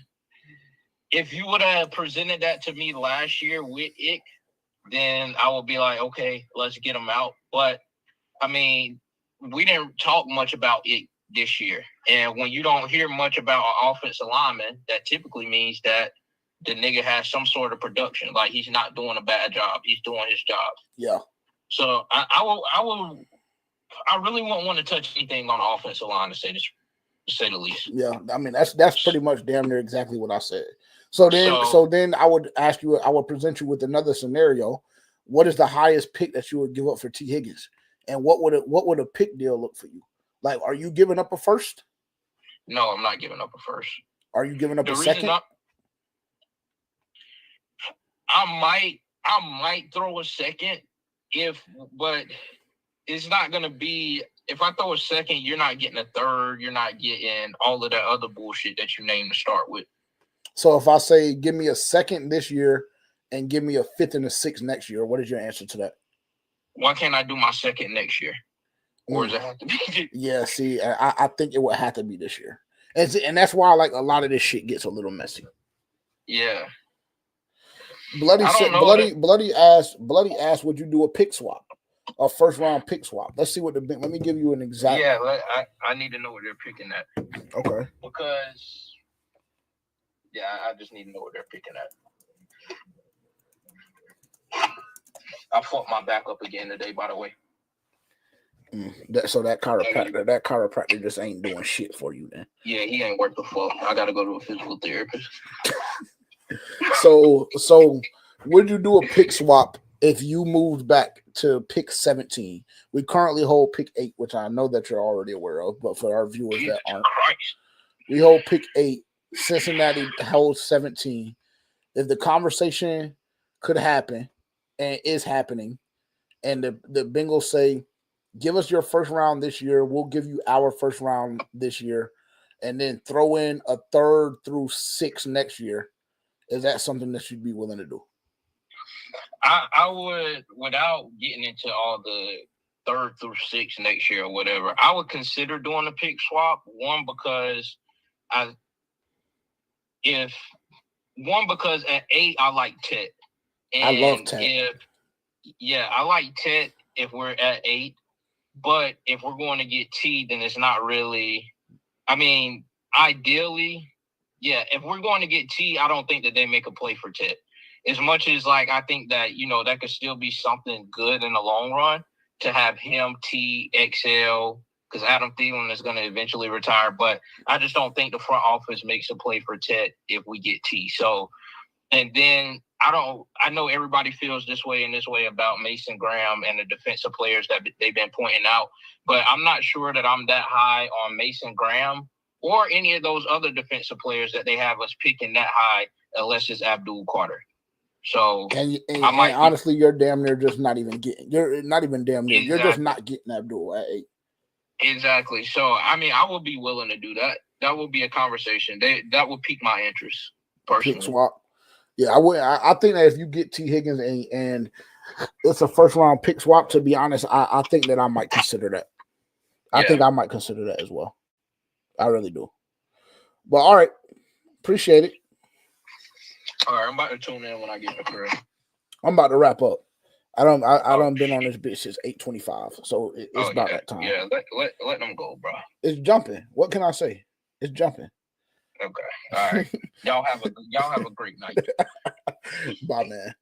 if you would have presented that to me last year with Ick, then I would be like, okay, let's get him out. But I mean, we didn't talk much about Ick this year. And when you don't hear much about an offensive lineman, that typically means that the nigga has some sort of production. Like, he's not doing a bad job. He's doing his job. Yeah. So I really won't want to touch anything on the offensive line, to say the least. Yeah. I mean, that's pretty much damn near exactly what I said. So then I would ask you, I would present you with another scenario. What is the highest pick that you would give up for T. Higgins? And what would a pick deal look for you? Like, are you giving up a first? No, I'm not giving up a first. Are you giving up a second? I might throw a second but it's not gonna be. If I throw a second, you're not getting a third. You're not getting all of that other bullshit that you named to start with. So if I say give me a second this year and give me a fifth and a sixth next year, what is your answer to that? Why can't I do my second next year? Or does it have to be? Yeah, see, I think it would have to be this year. And that's why like a lot of this shit gets a little messy. Yeah. Bloody asked, would you do a pick swap? A first round pick swap. Let's see what let me give you an exact. Yeah, I need to know what they're picking at. Okay. Because I just need to know what they're picking at. I fought my back up again today, by the way. So that chiropractor just ain't doing shit for you then. Yeah, he ain't worth the fuck. I gotta go to a physical therapist. So would you do a pick swap if you moved back to pick 17? We currently hold pick 8, which I know that you're already aware of, but for our viewers that aren't, we hold pick 8. Cincinnati holds 17. If the conversation could happen and is happening, and the Bengals say, give us your first round this year, we'll give you our first round this year, and then throw in a 3rd through 6th next year, is that something that you'd be willing to do? I would, without getting into all the 3rd through 6th next year or whatever, I would consider doing a pick swap. One, because at 8 I like Tet. And I love Tet. I like Tet if we're at 8. But if we're going to get T, then it's not really. I mean, ideally, if we're going to get T, I don't think that they make a play for Tet. As much as, like, I think that, that could still be something good in the long run to have him, T, XL, because Adam Thielen is going to eventually retire. But I just don't think the front office makes a play for Tet if we get T. So, and then I know everybody feels this way and this way about Mason Graham and the defensive players that they've been pointing out, but I'm not sure that I'm that high on Mason Graham or any of those other defensive players that they have us picking that high, unless it's Abdul Carter. So, and honestly, you're damn near just not even getting. You're not even damn near. Exactly. You're just not getting Abdul at 8. Exactly. So, I mean, I would be willing to do that. That would be a conversation. That would pique my interest personally. Pick swap. Yeah, I would. I think that if you get T. Higgins and it's a first round pick swap, to be honest, I think that I might consider that. I think I might consider that as well. I really do. But all right, appreciate it. All right, I'm about to tune in when I get the crib. I'm about to wrap up. I don't been on this bitch since 8:25, so it's about that time. Yeah, let them go, bro. It's jumping. What can I say? It's jumping. Okay. All right. Y'all have a great night. Bye, man.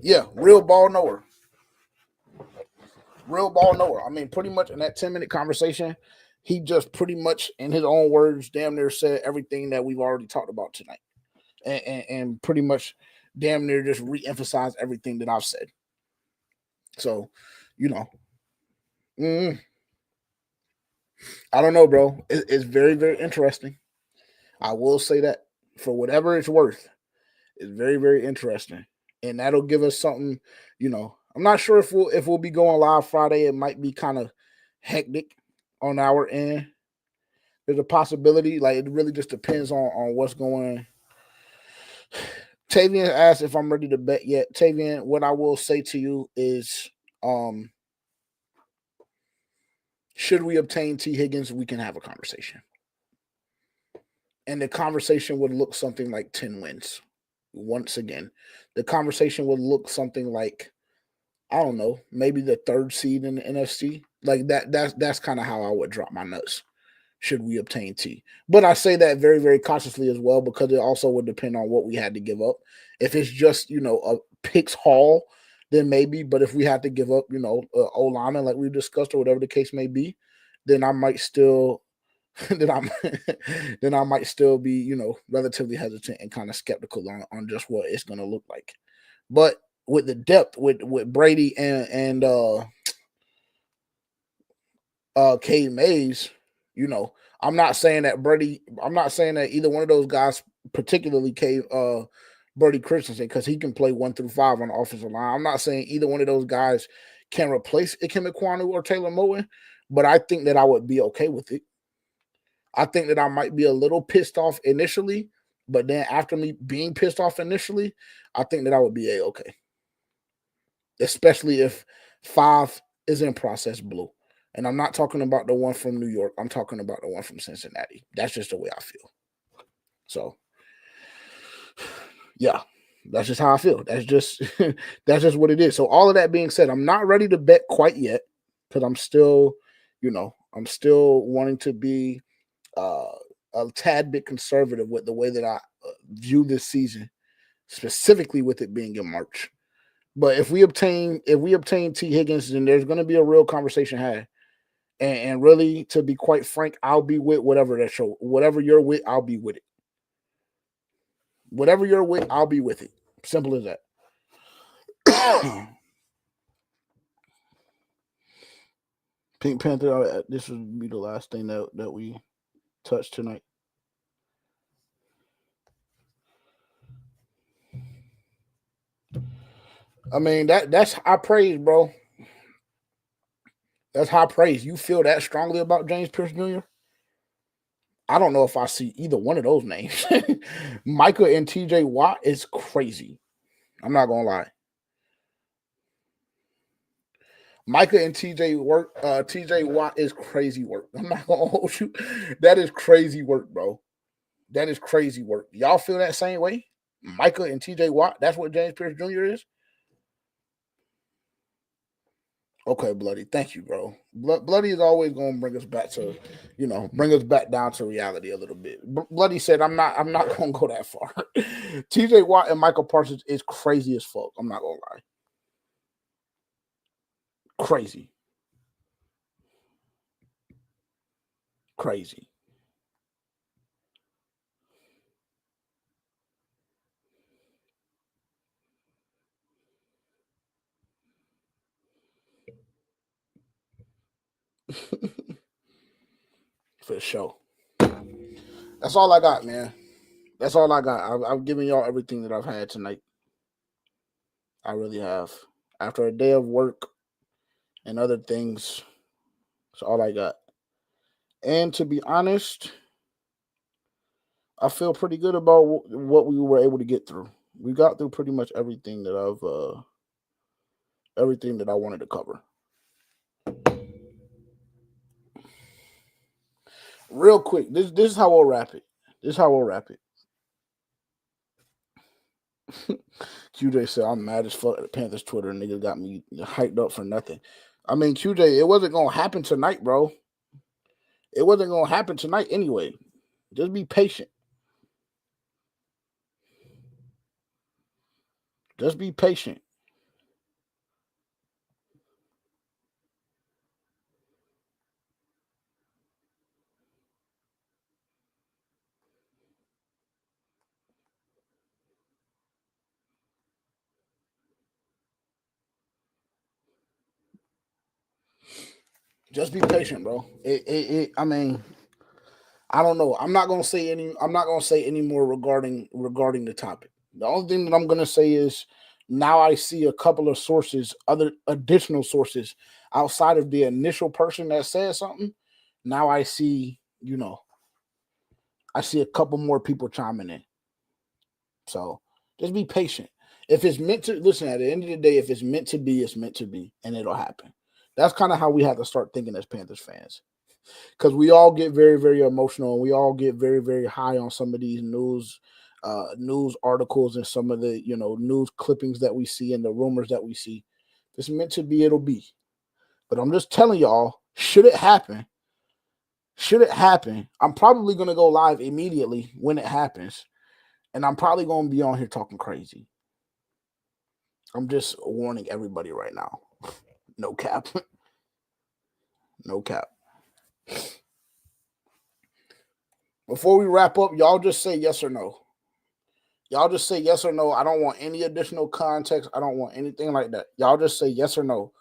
Yeah, real ball knower. Real ball knower. I mean, pretty much in that 10-minute conversation, he just pretty much, in his own words, damn near said everything that we've already talked about tonight. And pretty much damn near just re-emphasized everything that I've said. So, I don't know, bro. It's very, very interesting. I will say that for whatever it's worth, It's very, very interesting. And that'll give us something, I'm not sure if we'll be going live Friday. It might be kind of hectic on our end. There's a possibility. Like, it really just depends on what's going. Tavian asked if I'm ready to bet yet. Tavian, what I will say to you is, should we obtain T. Higgins, we can have a conversation. And the conversation would look something like 10 wins. Once again, the conversation would look something like, I don't know, maybe the 3rd seed in the NFC. Like that. That's kind of how I would drop my nuts. Should we obtain T? But I say that very, very cautiously as well, because it also would depend on what we had to give up. If it's just, a picks haul, then maybe. But if we had to give up, O-lineman like we discussed, or whatever the case may be, then I might still then I might still be, relatively hesitant and kind of skeptical on just what it's going to look like. But with the depth with Brady and Cade Mays, I'm not saying that either one of those guys, particularly Brady Christensen, because he can play 1 through 5 on the offensive line. I'm not saying either one of those guys can replace Ikem Ekwonu or Taylor Moton, but I think that I would be okay with it. I think that I might be a little pissed off initially, but then after me being pissed off initially, I think that I would be A-okay. Especially if 5 is in process blue. And I'm not talking about the one from New York. I'm talking about the one from Cincinnati. That's just the way I feel. So, yeah, that's just how I feel. That's just what it is. So all of that being said, I'm not ready to bet quite yet, because I'm still wanting to be a tad bit conservative with the way that I view this season, specifically with it being in March. But if we obtain T. Higgins, then there's going to be a real conversation had. And really, to be quite frank, I'll be with whatever you're with, I'll be with it. Whatever you're with, I'll be with it. Simple as that. Pink Panther, this would be the last thing that we touch tonight. I mean, that's high praise, bro. That's high praise. You feel that strongly about James Pierce Jr.? I don't know if I see either one of those names. Micah and TJ Watt is crazy. I'm not gonna lie. Micah and TJ Watt is crazy work. I'm not gonna hold you. That is crazy work, bro. That is crazy work. Y'all feel that same way? Micah and TJ Watt, that's what James Pierce Jr. is? Okay, Bloody. Thank you, bro. Bloody is always going to bring us back to, bring us back down to reality a little bit. Bloody said, I'm not going to go that far. TJ Watt and Michael Parsons is crazy as fuck. I'm not going to lie. Crazy. Crazy. For sure. That's all I got, man. That's all I got. I've given y'all everything that I've had tonight. I really have. After a day of work and other things, that's all I got. And to be honest, I feel pretty good about what we were able to get through. We got through pretty much everything that I wanted to cover. Real quick, this is how we'll wrap it. QJ said, I'm mad as fuck at the Panthers Twitter. Nigga got me hyped up for nothing. I mean, QJ, it wasn't going to happen tonight, bro. It wasn't going to happen tonight anyway. Just be patient. Just be patient. Just be patient, bro. I mean, I don't know. I'm not gonna say any more regarding the topic. The only thing that I'm going to say is now I see a couple of sources, other additional sources outside of the initial person that said something. Now I see, I see a couple more people chiming in. So just be patient. If it's meant to, listen, at the end of the day, if it's meant to be, it's meant to be, and it'll happen. That's kind of how we have to start thinking as Panthers fans. Because we all get very, very emotional, and we all get very, very high on some of these news articles and some of the news clippings that we see and the rumors that we see. If it's meant to be, it'll be. But I'm just telling y'all, should it happen, I'm probably gonna go live immediately when it happens, and I'm probably gonna be on here talking crazy. I'm just warning everybody right now. No cap. No cap. Before we wrap up, y'all just say yes or no. Y'all just say yes or no. I don't want any additional context. I don't want anything like that. Y'all just say yes or no.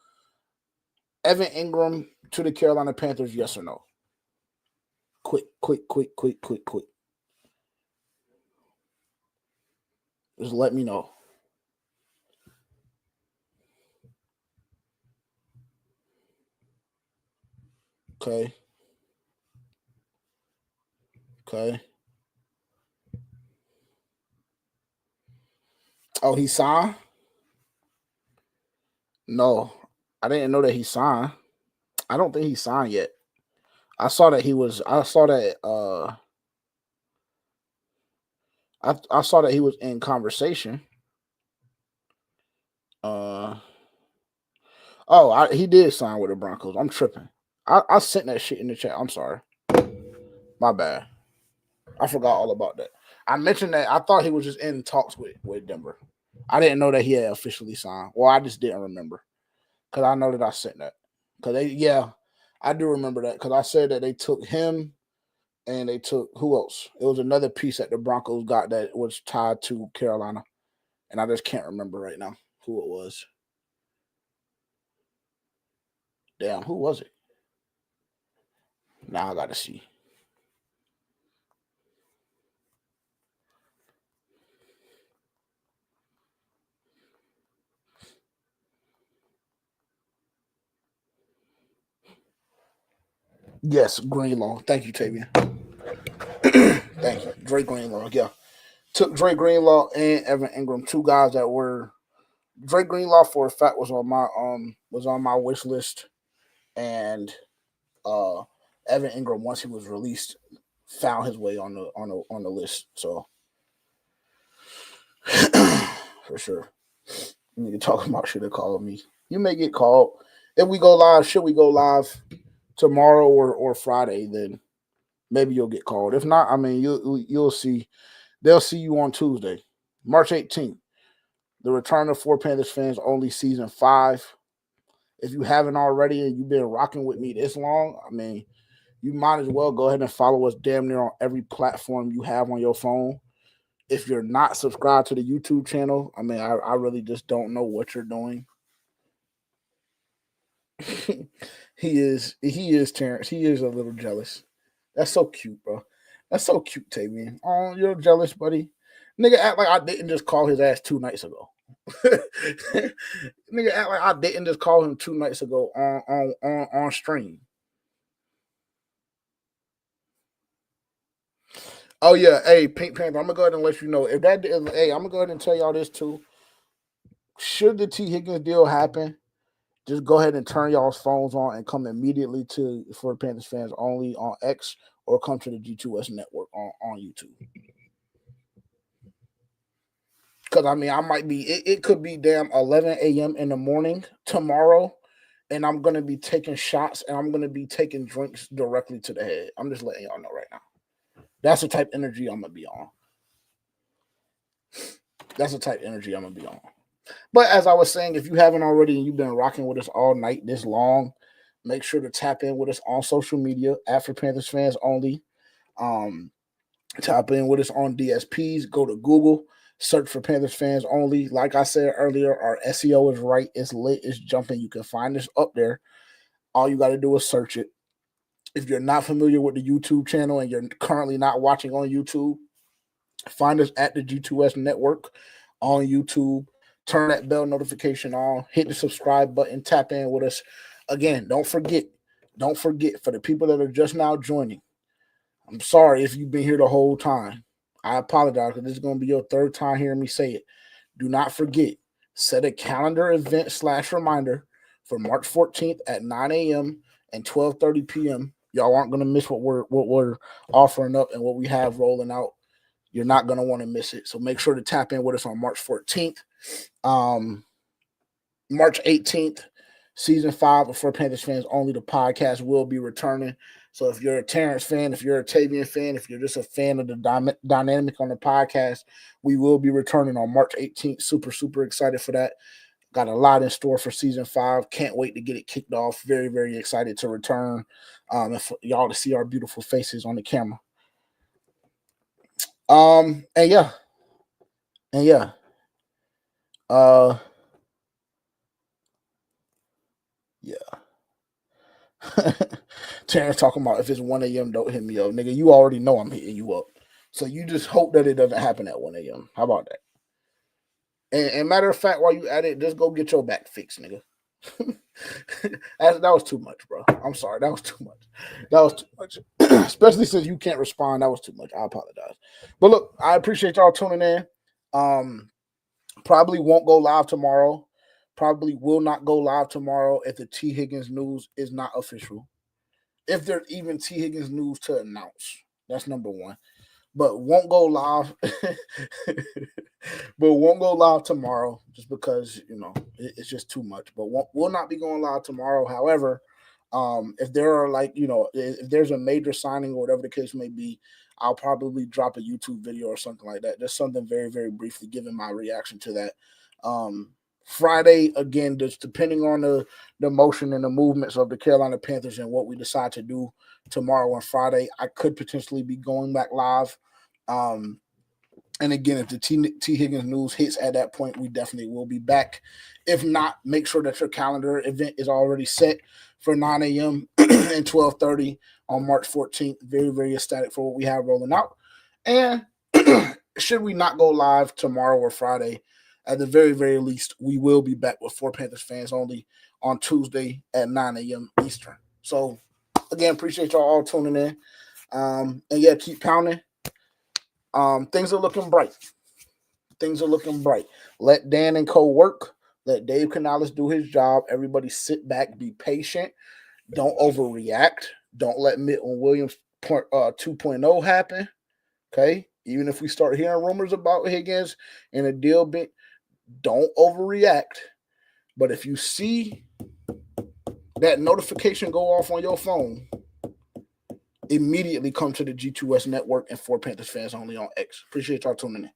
Evan Ingram to the Carolina Panthers, yes or no? Quick. Just let me know. Okay. Oh, he signed? No, I didn't know that he signed. I don't think he signed yet. I saw that he was. I saw that. I saw that he was in conversation. He did sign with the Broncos. I'm tripping. I sent that shit in the chat. I'm sorry. My bad. I forgot all about that. I mentioned that I thought he was just in talks with Denver. I didn't know that he had officially signed. Well, I just didn't remember because I know that I sent that. I do remember that because I said that they took him and they took who else? It was another piece that the Broncos got that was tied to Carolina, and I just can't remember right now who it was. Damn, who was it? Now I gotta see. Yes, Greenlaw. Thank you, Tavian. Thank you, Drake Greenlaw. Yeah, took Drake Greenlaw and Evan Ingram, two guys that were Drake Greenlaw for a fact was on my wish list, and Evan Ingram once he was released found his way on the list. So for sure, you need to talk about should have called me. You may get called if we go live. Should we go live tomorrow or Friday? Then maybe you'll get called. If not, I mean you'll see. They'll see you on Tuesday, March 18th. The return of Four Panthers Fans Only Season 5. If you haven't already and you've been rocking with me this long, I mean, you might as well go ahead and follow us damn near on every platform you have on your phone. If you're not subscribed to the YouTube channel, I mean, I really just don't know what you're doing. He is Terrence. He is a little jealous. That's so cute, bro. That's so cute, Tavian. Oh, you're jealous, buddy. Nigga act like I didn't just call his ass 2 nights ago. Nigga act like I didn't just call him 2 nights ago on stream. Oh yeah, hey Pink Panther, I'm gonna go ahead and let you know if that. Hey, I'm gonna go ahead and tell y'all this too. Should the T Higgins deal happen, just go ahead and turn y'all's phones on and come immediately to For Panthers Fans Only on X or come to the G2S network on YouTube. Because I mean, I might be. It could be damn 11 a.m. in the morning tomorrow, and I'm gonna be taking shots and I'm gonna be taking drinks directly to the head. I'm just letting y'all know right now. That's the type of energy I'm gonna be on. That's the type of energy I'm gonna be on. But as I was saying, if you haven't already and you've been rocking with us all night this long, make sure to tap in with us on social media at For Panthers Fans Only. Tap in with us on DSPs. Go to Google, search For Panthers Fans Only. Like I said earlier, our SEO is right. It's lit. It's jumping. You can find us up there. All you got to do is search it. If you're not familiar with the YouTube channel and you're currently not watching on YouTube, Find us at the G2S Network on YouTube. Turn that bell notification on. Hit the subscribe button. Tap in with us. Again, don't forget for the people that are just now joining. I'm sorry if you've been here the whole time. I apologize because this is going to be your third time hearing me say it. Do not forget, set a calendar event / reminder for March 14th at 9 a.m. and 12:30 p.m. Y'all aren't going to miss what we're offering up and what we have rolling out. You're not going to want to miss it. So make sure to tap in with us on March 14th. March 18th, season 5 of For Panthers Fans Only, the podcast will be returning. So if you're a Terrence fan, if you're a Tavian fan, if you're just a fan of the dynamic on the podcast, we will be returning on March 18th. Super, super excited for that. Got a lot in store for season 5. Can't wait to get it kicked off. Very, very excited to return and for y'all to see our beautiful faces on the camera. And yeah. Terrence talking about if it's 1 a.m., don't hit me up. Nigga, you already know I'm hitting you up. So you just hope that it doesn't happen at 1 a.m. How about that? And matter of fact, while you at it, just go get your back fixed, nigga. That was too much, bro. I'm sorry. That was too much. Especially since you can't respond. That was too much. I apologize. But look, I appreciate y'all tuning in. Probably won't go live tomorrow. Probably will not go live tomorrow if the T. Higgins news is not official. If there's even T. Higgins news to announce. That's number one. But won't go live. But won't go live tomorrow just because, it's just too much. But will not be going live tomorrow. However, if there are if there's a major signing or whatever the case may be, I'll probably drop a YouTube video or something like that. Just something very, very briefly giving my reaction to that. Friday, again, just depending on the motion and the movements of the Carolina Panthers and what we decide to do tomorrow and Friday, I could potentially be going back live. And again, if the T. Higgins news hits at that point, we definitely will be back. If not, make sure that your calendar event is already set for 9 a.m. and 12:30 on March 14th. Very, very ecstatic for what we have rolling out. And should we not go live tomorrow or Friday, at the very, very least, we will be back with For Panthers Fans Only on Tuesday at 9 a.m. Eastern. So, again, appreciate y'all all tuning in. And yeah, keep pounding. Things are looking bright. Let Dan and Co work. Let Dave Canales do his job. Everybody sit back, be patient. Don't overreact. Don't let Milton Williams 2.0 happen. Okay? Even if we start hearing rumors about Higgins and a deal bit, don't overreact. But if you see that notification go off on your phone, immediately come to the G2S Network and For Panthers Fans Only on X. Appreciate y'all tuning in.